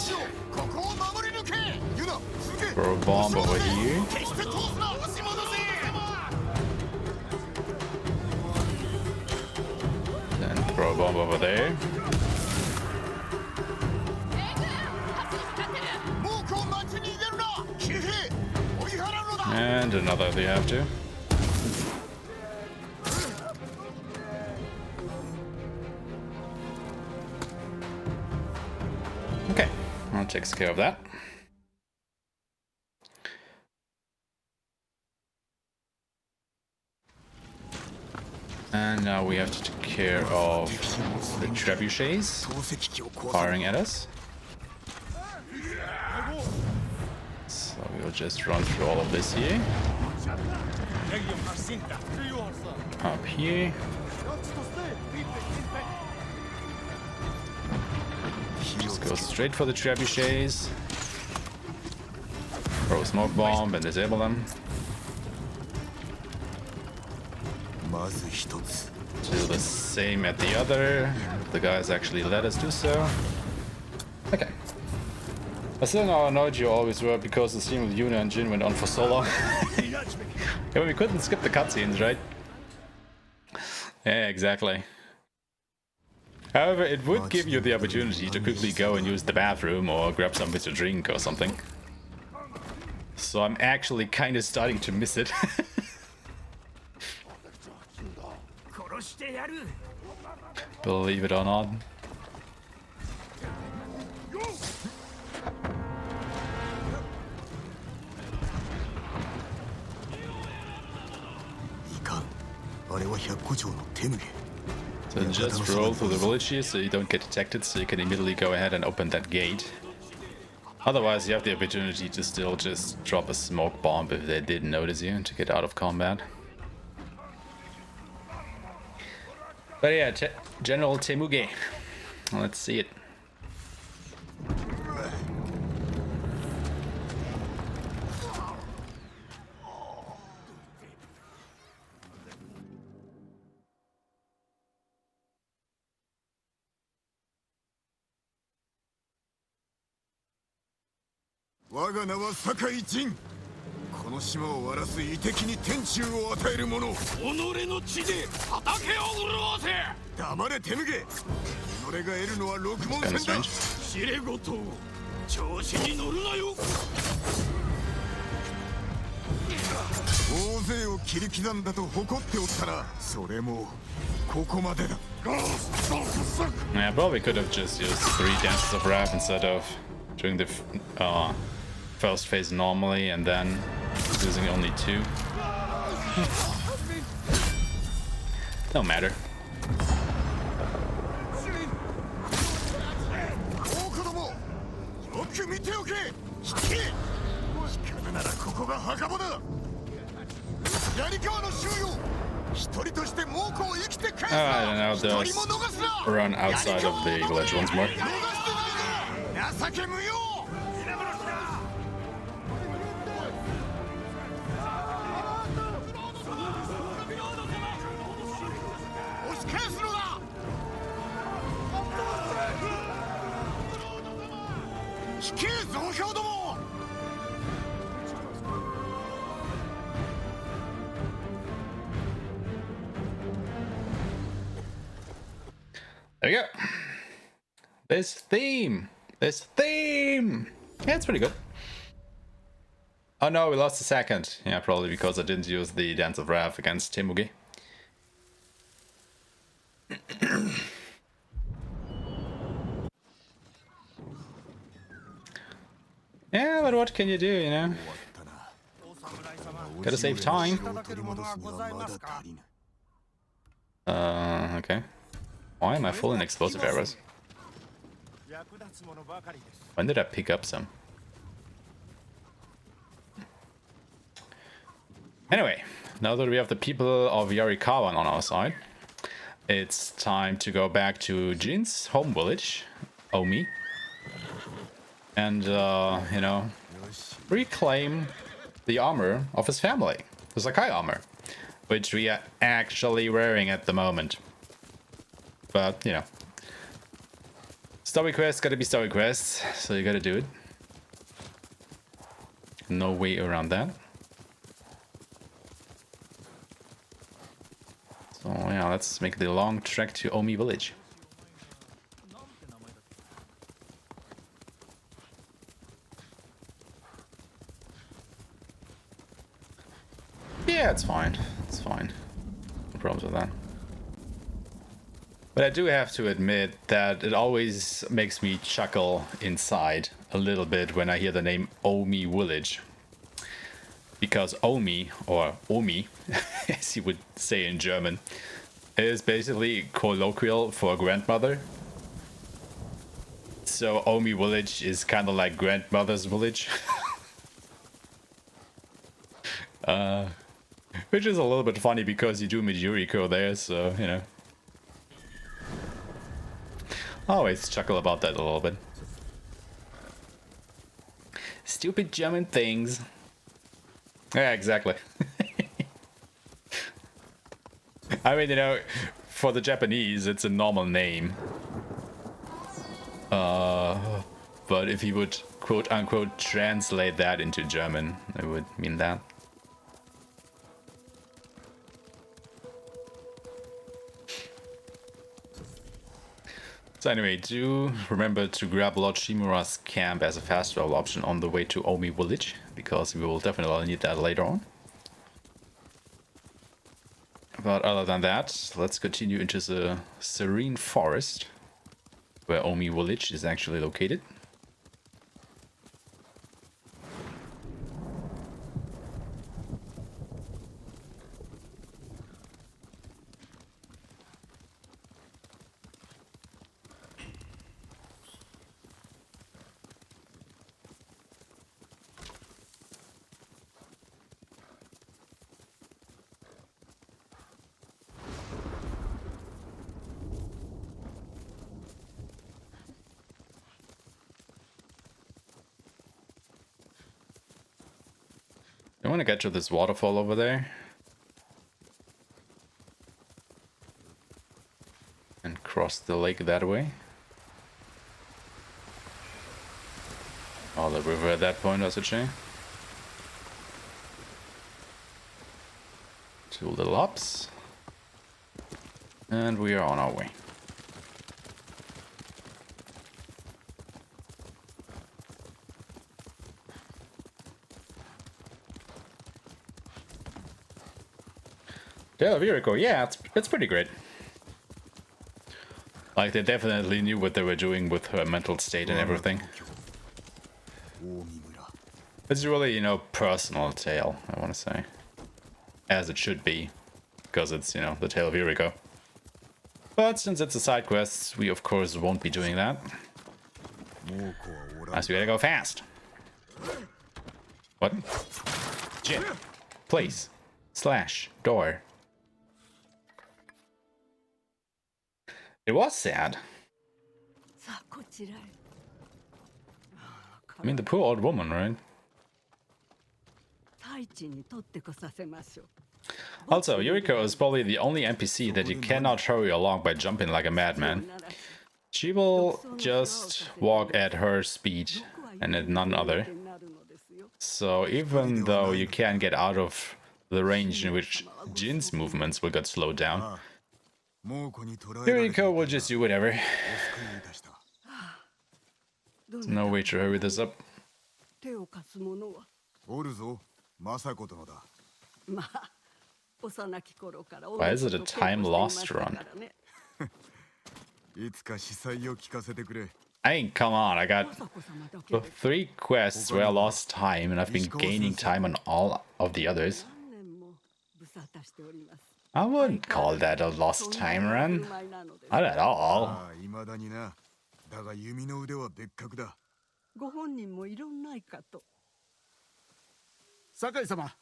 Throw a bomb over here. Throw a bomb over there. And another they have to. Okay, that takes care of that. And now we have to take care of the trebuchets firing at us. So we'll just run through all of this here. Up here. Just go straight for the trebuchets. Throw a smoke bomb and disable them. Do the same at the other. The guys actually let us do so. Okay. I still know how annoyed you always were because the scene with Yuna and Jin went on for so long. Yeah, we couldn't skip the cutscenes, right? Yeah, exactly. However, it would give you the opportunity to quickly go and use the bathroom or grab something to drink or something. So I'm actually kind of starting to miss it. Believe it or not. So just roll through the village here so you don't get detected, so you can immediately go ahead and open that gate. Otherwise you have the opportunity to still just drop a smoke bomb if they didn't notice you to get out of combat. But yeah, General Temuge. Let's see it. Jin. この島を荒らす遺敵に天誅を与える者。己の血で畑を潤せ。黙れ手向け。己が得るのは六文銭だ。知れごと調子に乗るなよ。大勢を切り刻んだと誇っておったな。それもここまでだ。Yeah, probably could have just used 3 dances of wrath instead of doing the first phase normally and then using only 2. Don't matter. く見ておけ。引け。引かぬならここが墓場だ。槍川の収容。一人として猛虎を生きて返すな。 I don't know, 一人も逃すな。 run outside of the village once more. 逃してないぞ。情け無用。押し返すのだ。引け増票ども。 There you go. This theme. Yeah, it's pretty good. Oh no, we lost a second. Yeah, probably because I didn't use the Dance of Wrath against Temugi. Yeah, but what can you do, you know? Gotta save time. Okay. Why am I full in explosive arrows? When did I pick up some? Anyway, now that we have the people of Yarikawa on our side, it's time to go back to Jin's home village, Omi, and, you know, reclaim the armor of his family, the Sakai armor, which we are actually wearing at the moment. But, you know, story quests gotta be story quests, so you gotta do it. No way around that. So yeah, let's make the long trek to Omi village. Yeah, it's fine. It's fine. No problems with that. But I do have to admit that it always makes me chuckle inside a little bit when I hear the name Omi village. Because Omi, or Omi, as you would say in German, is basically colloquial for grandmother. So Omi village is kind of like grandmother's village. Which is a little bit funny because you do meet Yuriko there, so, you know. I always chuckle about that a little bit. Stupid German things. Yeah, exactly. I mean, you know, for the Japanese, it's a normal name. But if you would quote-unquote translate that into German, it would mean that. So anyway, do remember to grab Lord Shimura's camp as a fast travel option on the way to Omi village, because we will definitely need that later on. But other than that, let's continue into the serene forest, where Omi village is actually located. I want to get to this waterfall over there. And cross the lake that way. Oh, the river at that point, I should say. 2 little hops. And we are on our way. Del Virico, yeah, it's pretty great. Like, they definitely knew what they were doing with her mental state and everything. It's really, you know, personal tale, I want to say. As it should be. Because it's, you know, the tale of Yuriko. But since it's a side quest, we of course won't be doing that. As we gotta go fast. What? Jin. Place. Slash. Door. It was sad. さあこちらへ I mean, the poor old woman, right? 太一に取ってこさせましょう Also, Yuriko is probably the only NPC that you cannot hurry along by jumping like a madman. She will just walk at her speed and at none other. So even though you can get out of the range in which Jin's movements will get slowed down, Yuriko will just do whatever. There's no way to hurry this up. 手を貸す者はおるぞ、政子殿だ。まあ幼き頃から Why is it a time lost run? いつか司祭を聞かせてくれ。I mean, come on, I got 3 quests where I lost time and I've been gaining time on all of the others. 何年もぶさたしております I wouldn't call that a lost time run. Not at all. ああ、未だにな。だが弓の腕は別格だ。ご本人もいろんないかと 酒井様。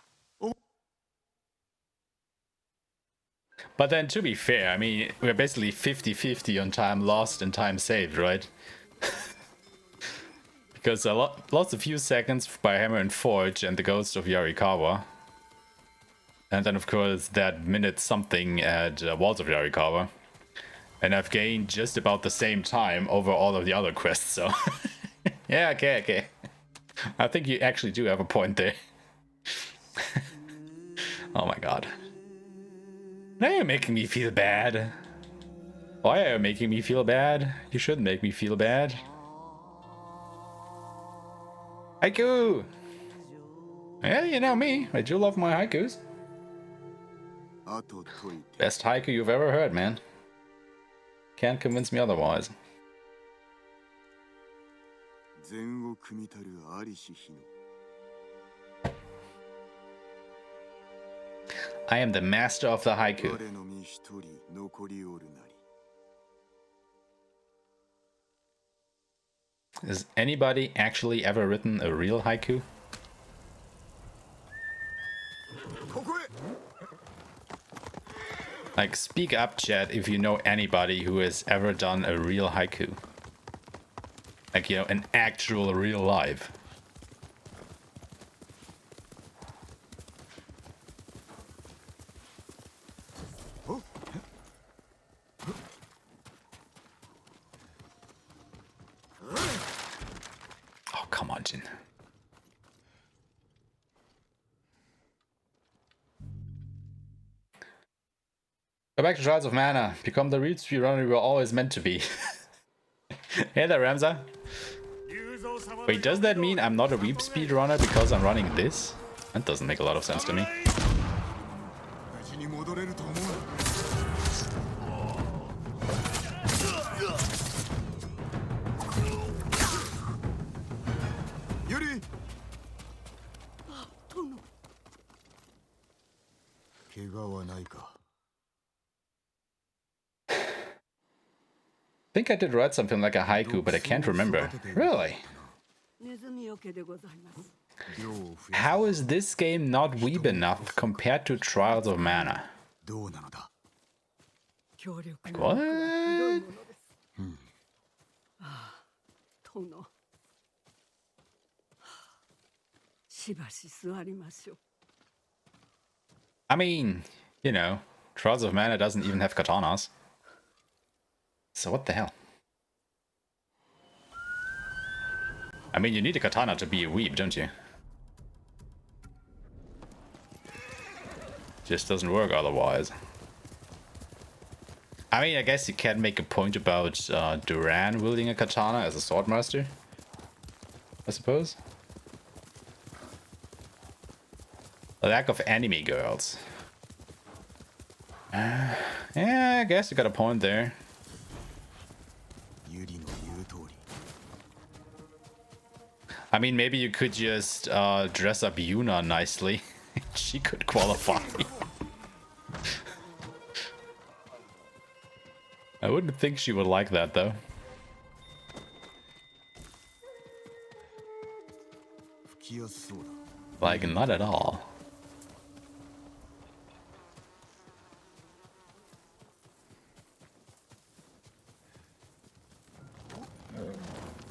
But then, to be fair, I mean, we're basically 50-50 on time lost and time saved, right? Because lost a few seconds by Hammer and Forge and the Ghost of Yarikawa. And then, of course, that minute something at Walls of Yarikawa. And I've gained just about the same time over all of the other quests, so... yeah, okay. I think you actually do have a point there. Oh my god. Now you're making me feel bad. Why are you making me feel bad? You shouldn't make me feel bad. Haiku! Yeah, you know me. I do love my haikus. Best haiku you've ever heard, man. Can't convince me otherwise. I am the master of the haiku. Has anybody actually ever written a real haiku? Like, speak up, chat, if you know anybody who has ever done a real haiku. Like, you know, an actual real life. Oh, come on, Jin. Go back to Trials of Mana. Become the real speedrunner you were always meant to be. Hey there, Ramza. Wait, does that mean I'm not a weeb speedrunner because I'm running this? That doesn't make a lot of sense to me. I think I did write something like a haiku, but I can't remember. Really? How is this game not weeb enough compared to Trials of Mana? Like, what? I mean, you know, Trials of Mana doesn't even have katanas. So what the hell? I mean, you need a katana to be a weeb, don't you? Just doesn't work otherwise. I mean, I guess you can make a point about Duran wielding a katana as a swordmaster, I suppose. A lack of anime girls. Yeah, I guess you got a point there. I mean, maybe you could just dress up Yuna nicely. She could qualify. I wouldn't think she would like that, though. きやすそうだ。 Like, not at all.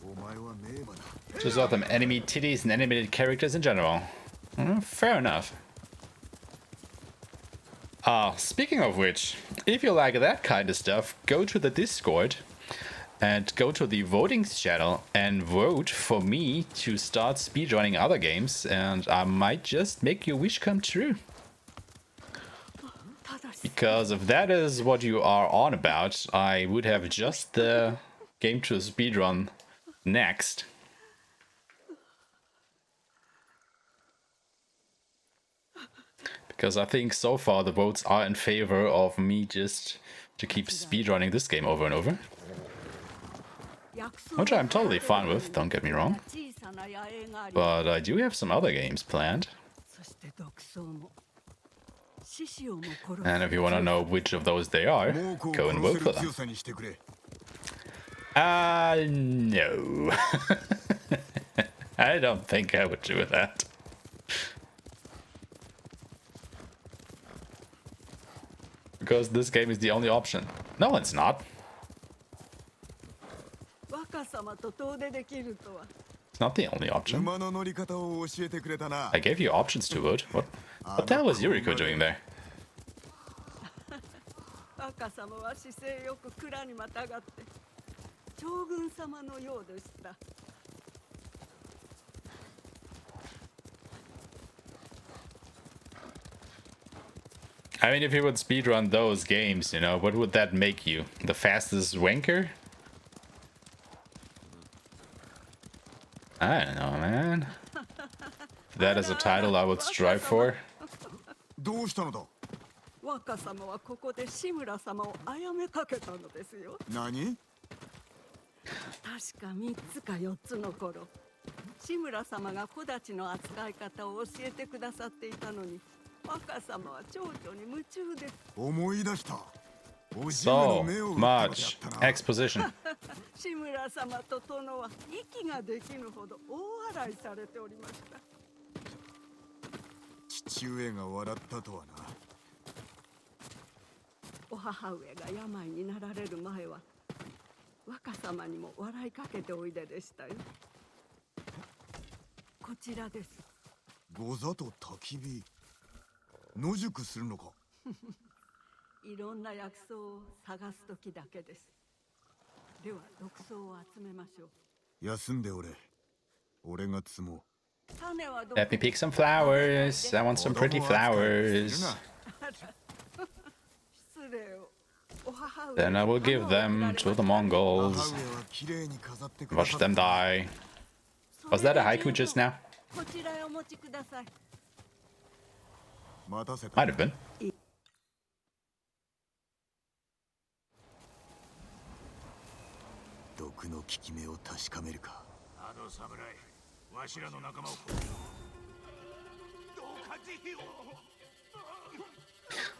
お前は名馬だ。 Just about them enemy titties and animated characters in general. Fair enough. Speaking of which, if you like that kind of stuff, go to the Discord and go to the voting channel and vote for me to start speedrunning other games, and I might just make your wish come true. Because if that is what you are on about, I would have just the game to speedrun next. Because I think so far the votes are in favor of me just to keep speedrunning this game over and over. Which I'm totally fine with, don't get me wrong. But I do have some other games planned. And if you want to know which of those they are, go and vote for them. No. I don't think I would do that. Because this game is the only option. No, it's not. It's not the only option. I gave you options to vote. What the hell was Yuriko doing there? I mean, if you would speedrun those games, you know, what would that make you? The fastest wanker? I don't know, man. That is a title I would strive for. どうしたのだ。若様はここで志村様を殺めかけたのですよ。何？確か3つか4つの頃、志村様が小太刀の扱い方を教えてくださっていたのに、若様は蝶々に夢中で。思い出した。 So much exposition. 志村様と殿は息ができぬほど大笑いされておりました。父上が笑ったとはな。お母上が病になられる前は若様にも笑いかけておいででしたよ。こちらです。ござと焚き火野宿するのか。いろんな薬草を探す時だけです。では毒草を集めましょう。休んでおれ。俺が摘もう。 Let me pick some flowers. I want some pretty flowers. Then I will give them to the Mongols. Watch them die. Was that a haiku just now? Might have been.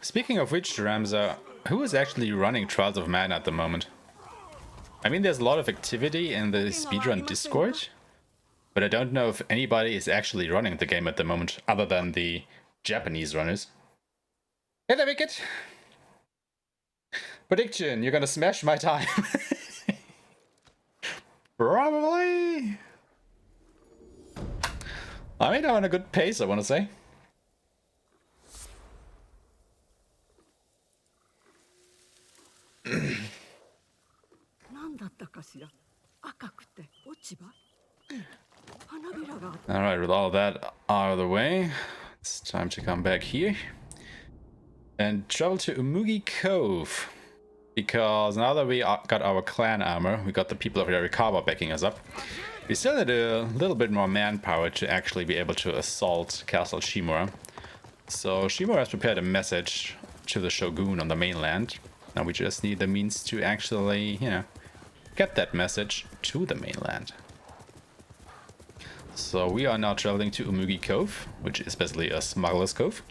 Speaking of which, Ramza, who is actually running Trials of Man at the moment? I mean, there's a lot of activity in the speedrun Discord, but I don't know if anybody is actually running the game at the moment, other than the Japanese runners. Hey there, Wicked! Prediction, you're gonna smash my time. Probably. I mean, I'm on a good pace, I want to say. Alright, with all that out of the way, it's time to come back here and travel to Umugi Cove. Because now that we got our clan armor, we got the people of Yarikawa backing us up, we still need a little bit more manpower to actually be able to assault Castle Shimura. So Shimura has prepared a message to the Shogun on the mainland. Now we just need the means to actually, you know, get that message to the mainland. So we are now traveling to Umugi Cove, which is basically a smuggler's cove,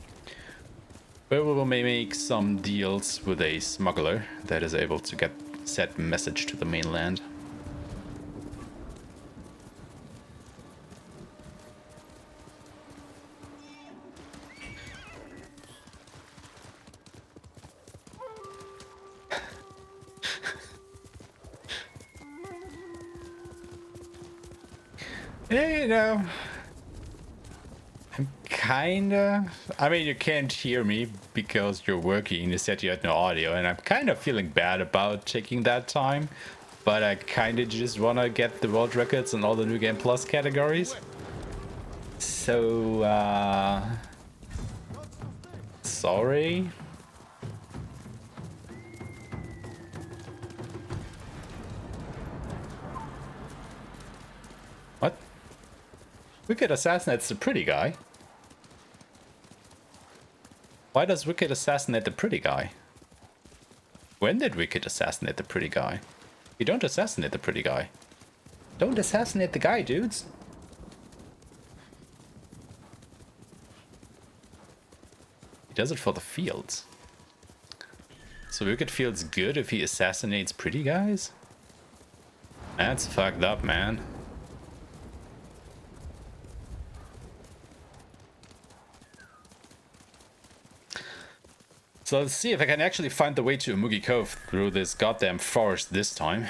where we will make some deals with a smuggler that is able to get said message to the mainland. Yeah, you know, I'm kinda... I mean, you can't hear me because you're working. You said you had no audio, and I'm kind of feeling bad about taking that time. But I kind of just want to get the world records in all the New Game Plus categories. So, sorry. What? Wicked assassinates the pretty guy? Why does Wicked assassinate the pretty guy? When did Wicked assassinate the pretty guy? You don't assassinate the pretty guy. Don't assassinate the guy, dudes. He does it for the fields. So Wicked feels good if he assassinates pretty guys? That's fucked up, man. So let's see if I can actually find the way to Umugi Cove through this goddamn forest this time.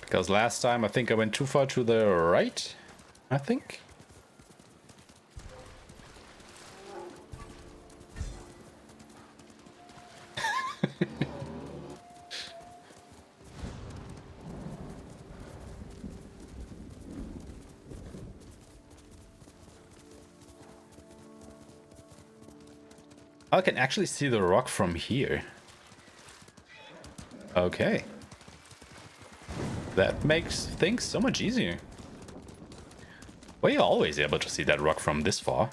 Because last time I think I went too far to the right, I think. I can actually see the rock from here. Okay. That makes things so much easier. Were you always able to see that rock from this far?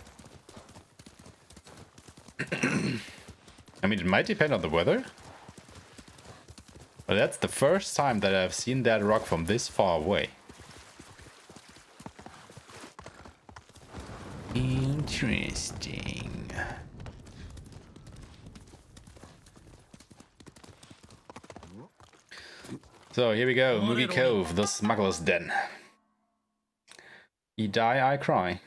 I mean, it might depend on the weather. But that's the first time that I've seen that rock from this far away. Interesting. So here we go, Mugi Cove, the smuggler's den. You die, I cry.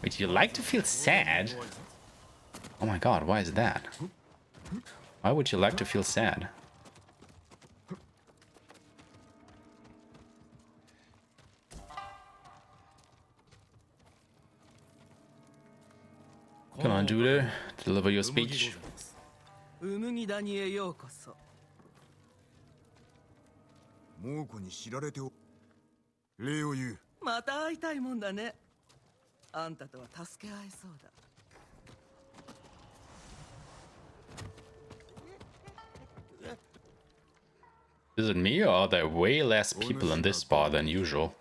Wait, you like to feel sad? Oh my god, why is that? Why would you like to feel sad? Come on, Duder, deliver your speech. ウムギ谷へようこそ。猛虎に知られてお礼を言う。また会いたいもんだね。あんたとは助け合えそうだ。Is it me or are there way less people in this bar than usual?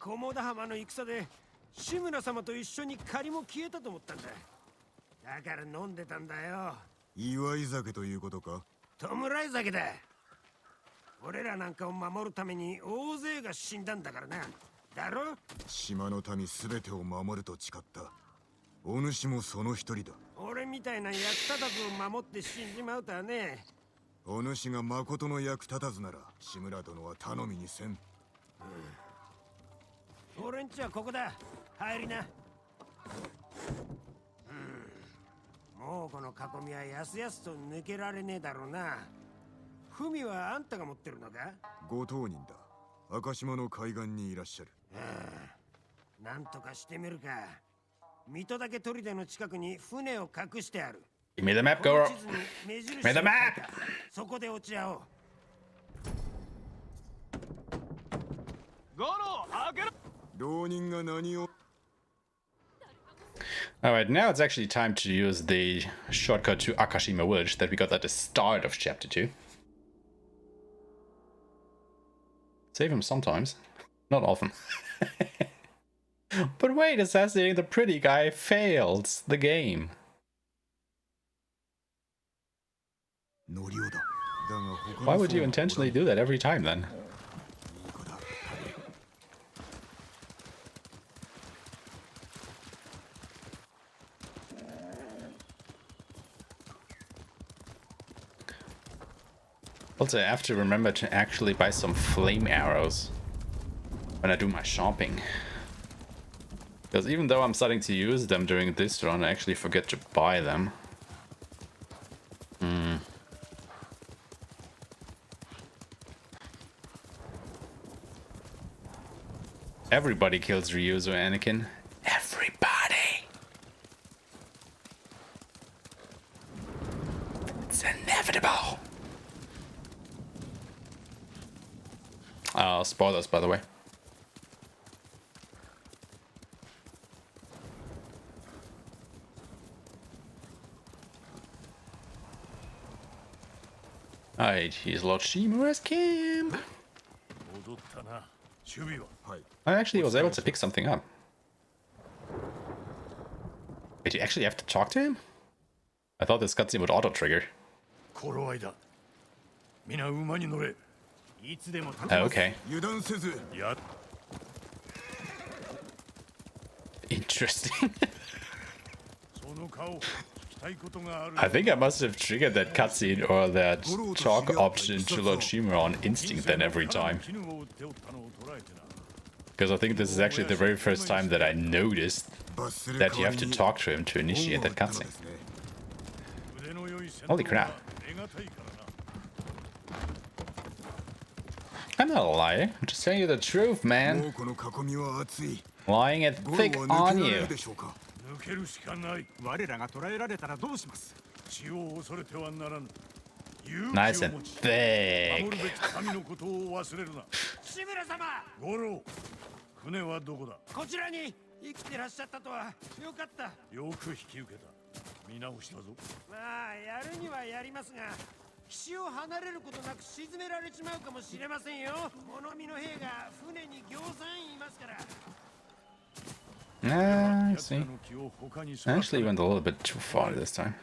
菰田浜の戦で志村様と一緒に借りも消えたと思ったんだ。だから飲んでたんだよ。祝い酒ということか。弔い酒だ。俺らなんかを守るために大勢が死んだんだからな。だろ？島の民すべてを守ると誓った。お主もその一人だ。俺みたいな役立たずを守って死んじまうとはね。お主が誠の役立たずなら志村殿は頼みにせん。俺んちはここだ。入りな。もうこの囲みはやすやすと抜けられねえだろうな。文はあんたが持ってるのか？ご当人だ。赤島の海岸にいらっしゃる。なんとかしてみるか。水戸岳砦の近くに船を隠してある。Give me the map, girl. Give me the map. そこで落ち合おう。ゴロ開けろ。浪人が何を。Alright, now it's actually time to use the shortcut to Akashima Village that we got at the start of Chapter 2. Save him sometimes. Not often. But wait, assassinating the pretty guy fails the game. Why would you intentionally do that every time then? Also, I have to remember to actually buy some flame arrows when I do my shopping. Because even though I'm starting to use them during this run, I actually forget to buy them. Everybody kills Ryuzo and Anakin. Everybody! It's inevitable! Spoilers, by the way. Alright, here's Lord Shimura's camp. I actually was able to pick something up. Wait, you actually have to talk to him? I thought this cutscene would auto-trigger. Okay. Interesting. I think I must have triggered that cutscene or that talk option to Lord Shimura on instinct then every time. Because I think this is actually the very first time that I noticed that you have to talk to him to initiate that cutscene. Holy crap. I'm not a liar, I'm just telling you the truth, man. Lying it thick on you. Nice and thick. I see. I actually went a little bit too far this time.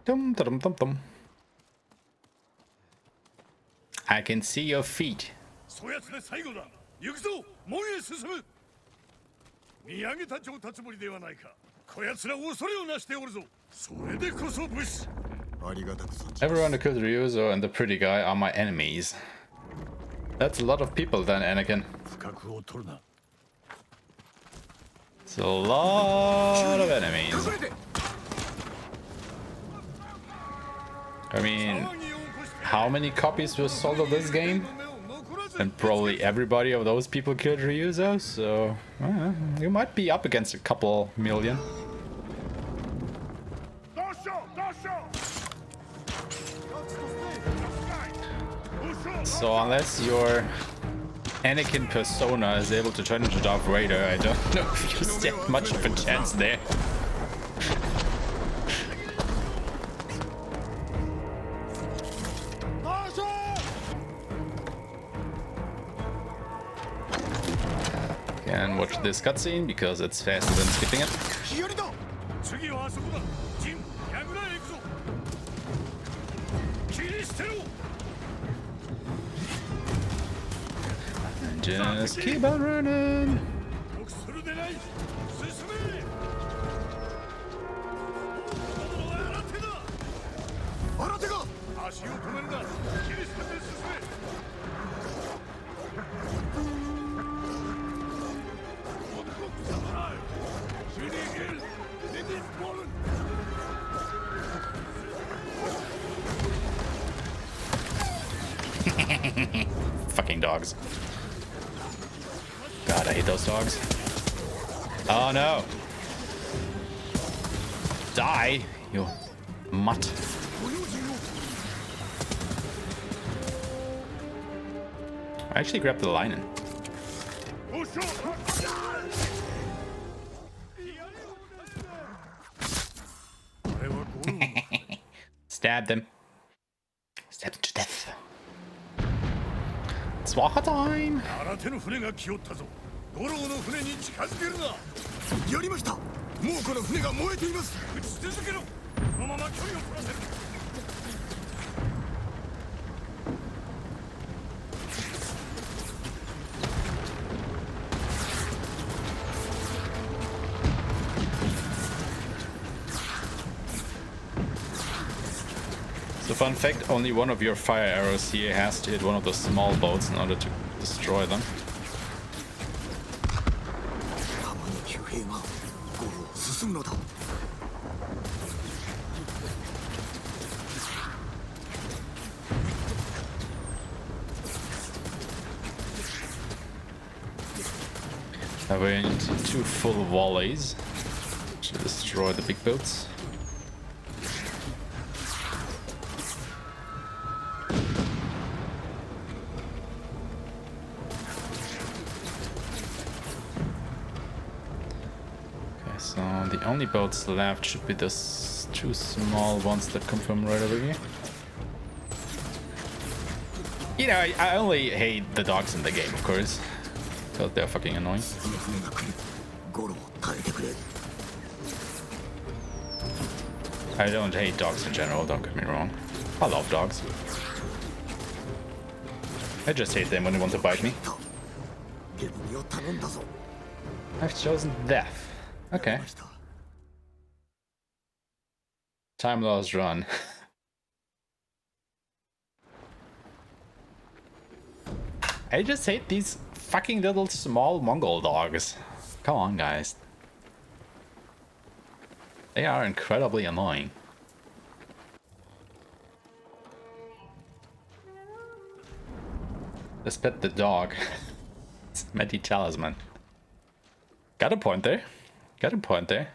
Dum dum dum dum. I can see your feet. Everyone who killed Ryuzo and the pretty guy are my enemies. That's a lot of people then, Anakin. It's a lot of enemies. I mean, how many copies were sold of this game? And probably everybody of those people killed Ryuzo, so you might be up against a couple million. So unless your Anakin persona is able to turn into Darth Vader, I don't know if you stand much of a chance there. And watch this cutscene because it's faster than skipping it. And just keep on running. Fucking dogs. God, I hate those dogs. Oh no. Die, you mutt. I actually grabbed the linen. Stabbed him. Stabbed him to death. Swaha time! 新手の船が来よったぞ。五郎の船に近づけるな。やりました。もうこの船が燃えています。撃ち続けろ。このまま距離を取らせる。So fun fact, only one of your fire arrows here has to hit one of the small boats in order to destroy them. I went 2 full volleys to destroy the big boats. So the only boats left should be those 2 small ones that come from right over here. You know, I only hate the dogs in the game, of course, because they're fucking annoying. I don't hate dogs in general, don't get me wrong. I love dogs. I just hate them when they want to bite me. I've chosen death. Okay. Time lost run. I just hate these fucking little small Mongol dogs. Come on, guys. They are incredibly annoying. Just pet the dog. It's a Meti talisman. Got a point there. Got a point there.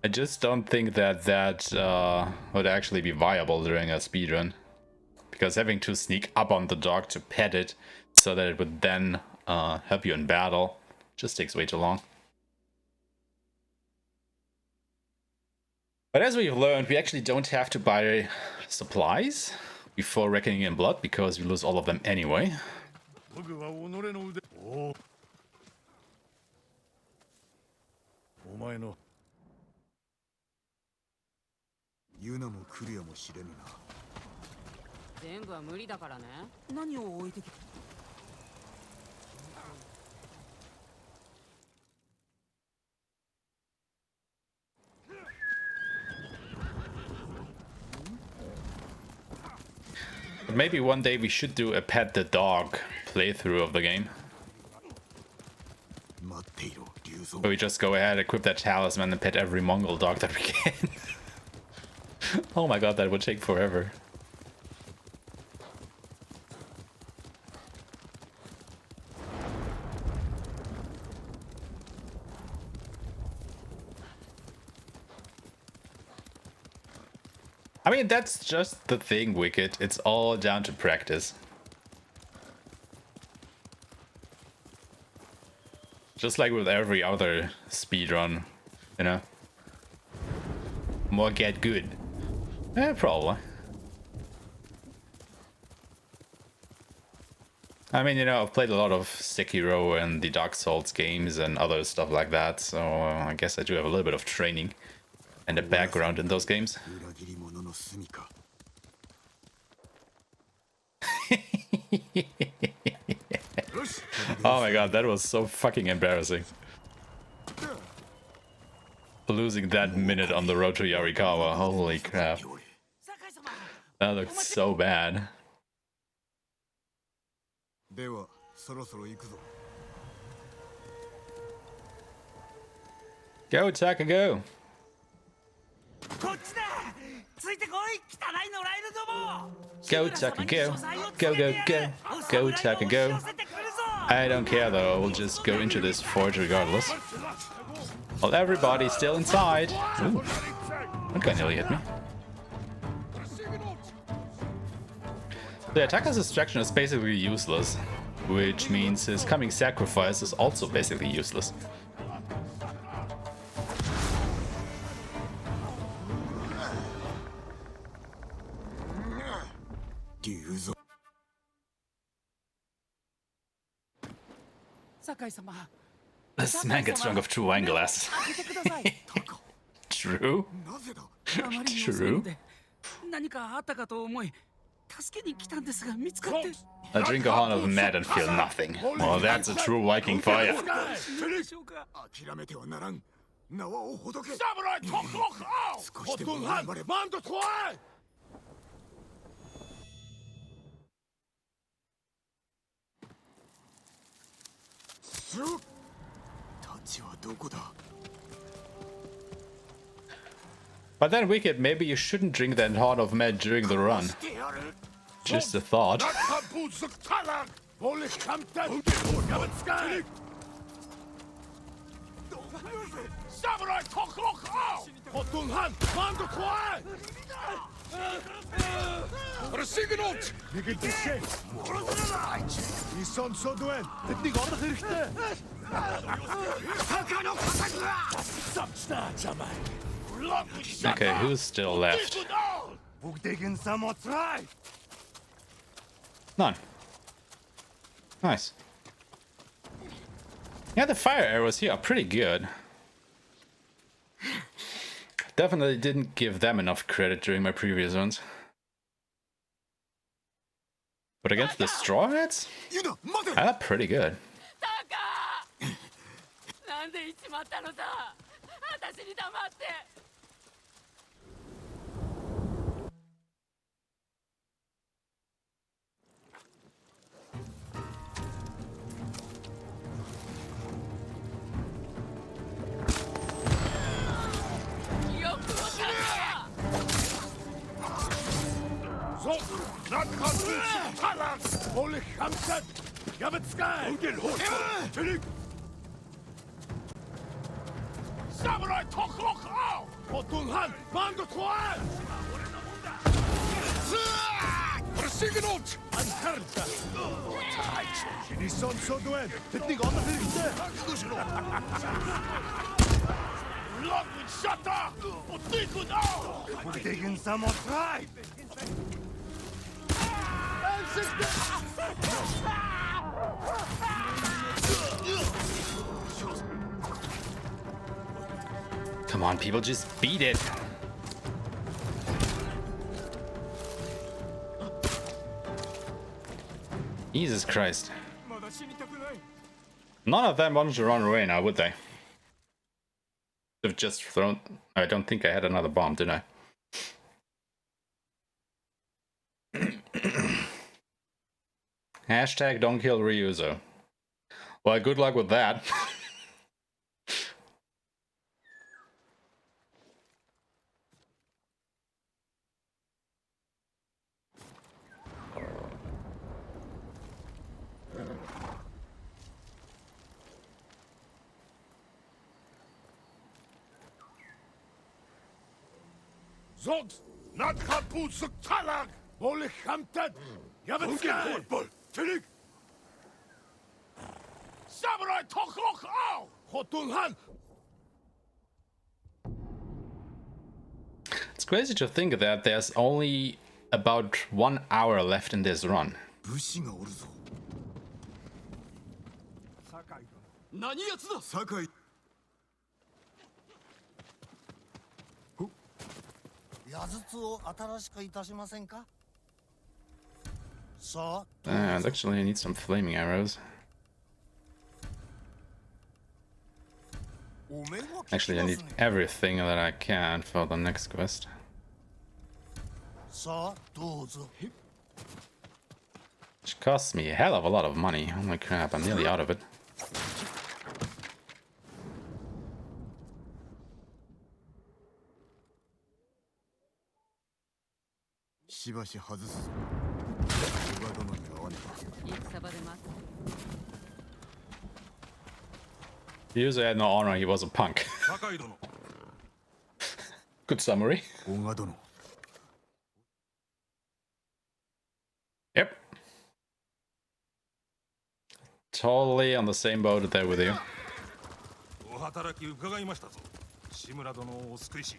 I just don't think that would actually be viable during a speedrun. Because having to sneak up on the dog to pet it so that it would then help you in battle just takes way too long. But as we've learned, we actually don't have to buy supplies before reckoning in blood because we lose all of them anyway. お前のユナも来るやもしれぬな。全部は無理だからね。何を置いてきた？ But maybe one day we should do a pet the dog playthrough of the game. Where we just go ahead, equip that talisman and pet every Mongol dog that we can. Oh my god, that would take forever. I mean, that's just the thing, Wicked. It's all down to practice. Just like with every other speedrun, you know? More get good. Eh, probably. I mean, you know, I've played a lot of Sekiro and the Dark Souls games and other stuff like that, so I guess I do have a little bit of training and a background in those games. Oh my god, that was so fucking embarrassing. Losing that minute on the road to Yarikawa, holy crap. That looked so bad. Go, Taka, go! こっちだ！つい Go, Tucker, go. Go, go, go. Go, Tucker, go. I don't care though, we'll just go into this forge regardless. Well, everybody's still inside. Ooh. That guy nearly hit me. The attacker's distraction is basically useless, which means his coming sacrifice is also basically useless. This man gets drunk of true wine glasses. True? True? I drink a horn of mad and feel nothing. Well, that's a true Viking for you. But then, Wicked, maybe you shouldn't drink that horn of mad during the run. Just a thought. Okay, who's still left? None. Nice. Yeah, the fire arrows here are pretty good. Definitely didn't give them enough credit during my previous ones. But against the straw hats? They're pretty good. Come on, people, just beat it. Jesus Christ. None of them wanted to run away now, would they? Have just thrown... I don't think I had another bomb, did I? Hashtag don't kill Ryuzo. Well, good luck with that. Zogs, not kaput suk talag, bolich hamtad, yavetskay, tilig. Samurai toklok au, Khotun Khan. It's crazy to think that there's only about 1 hour left in this run. Sakai. And actually I need some flaming arrows. Actually I need everything that I can for the next quest. Which costs me a hell of a lot of money. Holy crap, I'm nearly out of it. しばし外すぞ。古賀殿に会わねば。戦場で待って Ryuzo had no honor, he was a punk. 酒井殿 Good summary. 古賀殿。 Yep. Totally on the same boat there with you. お働き伺いましたぞ志村殿をお救いし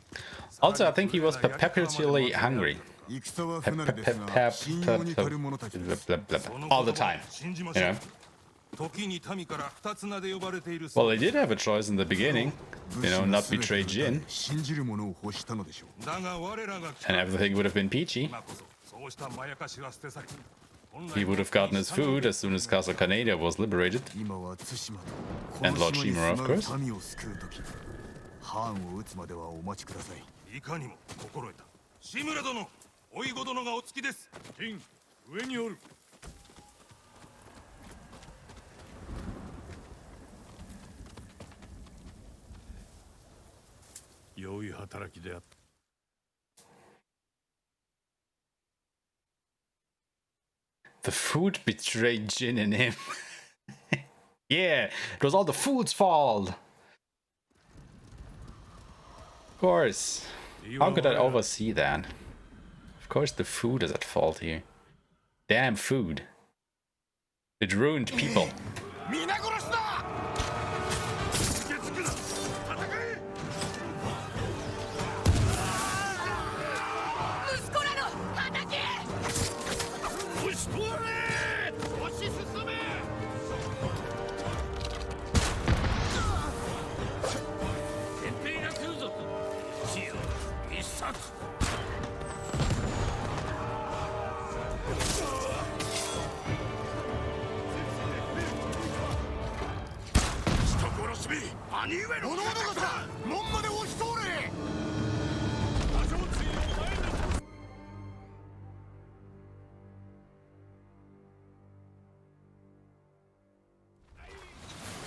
Also, I think he was perpetually hungry. 戦は不慣れですが、信用に足る者たちです。 All the time. 信じま You しょう know? 時に民から二つ名で呼ばれている Well, they did have a choice in the beginning. You know, not betray Jin. 信じる者を欲したのでしょう。だが我らが And everything would have been peachy. 今こそそうしたまやかしは捨て去り He would have gotten his food as soon as Castle Kaneda was liberated. 今は対馬と And Lord Shimura, of course. 民を救う時、藩を討つまではお待ちください。いかにも心得た志村殿おいご殿がお付きです金上におる良い働きであった The food betrayed Jin and him. Yeah, it was all the food's fault. Of course. How could I oversee that? Of course the food is at fault here. Damn food. It ruined people. 皆殺しだ。 兄上の者方、門まで押し通れ。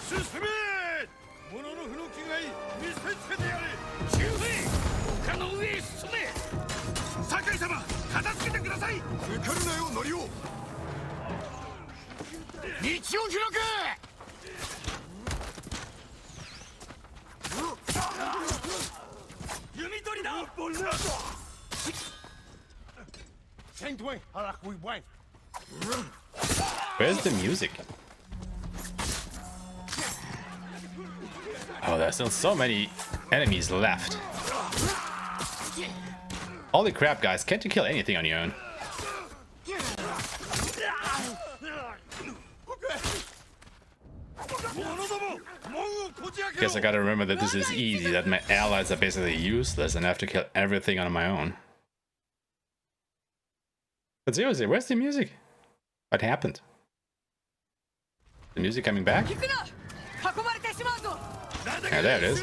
進め！物の不の気概見せつけてやれ！周平！丘の上へ進め！酒井様、片付けてください！抜かるなよ、ノリオ！道を開け！ Where's the music? Oh, there's still so many enemies left. Holy crap, guys. Can't you kill anything on your own? Guess I gotta remember that this is easy, that my allies are basically useless and I have to kill everything on my own. But seriously, where's the music? What happened? The music coming back? Yeah, there it is.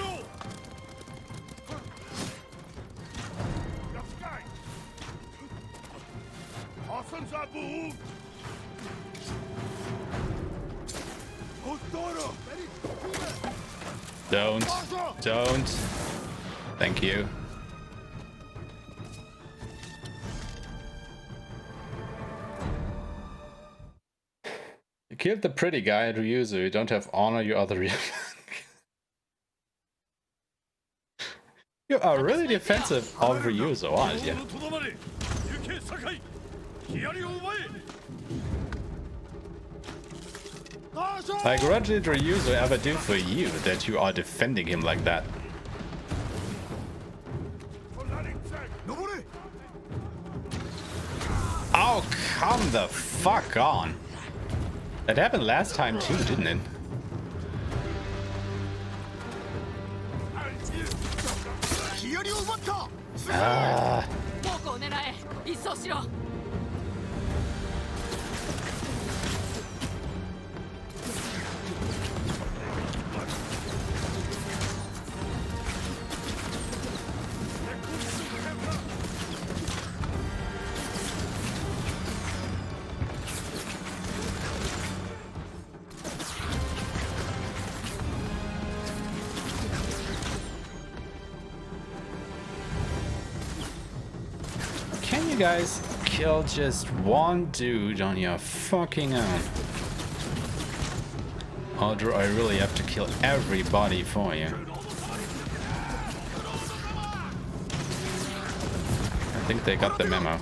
Don't. Thank you. You killed the pretty guy at Ryuzu. You don't have honor, you other real. You are really defensive of Ryuzu, aren't you? Like, what did Ryuzu ever do for you that you are defending him like that? Oh, come the fuck on. That happened last time too, didn't it? Ah. kill just one dude on your fucking own? Or do I really have to kill everybody for you? I think they got the memo.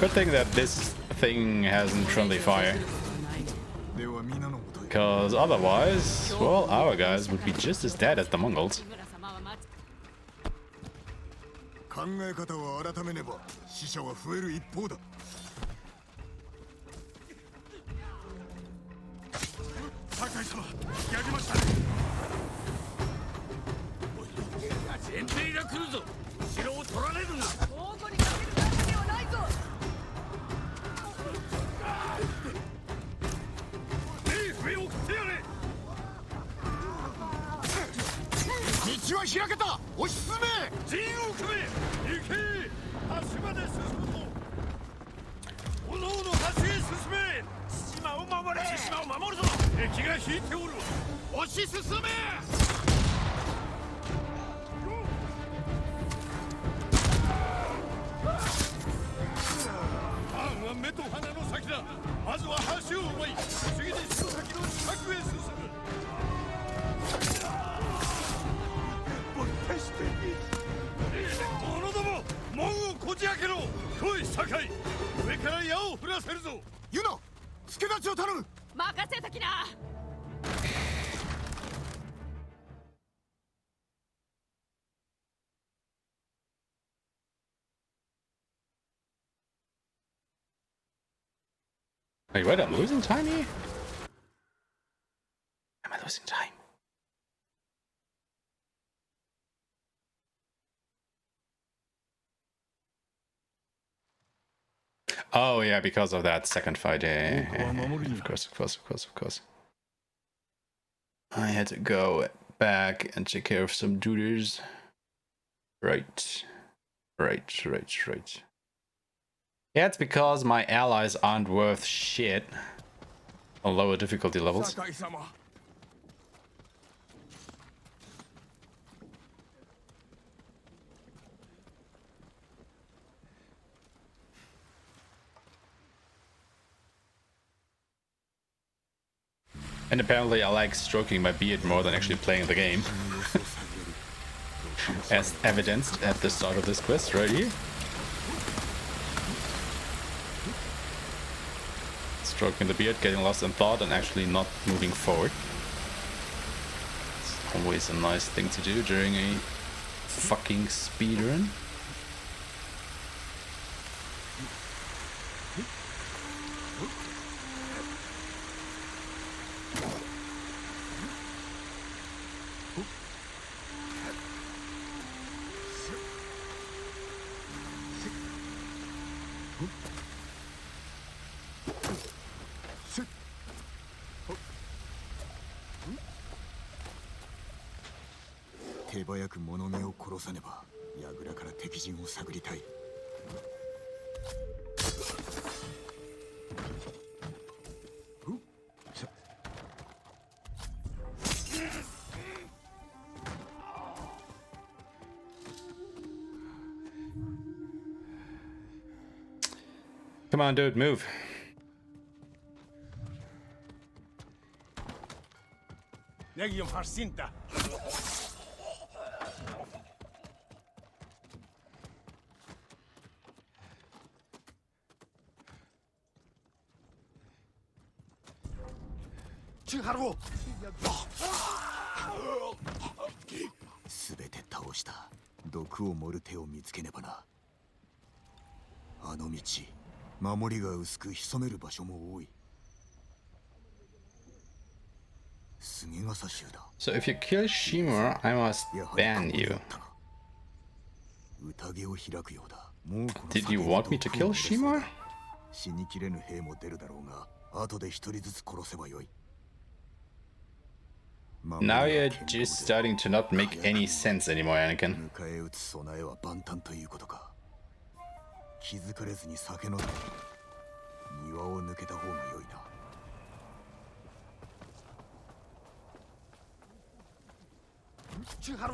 Good thing that this thing hasn't friendly fire. Because otherwise, well, our guys would be just as dead as the Mongols. 考え方を改めねば死者は増える一方だ。酒井様、引き上げましたね。前提が来るぞ。城を取られるな。猛虎にかけるわけではないぞ。上を送ってやれ。道は開けた。押し進め。陣を組め。行け。橋まで進むぞ。おのおの橋へ進め。対馬を守れ。対馬を守るぞ。敵が引いておる。押し進め。パンは目と鼻の先だ。まずは橋を奪い、次にその先の近くへ進む。者ども、門をこじ開けろ。来い、酒井。上から矢を降らせるぞ。ユナ、助立ちを頼む。任せときな。Wait, what? I'm losing time here? Am I losing time? Oh yeah, because of that second fight. Yeah. Of course. I had to go back and take care of some dudes. Right. Yeah, it's because my allies aren't worth shit on lower difficulty levels. And apparently I like stroking my beard more than actually playing the game. As evidenced at the start of this quest right here. Stroking the beard, getting lost in thought and actually not moving forward. It's always a nice thing to do during a fucking speedrun. Come on, dude, move. So if you kill Shimura, I must ban you. Did you want me to kill Shimura? Now you're just starting to not make any sense anymore, Anakin. 迎え撃つ備えは万端ということか。気づかれずに酒の庭を抜けた方が良いな。千春。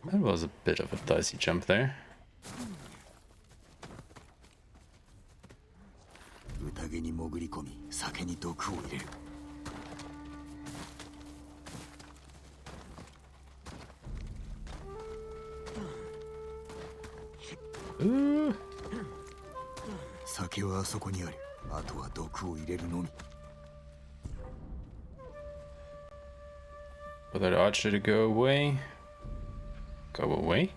That was a bit of a dicey jump there. 宴に潜り込み、酒に毒を入れる。酒はあそこにある。あとは毒を入れるのみ。 For that archer to go away. Go away.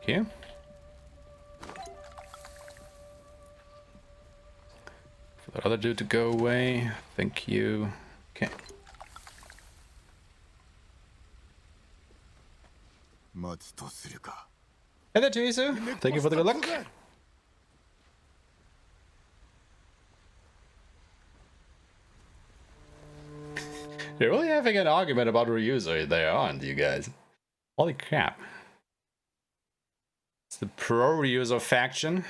Here. For that other dude to go away. Thank you. Okay. 待つとするか。 Hey there, Chisu. Thank you for the good luck. You're really having an argument about Ryuzo there, aren't you guys? Holy crap. It's the pro Ryuzo faction,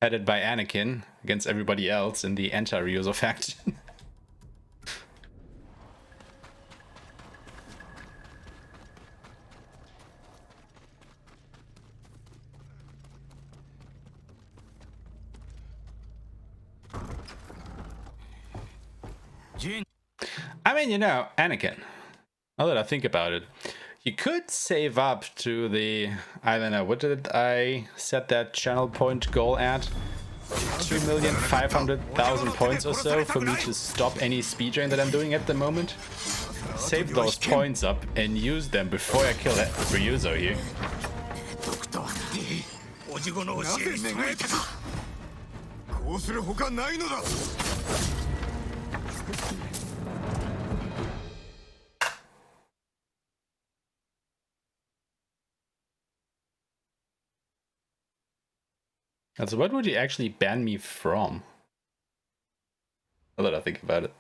headed by Anakin, against everybody else in the anti-Ryuzo faction. Jin. I mean, you know, Anakin. Now that I think about it, you could save up to the, I don't know, what did I set that channel point goal at? 2,500,000 points or so for me to stop any speedrun that I'm doing at the moment. Save those points up and use them before I kill Ryuzo here. おじごの教えに従えたか。こうするほかないのだ。 And so what would you actually ban me from? Now that I think about it.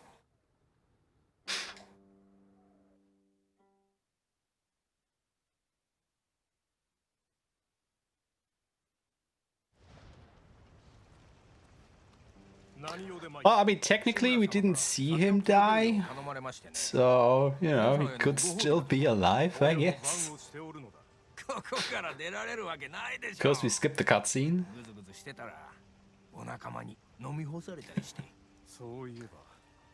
Well, I mean, technically we didn't see him die, so, you know, he could still be alive, I guess. Of course, we skipped the cutscene. お仲間に飲み干されたりして。そういえば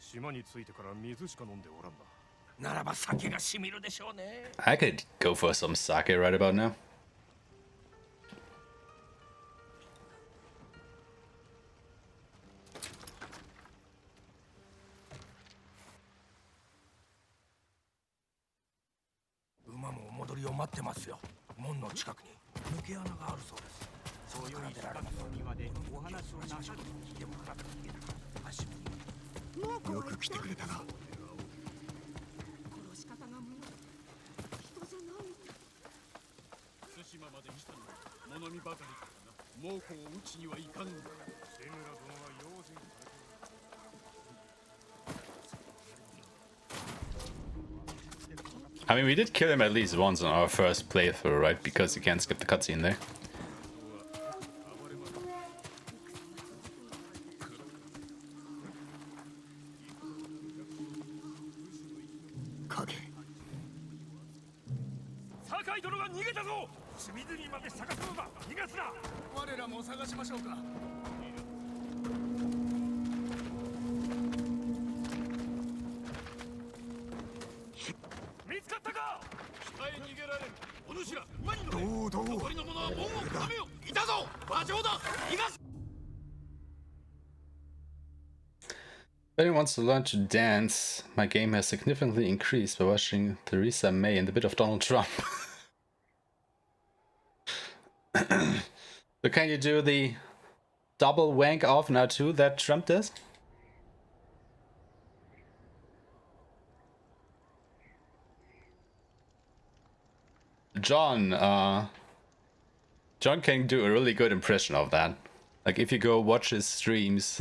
島に着いてから水しか飲んでおらんな。ならば酒がしみるでしょうね。I could go for some sake right about now. 馬もお戻りを待ってますよ。門の近くに抜け穴があるそうです。そういう出られます。庭でお話をなさると聞いてもあなたが逃げたから足も。よく来てくれたな。殺し方がもう人じゃない。対馬まで来たのは物見ばかりだな。猛虎を討ちにはいかんのだ。志村殿は用心されておる。 I mean, we did kill him at least once on our first playthrough, right? Because you can't skip the cutscene there. Sakai 殿が逃げたぞ。隅々まで探すのだ。逃がすな。我らも探しましょうか。 If anyone wants to learn to dance, my game has significantly increased by watching Theresa May and a bit of Donald Trump. So can you do the double wank off now too that Trump does? John can do a really good impression of that. Like, if you go watch his streams,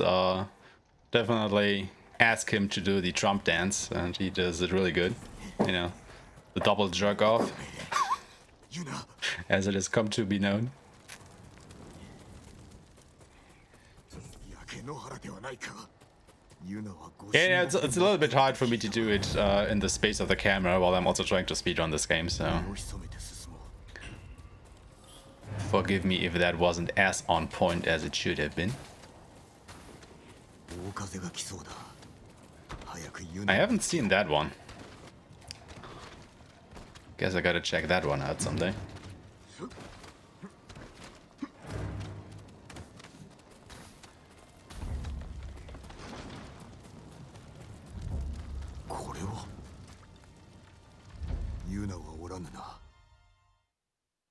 definitely ask him to do the Trump dance, and he does it really good. You know, the double jerk off, as it has come to be known. Yeah, it's a little bit hard for me to do it in the space of the camera while I'm also trying to speedrun this game, so forgive me if that wasn't as on point as it should have been. I haven't seen that one. Guess I gotta check that one out someday.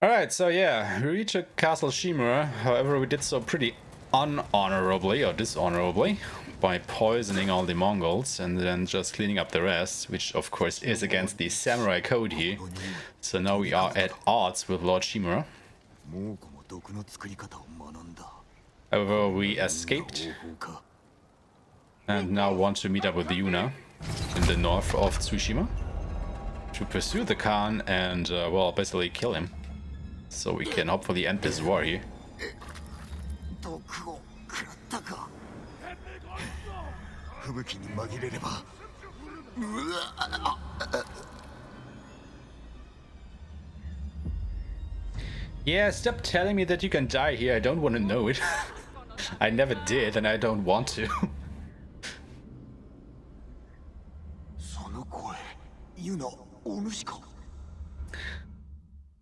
Alright, so yeah, we reached Castle Shimura. However, we did so pretty unhonorably or dishonorably by poisoning all the Mongols and then just cleaning up the rest, which of course is against the samurai code here. So now we are at odds with Lord Shimura. However, we escaped and now want to meet up with the Yuna in the north of Tsushima to pursue the Khan and, well, basically kill him. So we can hopefully end this war here. Yeah, stop telling me that you can die here. I don't want to know it. I never did and I don't want to.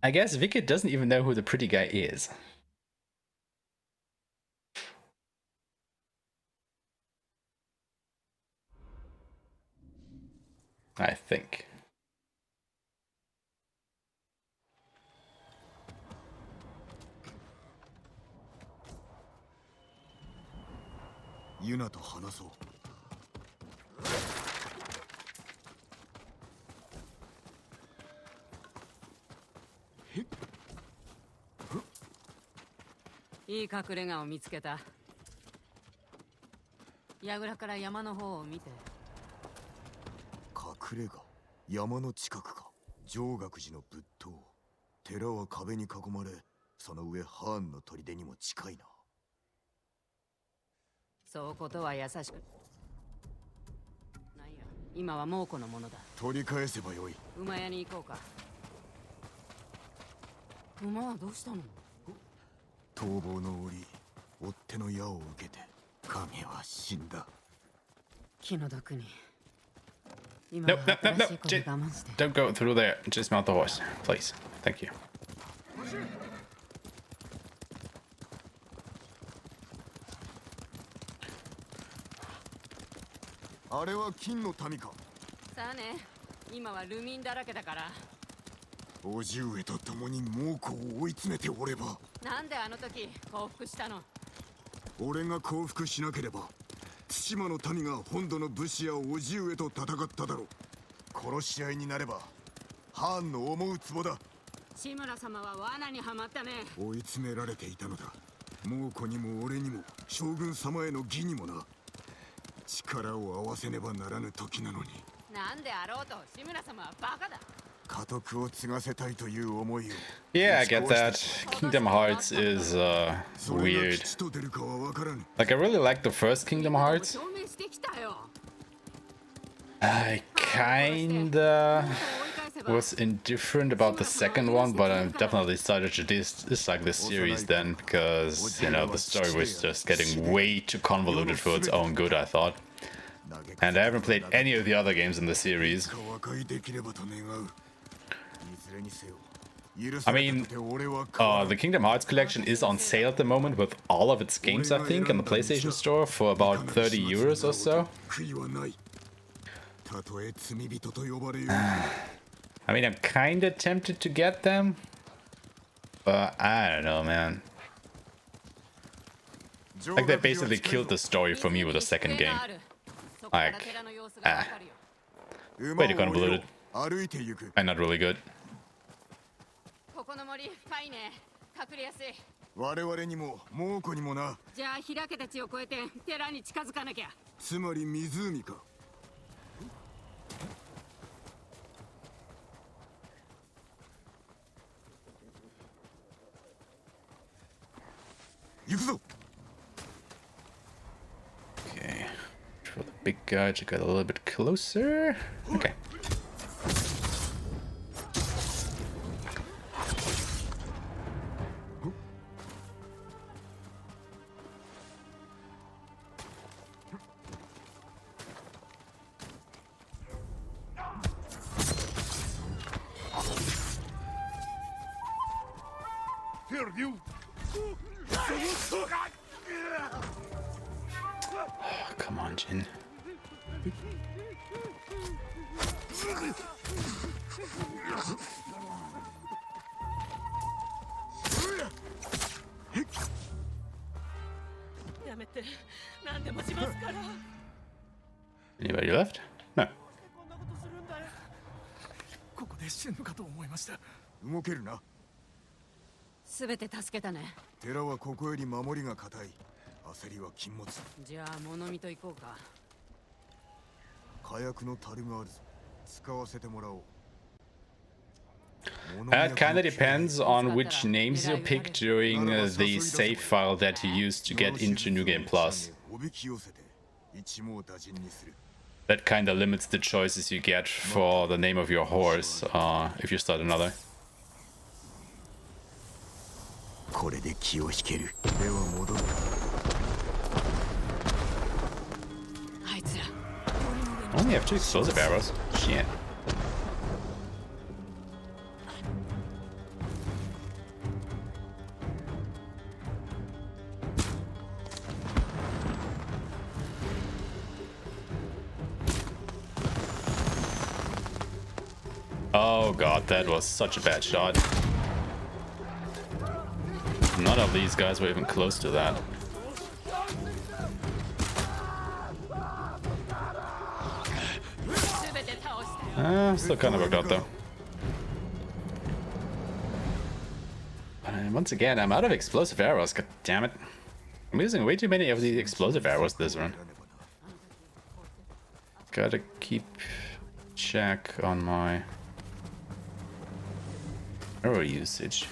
I guess Vicky doesn't even know who the pretty guy is. I think. Yuna to hanasou.いい隠れ家を見つけた。櫓から山の方を見て。隠れ家、山の近くか。上岳寺の仏塔。寺は壁に囲まれ、その上ハーンの砦にも近いな。そうことは優しく。なんや、今は猛虎のものだ。取り返せばよい。馬屋に行こうか。馬はどうしたの？逃亡の折、追っ手の矢を受けて影は死んだ。気の毒に。Nope, nope, nope, nope. Don't go through there. Just mount the horse, please. Thank you. あれは金の民か。さあね、今はルミンだらけだから。叔父上と共に猛虎を追い詰めておれば。なんであの時降伏したの？俺が降伏しなければ対馬の民が本土の武士や叔父上と戦っただろう。殺し合いになればハーンの思うツボだ。志村様は罠にはまったね。追い詰められていたのだ。猛虎にも俺にも将軍様への義にもな。力を合わせねばならぬ時なのに。なんであろうと志村様はバカだ。家督を継がせたいという思いを。Yeah, I get that. Kingdom Hearts is weird. Like, I really like the first Kingdom Hearts. I kinda was indifferent about the second one, but I definitely decided to dislike this series then, because, you know, the story was just getting way too convoluted for its own good, I thought. And I haven't played any of the other games in the series. I mean, the Kingdom Hearts collection is on sale at the moment with all of its games, I think, in the PlayStation Store for about 30 euros or so. I mean, I'm kinda tempted to get them, but I don't know, man. Like, they basically killed the story for me with the second game. Like, way too convoluted. And not really good. 我々にも猛虎にもな。じゃあ開けた地を越えて寺に近づかなきゃ。つまり湖か。行くぞ。 Okay. For the big guy to get a little bit closer. Okay. Oh, come on, Jin. Anybody left? No. ここで死ぬかと思いました。動けるな。すべて助けたね。寺はここより守りが固い。焦りは禁物。じゃあ物見と行こうか。火薬の樽があるぞ。使わせてもらおう。 It kind of depends on which names you pick during the save file that you use to get into New Game Plus. That kind of limits the choices you get for the name of your horse if you start another. これで気を引ける。では戻る。あいつら。 Only have 2 explosive arrows. Shit. Oh god, that was such a bad shot. None of these guys were even close to that. Still kind of worked out though. And once again, I'm out of explosive arrows, god damn it. I'm using way too many of these explosive arrows this run. Gotta keep check on my arrow usage.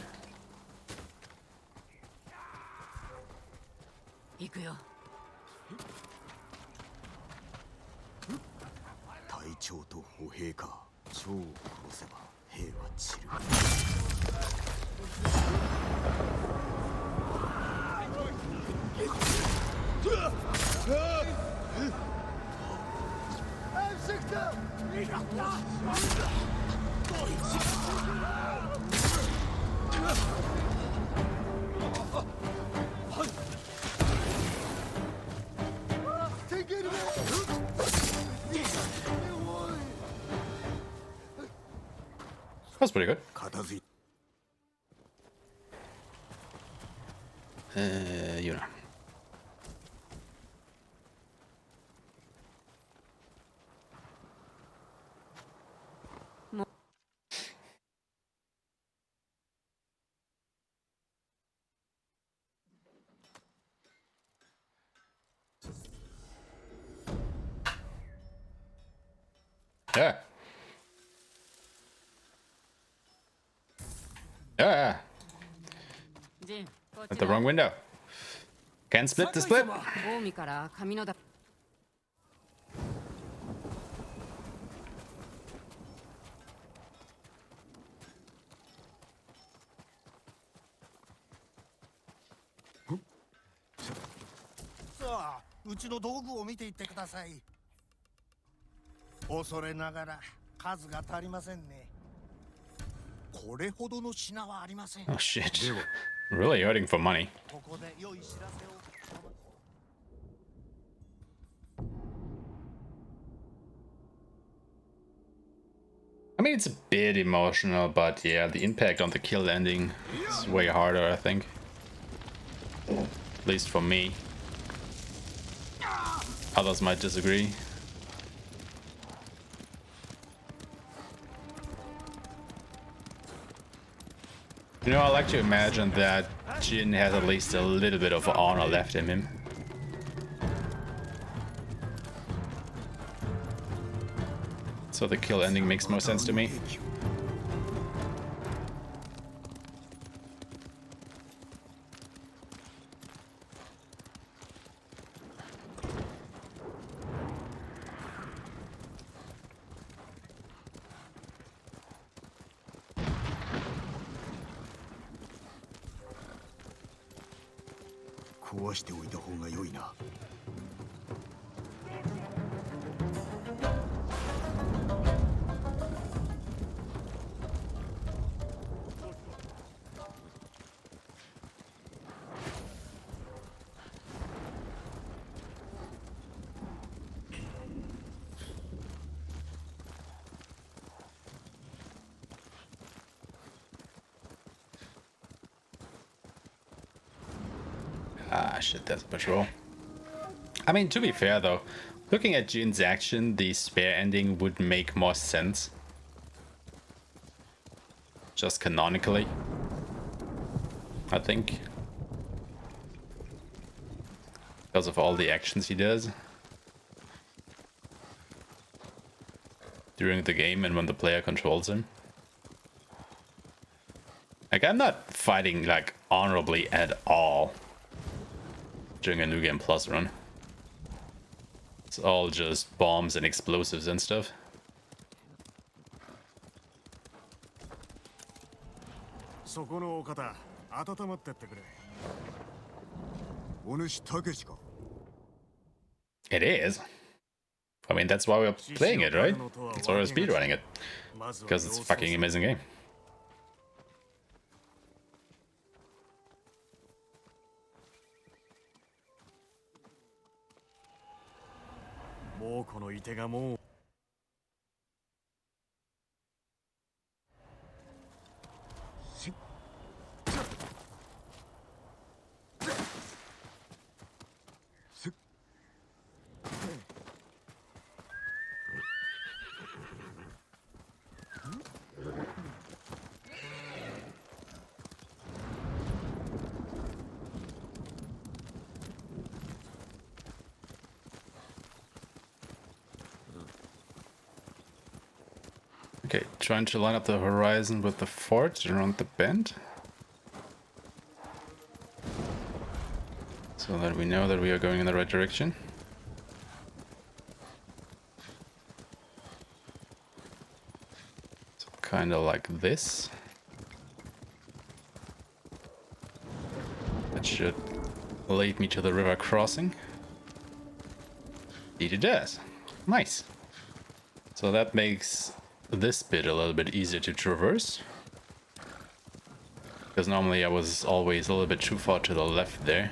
行くよ。隊長と歩兵か。長を殺せば兵は散る。That's pretty good. You know. Yeah. Yeah. At the wrong window. Can't split the split. 近江から神野田。さあ、うちの道具を見ていってください。恐れながら数が足りませんね。これほどの品はありません。 Oh shit. Really hurting for money. ここで良い知らせを。I mean, it's a bit emotional, but yeah, the impact on the kill ending is way harder, I think. At least for me. Others might disagree. You know, I like to imagine that Jin has at least a little bit of honor left in him. So the kill ending makes more sense to me. Ah, shit, that's a patrol. I mean, to be fair though, looking at Jin's action, the spare ending would make more sense. Just canonically, I think. Because of all the actions he does during the game and when the player controls him. Like, I'm not fighting, like, honorably at all during a New Game Plus run. It's all just bombs and explosives and stuff. It is. I mean, that's why we're playing it, right? That's why we're speedrunning it. Because it's a fucking amazing game. Okay, trying to line up the horizon with the fort around the bend. So that we know that we are going in the right direction. So kind of like this. That should lead me to the river crossing. Indeed it does. Nice. So that makes this bit a little bit easier to traverse. Because normally I was always a little bit too far to the left there.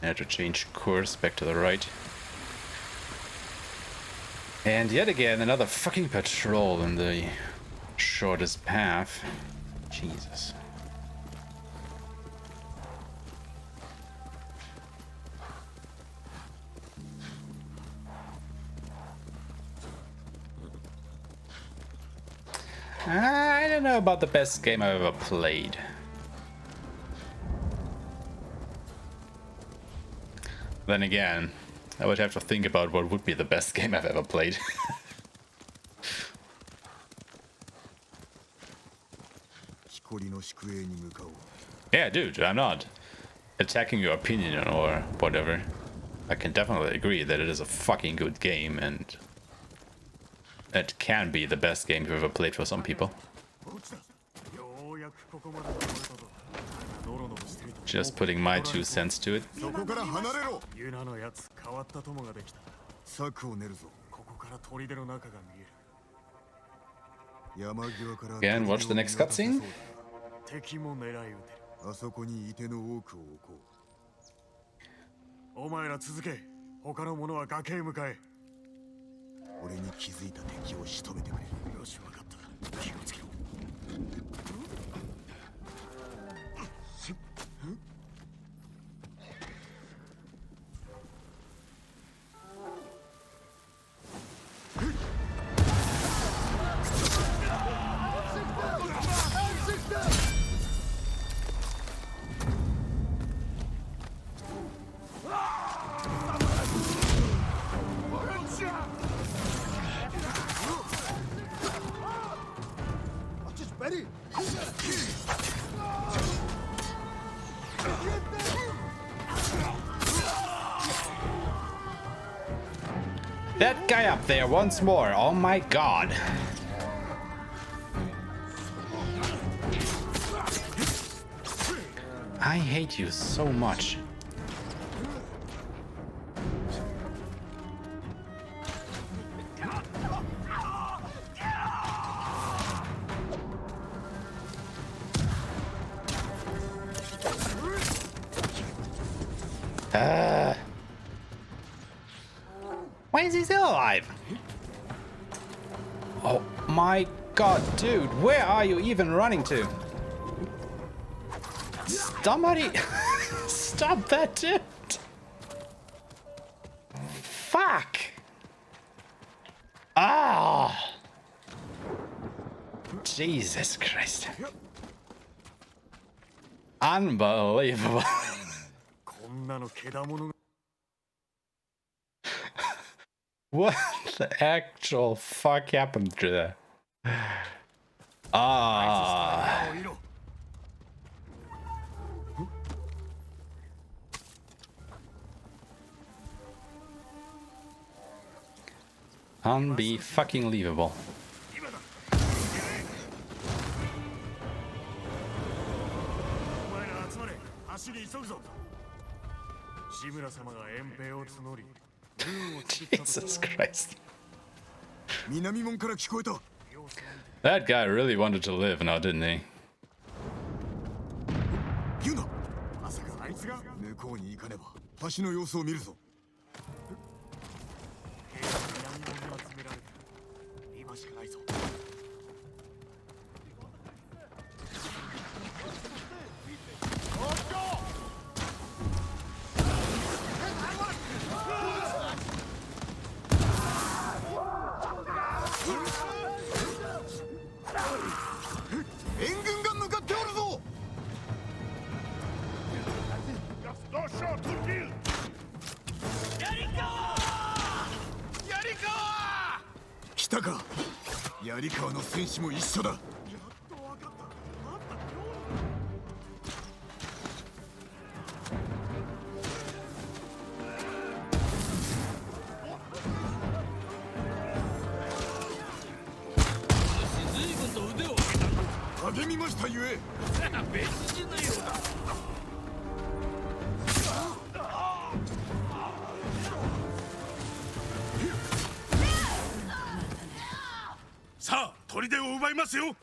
I had to change course back to the right. And yet again, another fucking patrol in the shortest path. Jesus. I don't know about the best game I've ever played. Then again, I would have to think about what would be the best game I've ever played. Yeah, dude, I'm not attacking your opinion or whatever. I can definitely agree that it is a fucking good game and it can be the best game you've ever played for some people. Just putting my 2 cents to it. Again, watch the next cutscene. That guy up there once more. Oh my god. I hate you so much. Why is he still alive? Oh my god, dude, where are you even running to? Somebody stop that dude. Fuck. Ah. Jesus Christ. Unbelievable. What the actual fuck happened to that? Ah. Unbe-fucking-lievable. 走り急ぐぞ。志村様が遠兵を募り、 Jesus Christ. 南門から聞こえた。 That guy really wanted to live now, didn't he? 言うな。まさかあいつが向こうに行かねば橋の様子を見るぞ。兵士南門に集められた。今しかないぞ。 援軍が向かっておるぞ。来たか。槍川の戦士も一緒だ。 励みましたゆえ。別人のようだ。さあ、砦を奪いますよ。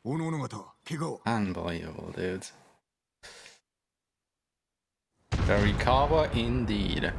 おのおの方、怪我を。 Unbelievable, dudes. Very clever indeed.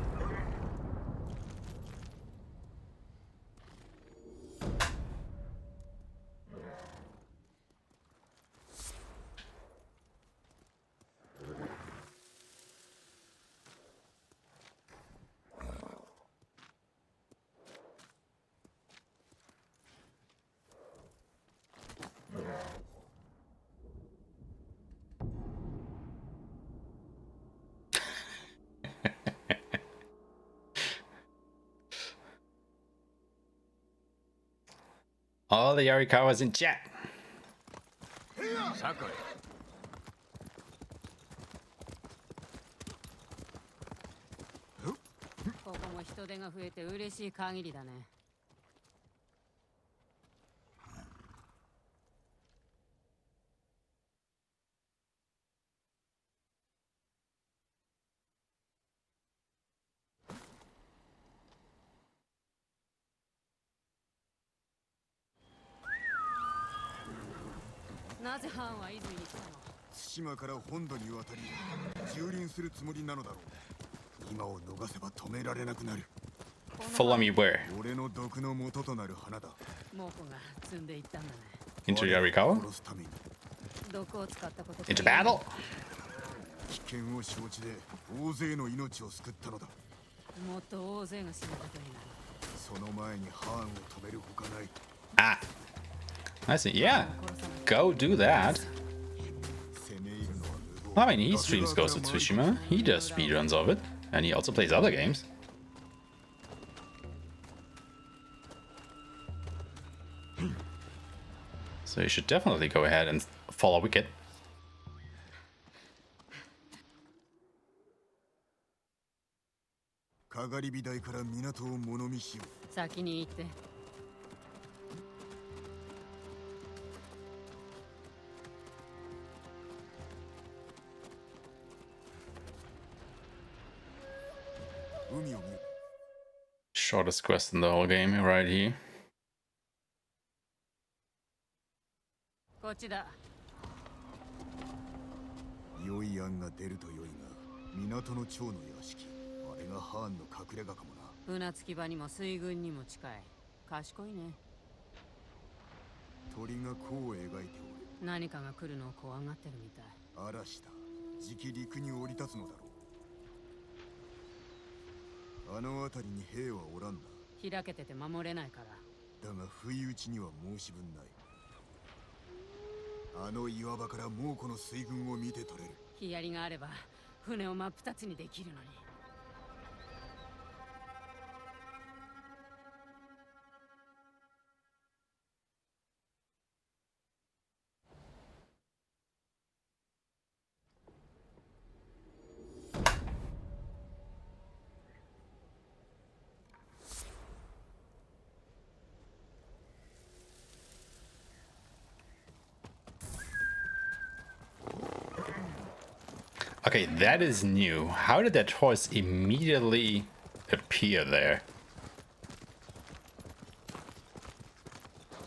All the Yarikawas in chat. ここも人手が増えて嬉しい限りだね。なぜ藩は伊豆に来たの？対馬から本土に渡り蹂躙するつもりなのだろう。今を逃せば止められなくなる。 Follow me where? 俺の毒の元となる花だ。猛虎が積んでいったんだね。 Into Yarikawa? 殺すために 毒を使ったこと。 Into battle? 危険を承知で大勢の命を救ったのだ。もっと大勢が死ぬことになる。その前に藩を止めるほかない。 Ah. I see. Yeah. Go do that. I mean, he streams Ghost of Tsushima. He does speedruns of it. And he also plays other games. So you should definitely go ahead and follow Wicked. かがり火台から港を物見しよう。先に行って。海を見る。 Shortest quest in the whole game, right here. こっちだ。良い案が出ると良いが、港の長の屋敷、あれがハーンの隠れ家かもな。船着き場にも水軍にも近い。賢いね。鳥が弧を描いておる。何かが来るのを怖がってるみたい。嵐だ。じき陸に降り立つのだろう。あの辺りに兵はおらんな。開けてて守れないから。だが不意打ちには申し分ない。あの岩場から猛虎の水軍を見て取れる。ヒヤリがあれば船を真っ二つにできるのに。Okay, that is new. How did that horse immediately appear there?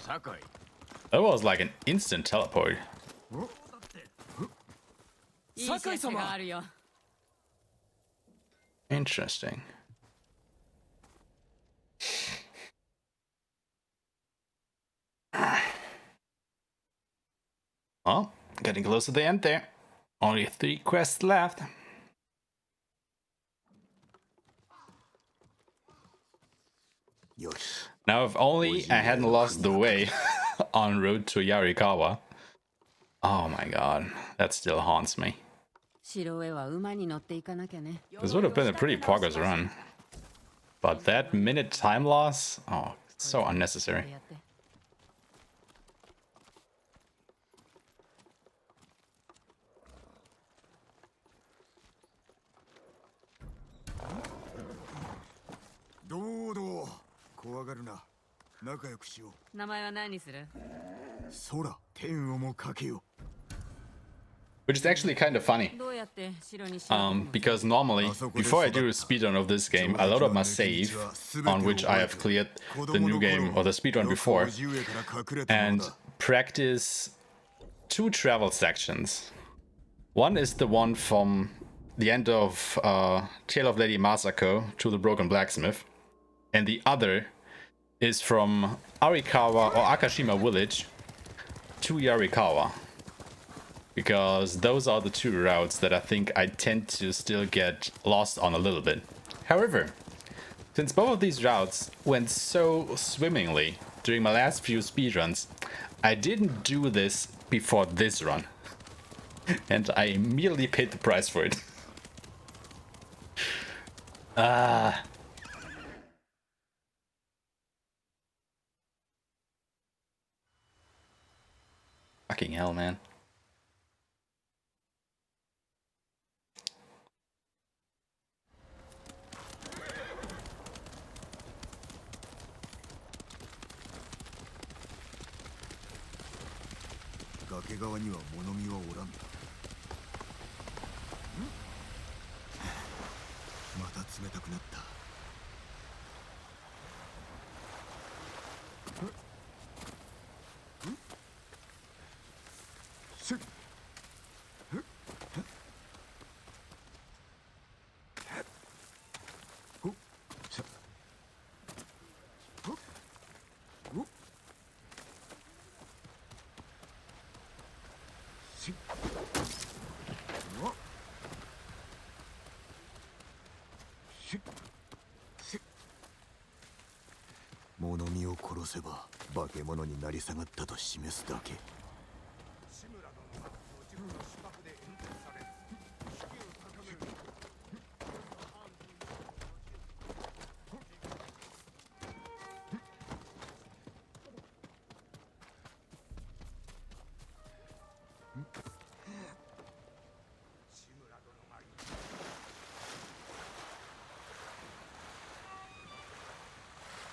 Sakai. That was like an instant teleport. いい知らせがあるよ。Interesting. Oh, getting close to the end there. Only 3 quests left. Now if only I hadn't lost the way on road to Yarikawa. Oh my god, that still haunts me. This would have been a pretty progress run. But that minute time loss? Oh, it's so unnecessary. Which is actually kind of funny. Because normally, before I do a speedrun of this game, I load up my save, on which I have cleared the new game or the speedrun before, and practice 2 travel sections. One is the one from the end of Tale of Lady Masako to the Broken Blacksmith, and the other is from Arikawa or Akashima Village to Yarikawa. Because those are the 2 routes that I think I tend to still get lost on a little bit. However, since both of these routes went so swimmingly during my last few speedruns, I didn't do this before this run. And I immediately paid the price for it. Fucking hell, man.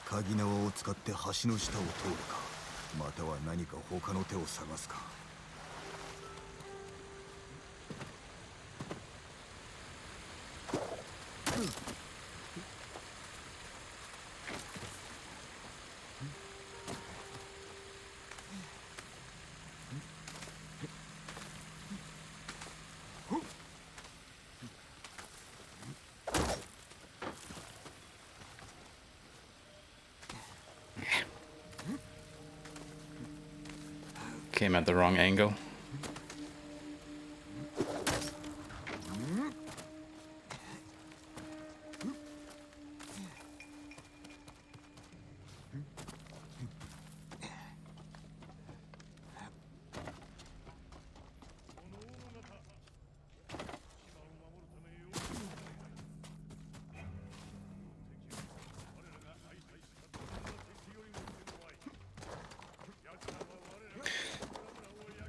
鍵縄を使って橋の下を通るか、または何か他の手を探すか。Came at the wrong angle.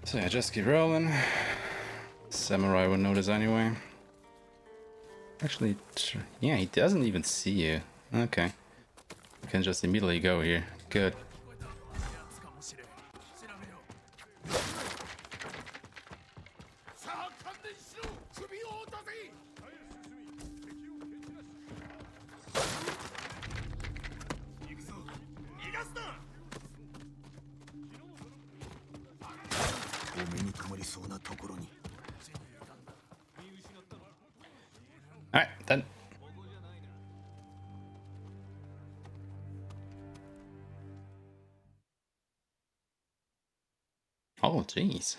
So yeah, just keep rolling. Samurai would notice anyway. Actually, yeah, he doesn't even see you. Okay. You can just immediately go here. Good. Alright, then. Oh, jeez.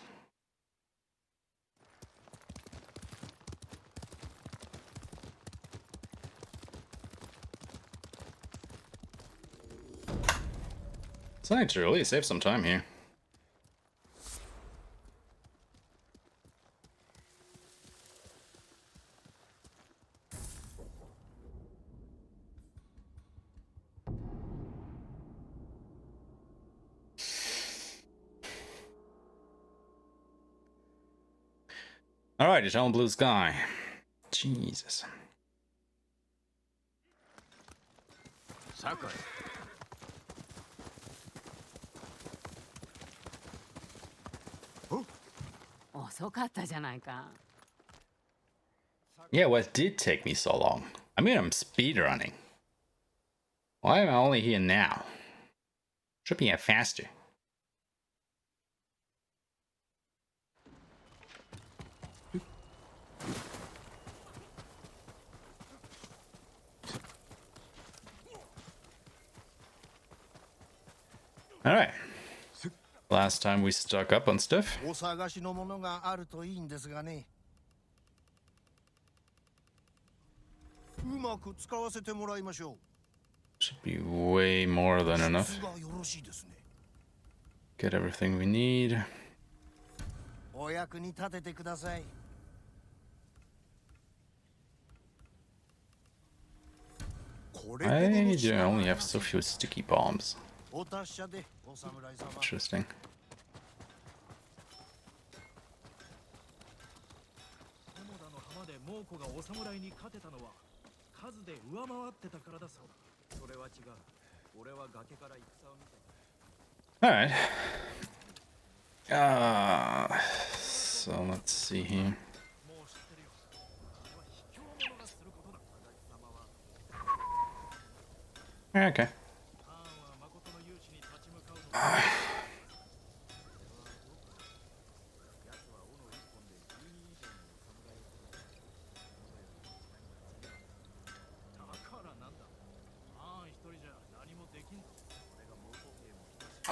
So I need to really save some time here. Alright, Eternal Blue Sky. Jesus. Sakai. Yeah, what did take me so long? I mean, I'm speedrunning. Why am I only here now? Should be here faster. Alright. Last time we stuck up on stuff. Should be way more than enough. Get everything we need. Why do I only have so few sticky bombs? Interesting. Alright. So let's see here. Okay.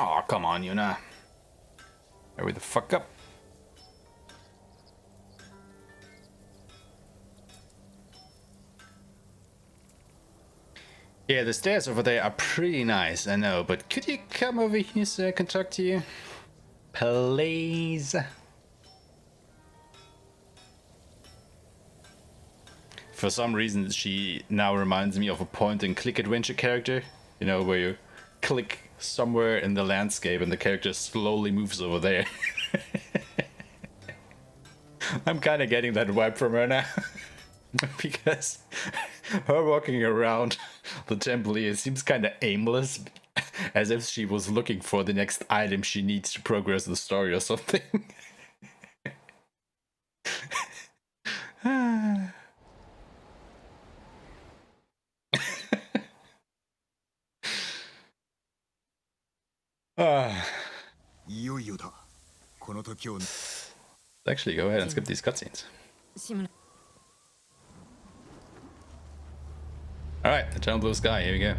Oh, come on, Yuna. Hurry the fuck up. Yeah, the stairs over there are pretty nice, I know, but could you come over here so I can talk to you? Please? For some reason, she now reminds me of a point-and-click adventure character. You know, where you click somewhere in the landscape and the character slowly moves over there. I'm kind of getting that vibe from her now. Because her walking around The Templar seems kind of aimless, as if she was looking for the next item she needs to progress the story or something. Actually, go ahead and skip these cutscenes. Alright, Eternal Blue Sky, here we go.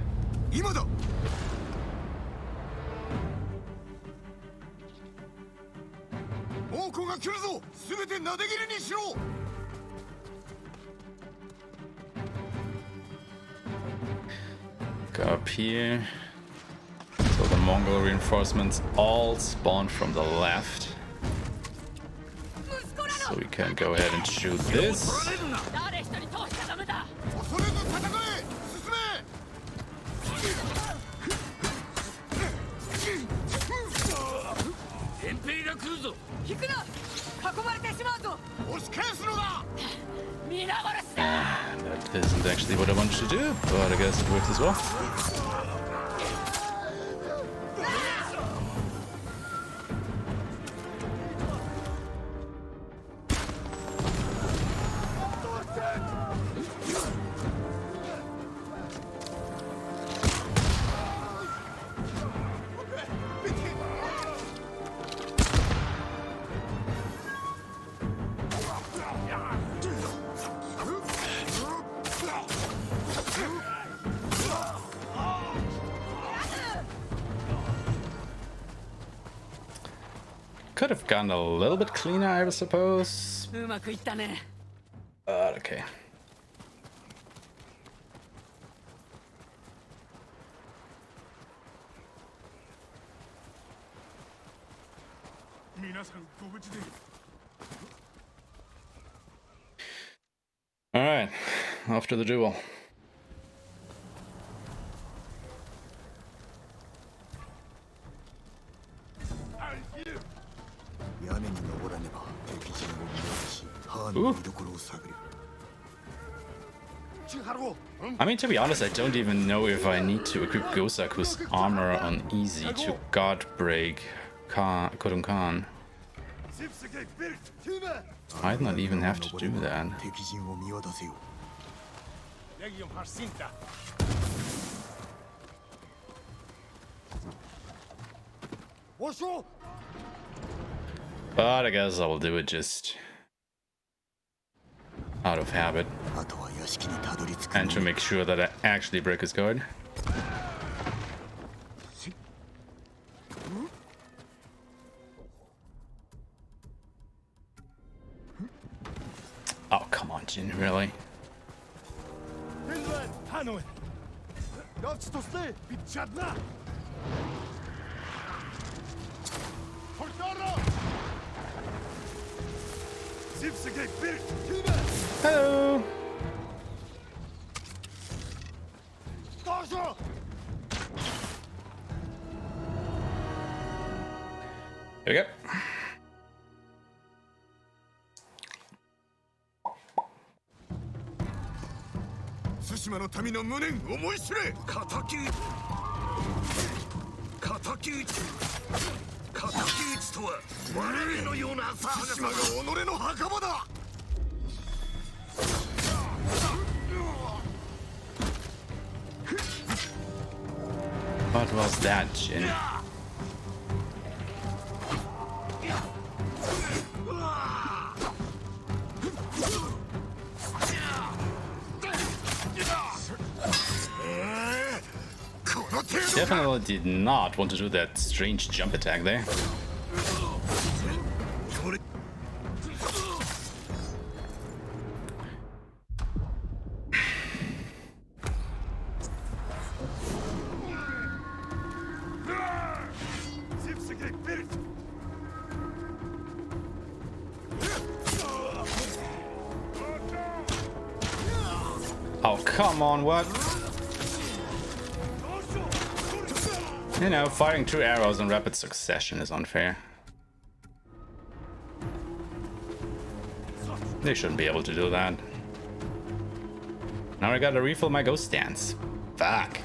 今だ 猛虎が来るぞ全てなで切りにしろ Go up here. So the Mongol reinforcements all spawn from the left. So we can go ahead and shoot this. 恐れず戦え進め 遠兵が来るぞ。引くな囲まれてしまうぞ 押し返すのだ 皆殺しだ That isn't actually what I wanted to do, but I guess it works as well. Could have gone a little bit cleaner, I suppose. うまくいったね But okay. 皆さんご無事で Alright, off to the duel. 屋根に登らねば敵陣を見渡しハーの見どころを探る I mean, to be honest, I don't even know if I need to equip Gosaku's armor on easy to guard break Khotun Khan. Might not even have to do that. 敵陣を見渡せよ But I guess I will do it just out of habit あとは屋敷にたどり着く and to make sure that I actually break his guard. Oh, come on, Jin, really? ？Hello. Here we go. 対馬の民の無念思い知れ敵討ちとは我々のような対馬が己の墓場だ What was that, Jin? Definitely did not want to do that strange jump attack there. Oh, come on, what? You know, firing 2 arrows in rapid succession is unfair. They shouldn't be able to do that. Now I gotta refill my ghost stance. Fuck.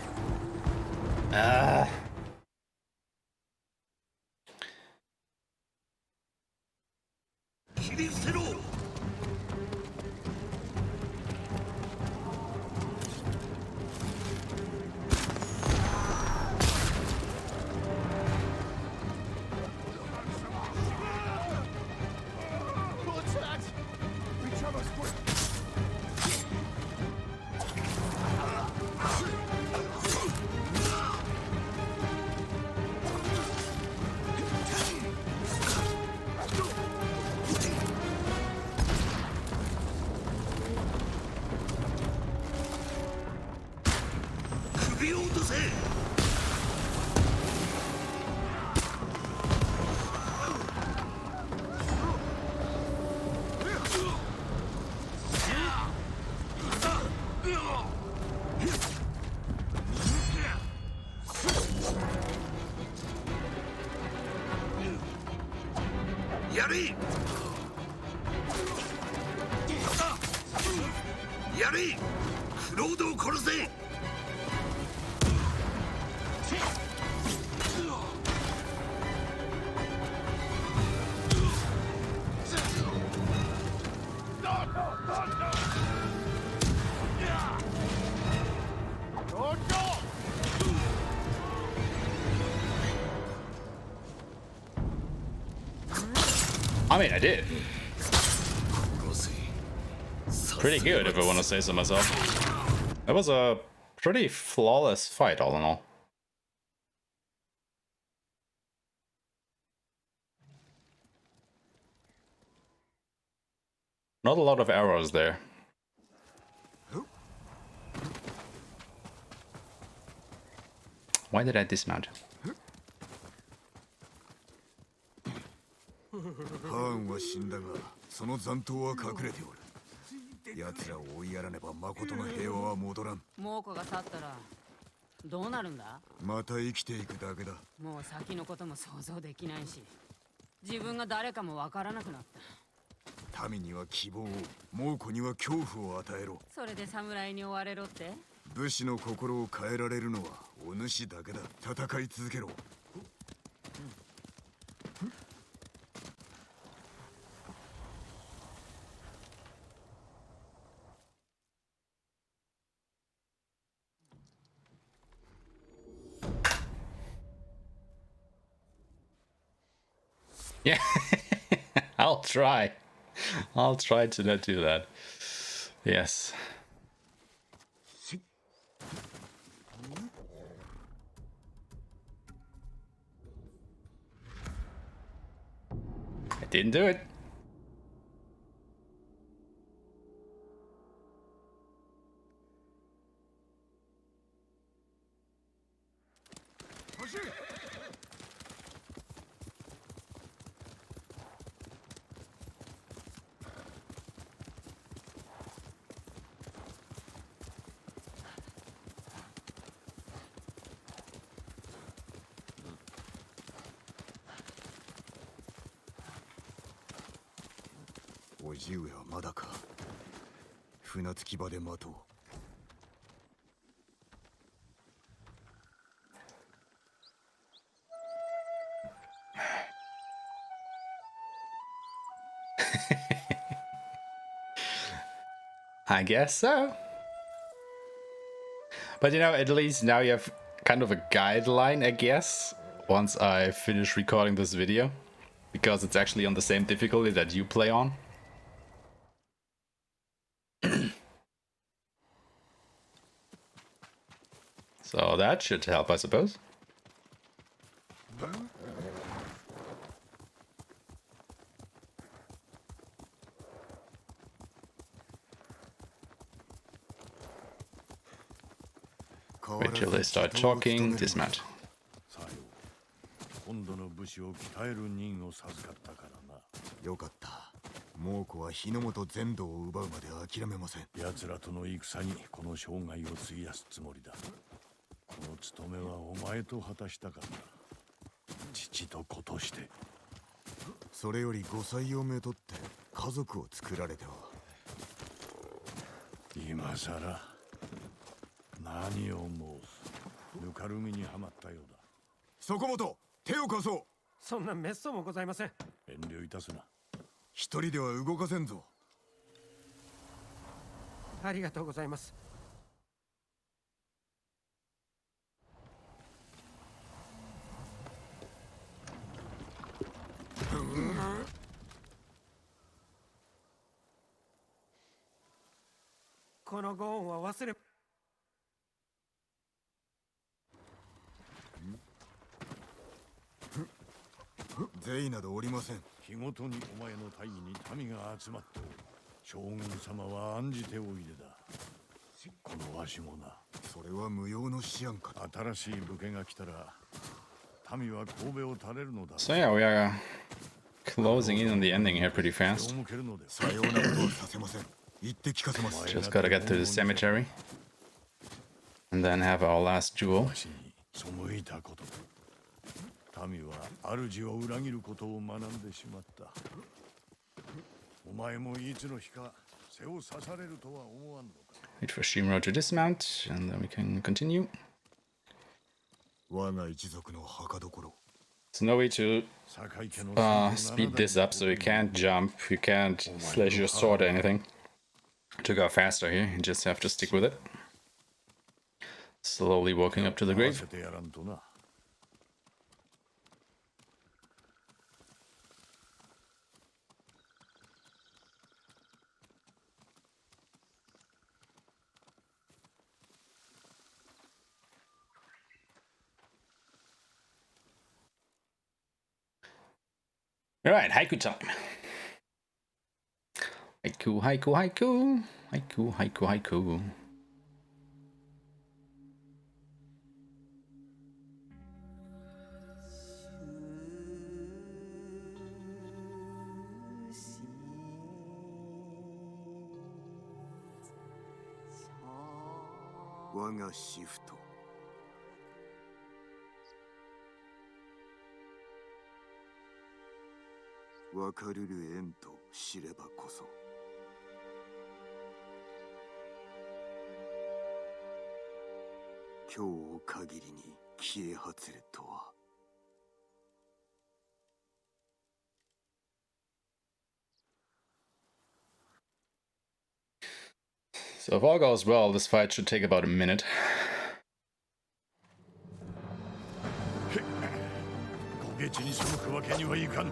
I mean, I did. Pretty good, if I want to say so myself. That was a pretty flawless fight, all in all. Not a lot of arrows there. Why did I dismount? ハーンは死んだが、その残党は隠れておる。奴らを追いやらねば誠の平和は戻らん。猛虎が去ったらどうなるんだ？また生きていくだけだ。もう先のことも想像できないし、自分が誰かもわからなくなった。民には希望を、猛虎には恐怖を与えろ。それで侍に追われろって？武士の心を変えられるのはお主だけだ。戦い続けろ。Yeah, I'll try. I'll try to not do that. Yes. I didn't do it.おじ上はまだか。船着き場で待とう。I guess so. But you know, at least now you have kind of a guideline, I guess, once I finish recording this video. Because it's actually on the same difficulty that you play on. So that should help, I suppose. Wait till they start talking, dismount. 今度の武士を鍛える任を授かったからな。よかった。猛虎は日の本全土を奪うまで諦めません。奴らとの戦にこの生涯を費やすつもりだ。この務めはお前と果たしたかった。父と子として。それより5歳をめとって家族を作られては。今さら何を申す。ぬかるみにはまったようだ。そこもと手を貸そう。そんな滅相もございません。遠慮いたすな。一人では動かせんぞ。ありがとうございます。このご恩は忘れ。税などおりません。日ごとにお前の大義に民が集まっておる。将軍様は案じておいでだ。このわしもな。それは無用の思案か。新しい武家が来たら民は神戸を垂れるのだ。 So yeah, we are closing in on the ending here pretty fast. さようなことはさせません。言って聞かせます。 Just gotta get to the cemetery and then have our last duel. 背いたこと。民は主を裏切ることを学んでしまった。お前もいつの日か背を刺されるとは思わんのか。 Wait for Shimura to dismount and then we can continue. 我が一族の墓所。 There's no way to speed this up, so you can't jump, you can't slash your sword or anything. To go faster here, you just have to stick with it. Slowly walking up to the grave. Alright, haiku time. Haiku, haiku, haiku. Haiku, haiku, haiku. Waga shift. わかるる縁と知ればこそ。今日を限りに消え外れとは。So if all goes well, this fight should take about a minute. 焦げ地に背くわけにはいかぬ。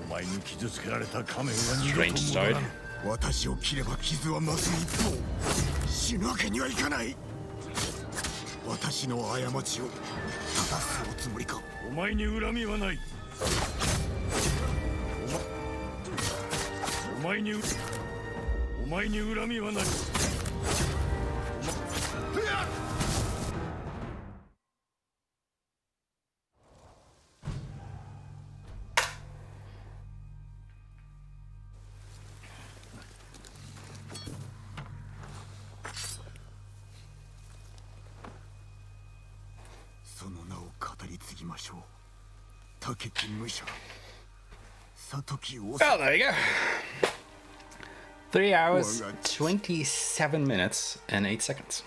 お前に傷つけられた仮面は二度と戻らぬ。私を切れば傷は増す一方、死ぬわけにはいかない。私の過ちを正すおつもりか。お前に恨みはない。お前に恨みはない。その名を語り継ぎましょう。竹木武者。Well, there you go. 3 hours, 27 minutes, and 8 seconds.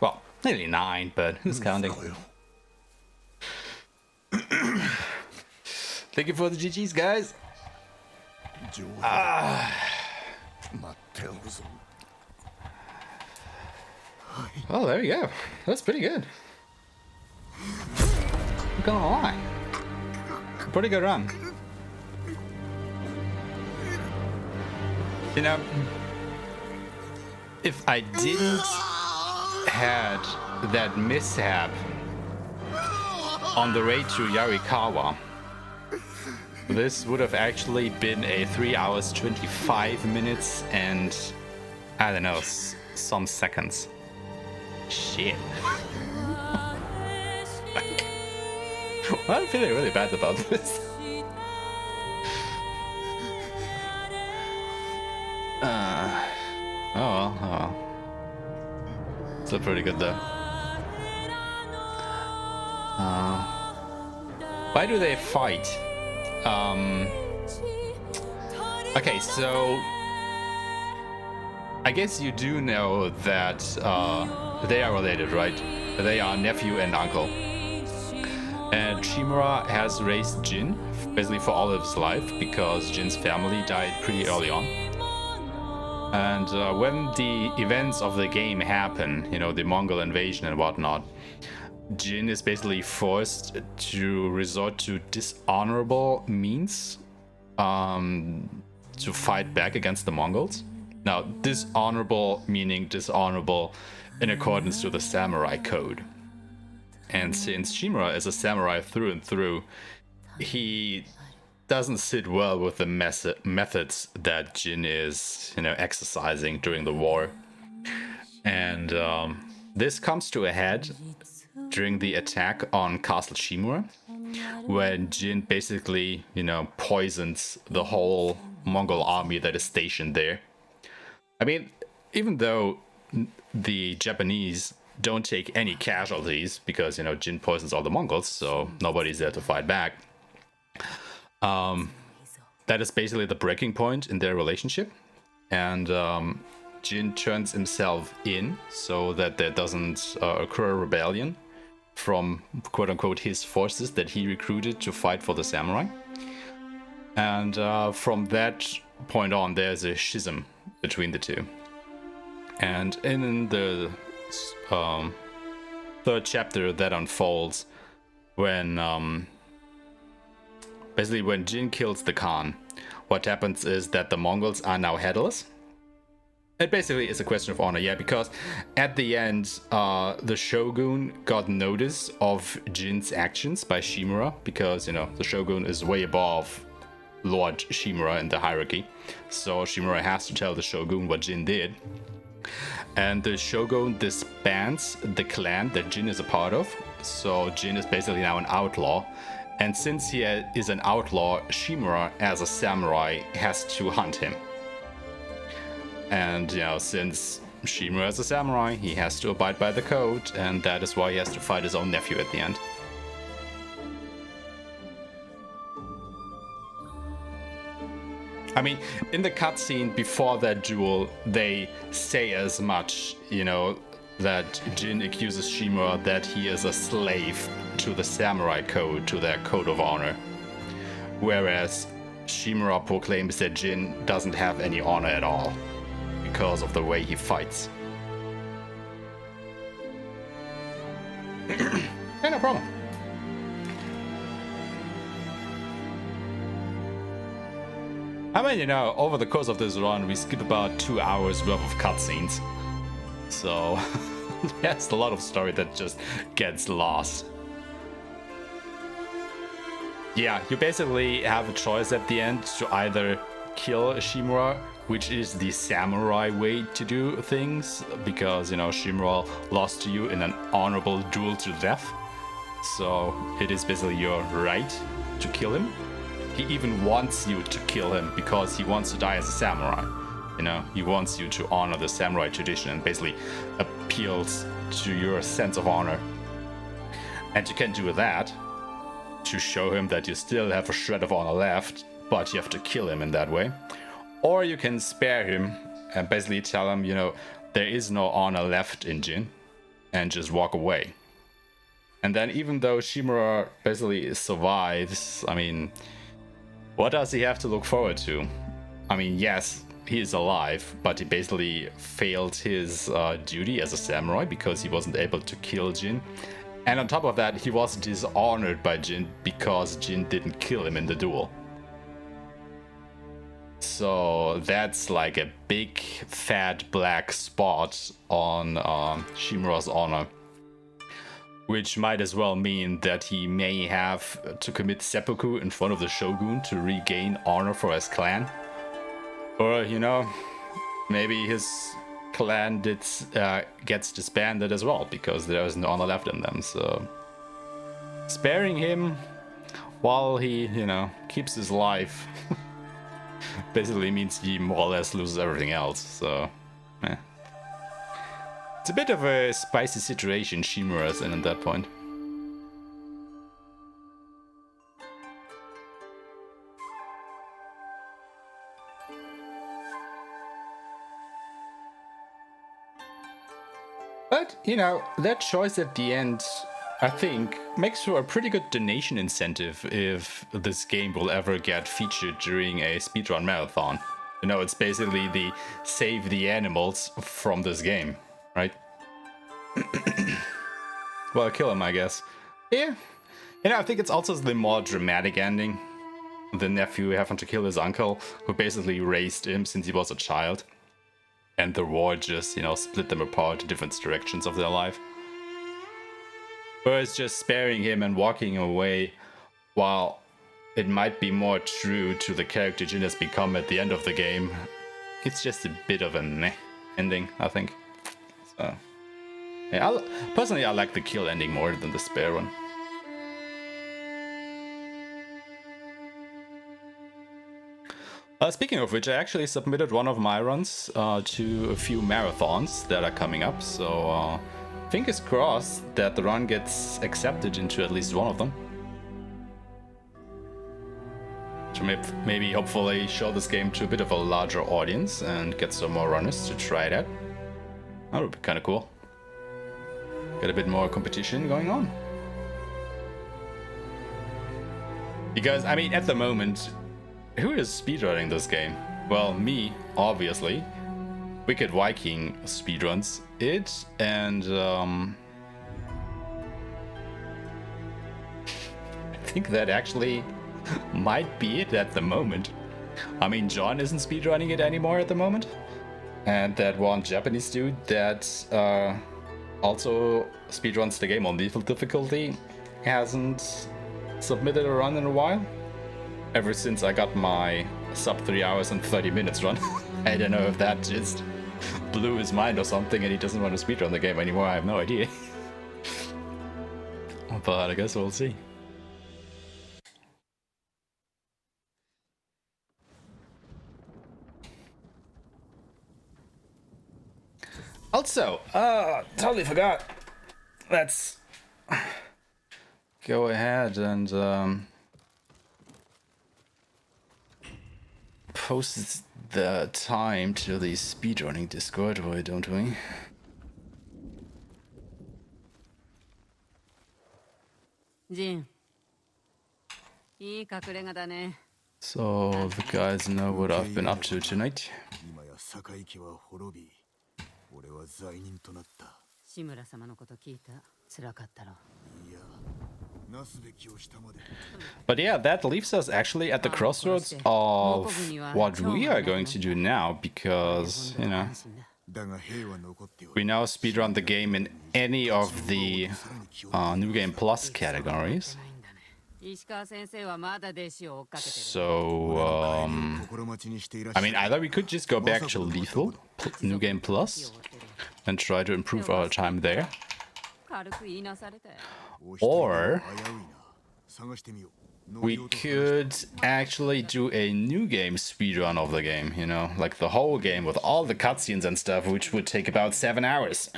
Well, nearly 9, but who's counting? Thank you for the GGs, guys. Well, there you go. That's pretty good. I'm gonna lie. Pretty good run. You know, if I didn't had that mishap on the way to Yarikawa, this would have actually been a 3 hours 25 minutes and I don't know, some seconds. Shit. I'm feeling really bad about this. Oh well. Still pretty good though. Why do they fight? Okay, so I guess you do know that they are related, right? They are nephew and uncle. And Shimura has raised Jin, basically for all of his life, because Jin's family died pretty early on. And when the events of the game happen, you know, the Mongol invasion and whatnot, Jin is basically forced to resort to dishonorable means to fight back against the Mongols. Now, dishonorable meaning dishonorable in accordance to the samurai code. And since Shimura is a samurai through and through, he doesn't sit well with the methods that Jin is, you know, exercising during the war. And this comes to a head during the attack on Castle Shimura, when Jin basically, you know, poisons the whole Mongol army that is stationed there. I mean, even though the Japanese don't take any casualties because, you know, Jin poisons all the Mongols, so nobody's there to fight back. That is basically the breaking point in their relationship. And Jin turns himself in so that there doesn't occur a rebellion from quote-unquote his forces that he recruited to fight for the samurai. And from that point on, there's a schism between the two. And in the third chapter that unfolds when basically when Jin kills the Khan, what happens is that the Mongols are now headless. It basically is a question of honor, yeah, because at the end, the Shogun got notice of Jin's actions by Shimura, because, you know, the Shogun is way above Lord Shimura in the hierarchy. So Shimura has to tell the Shogun what Jin did. And the Shogun disbands the clan that Jin is a part of. So Jin is basically now an outlaw. And since he is an outlaw, Shimura, as a samurai, has to hunt him. And, you know, since Shimura is a samurai, he has to abide by the code, and that is why he has to fight his own nephew at the end. I mean, in the cutscene before that duel, they say as much, you know, that Jin accuses Shimura that he is a slave to the samurai code, to their code of honor. Whereas Shimura proclaims that Jin doesn't have any honor at all because of the way he fights. Yeah, no problem. I mean, you know, over the course of this run, we skip about 2 hours worth of cutscenes. So, there's a lot of story that just gets lost. Yeah, you basically have a choice at the end to either kill Shimura, which is the samurai way to do things, because, you know, Shimura lost to you in an honorable duel to death. So, it is basically your right to kill him. He even wants you to kill him because he wants to die as a samurai. You know, he wants you to honor the samurai tradition and basically appeals to your sense of honor. And you can do that to show him that you still have a shred of honor left, but you have to kill him in that way. Or you can spare him and basically tell him, you know, there is no honor left in Jin, and just walk away. And then even though Shimura basically survives, I mean, what does he have to look forward to? I mean, yes, he is alive, but he basically failed his duty as a samurai because he wasn't able to kill Jin. And on top of that, he was dishonored by Jin because Jin didn't kill him in the duel. So that's like a big fat black spot on Shimura's honor, which might as well mean that he may have to commit seppuku in front of the Shogun to regain honor for his clan. Or, you know, maybe his clan gets disbanded as well because there is no honor left in them. So sparing him while he, you know, keeps his life basically means he more or less loses everything else. So, eh. It's a bit of a spicy situation Shimura's in at that point. you know, that choice at the end, I think, makes for a pretty good donation incentive if this game will ever get featured during a speedrun marathon. You know, it's basically the save the animals from this game, right? Well, kill him, I guess. Yeah. You know, I think it's also the more dramatic ending. The nephew having to kill his uncle, who basically raised him since he was a child. And the war just, you know, split them apart to different directions of their life. Whereas just sparing him and walking away, while it might be more true to the character Jin has become at the end of the game, it's just a bit of a meh ending, I think. So, yeah, personally, I like the kill ending more than the spare one. Speaking of which, I actually submitted one of my runs to a few marathons that are coming up, so fingers crossed that the run gets accepted into at least one of them. To maybe hopefully show this game to a bit of a larger audience and get some more runners to try it out. That would be kind of cool. Get a bit more competition going on. Because, I mean, at the moment, who is speedrunning this game? Well, me, obviously. Wicked Viking speedruns it, and I think that actually might be it at the moment. I mean, John isn't speedrunning it anymore at the moment, and that one Japanese dude that also speedruns the game on lethal difficulty hasn't submitted a run in a while. Ever since I got my sub 3 hours and 30 minutes run. I don't know if that just blew his mind or something and he doesn't want to speedrun the game anymore, I have no idea. But I guess we'll see. Also, totally forgot. Let's go ahead and post the time to the speedrunning Discord, why don't we? Jin. So the guys know what I've been up to tonight. But yeah, that leaves us actually at the crossroads of what we are going to do now, because, you know, we now speedrun the game in any of the New Game Plus categories. So, I mean, either we could just go back to Lethal, New Game Plus, and try to improve our time there. Or we could actually do a new game speedrun of the game, you know, like the whole game with all the cutscenes and stuff, which would take about 7 hours.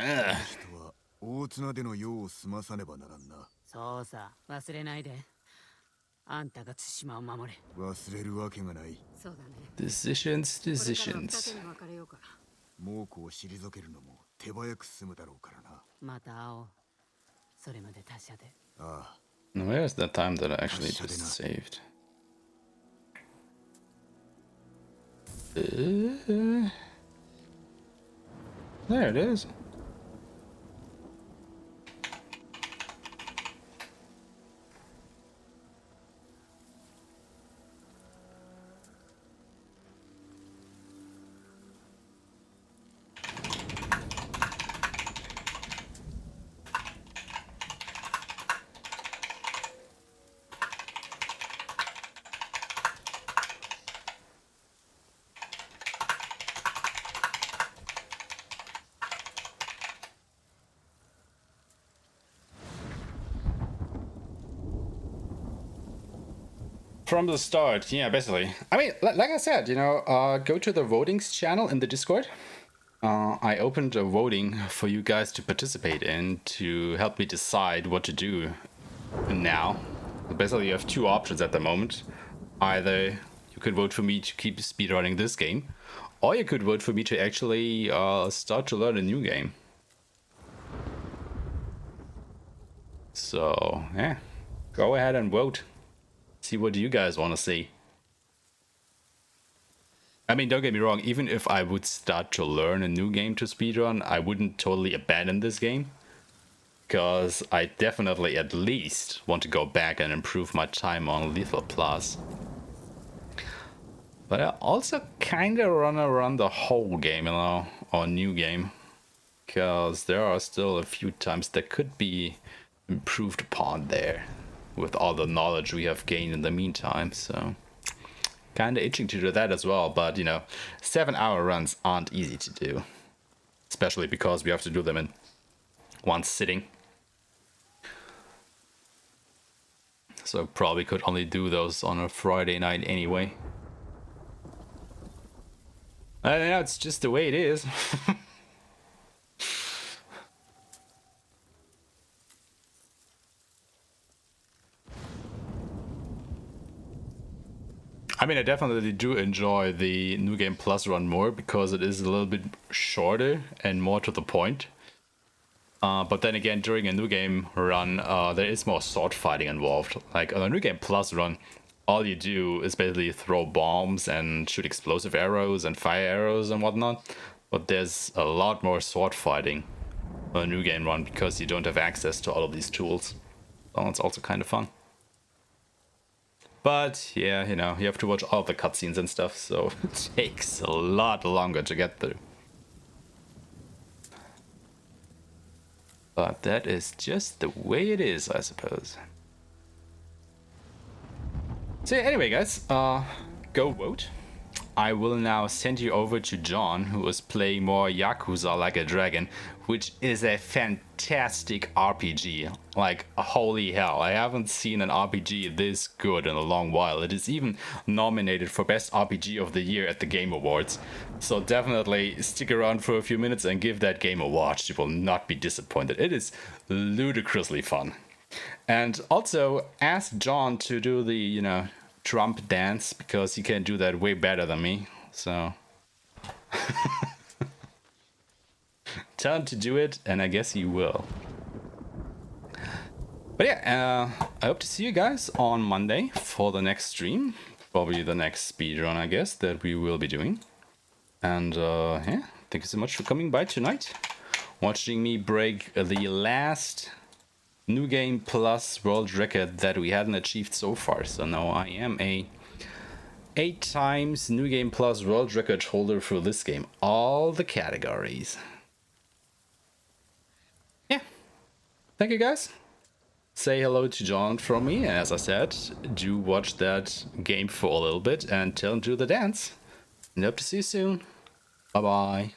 Decisions. Where's that time that I actually just saved? There it is. From the start, yeah, basically. I mean, like I said, you know, go to the votings channel in the Discord. I opened a voting for you guys to participate in to help me decide what to do now. Basically, you have two options at the moment. Either you could vote for me to keep speedrunning this game, or you could vote for me to actually start to learn a new game. So, yeah, go ahead and vote. See what you guys want to see. I mean, don't get me wrong, even if I would start to learn a new game to speedrun, I wouldn't totally abandon this game. Because I definitely at least want to go back and improve my time on Lethal Plus. But I also kind of want to run the whole game, you know, or new game. Because there are still a few times that could be improved upon there. With all the knowledge we have gained in the meantime, so... Kinda itching to do that as well, but you know, 7-hour runs aren't easy to do. Especially because we have to do them in one sitting. So probably could only do those on a Friday night anyway. I don't know, it's just the way it is. I mean, I definitely do enjoy the New Game Plus run more because it is a little bit shorter and more to the point. But then again, during a New Game run, there is more sword fighting involved. Like on a New Game Plus run, all you do is basically throw bombs and shoot explosive arrows and fire arrows and whatnot. But there's a lot more sword fighting on a New Game run because you don't have access to all of these tools. So it's also kind of fun. But yeah, you know, you have to watch all the cutscenes and stuff, so it takes a lot longer to get through. But that is just the way it is, I suppose. So yeah, anyway guys, go vote. I will now send you over to John, who is playing more Yakuza Like a Dragon, which is a fantastic RPG. Like, holy hell, I haven't seen an RPG this good in a long while. It is even nominated for Best RPG of the Year at the Game Awards. So definitely stick around for a few minutes and give that game a watch. You will not be disappointed. It is ludicrously fun. And also, ask John to do the, you know, Trump dance, because he can do that way better than me, so... Tell him to do it, and I guess he will. But yeah, I hope to see you guys on Monday for the next stream. Probably the next speedrun, I guess, that we will be doing. And yeah, thank you so much for coming by tonight. Watching me break the last New Game Plus world record that we hadn't achieved so far. So now I am a 8 times New Game Plus world record holder for this game. All the categories. Yeah. Thank you guys. Say hello to John from me. And as I said, do watch that game for a little bit and tell him to do the dance. And hope to see you soon. Bye bye.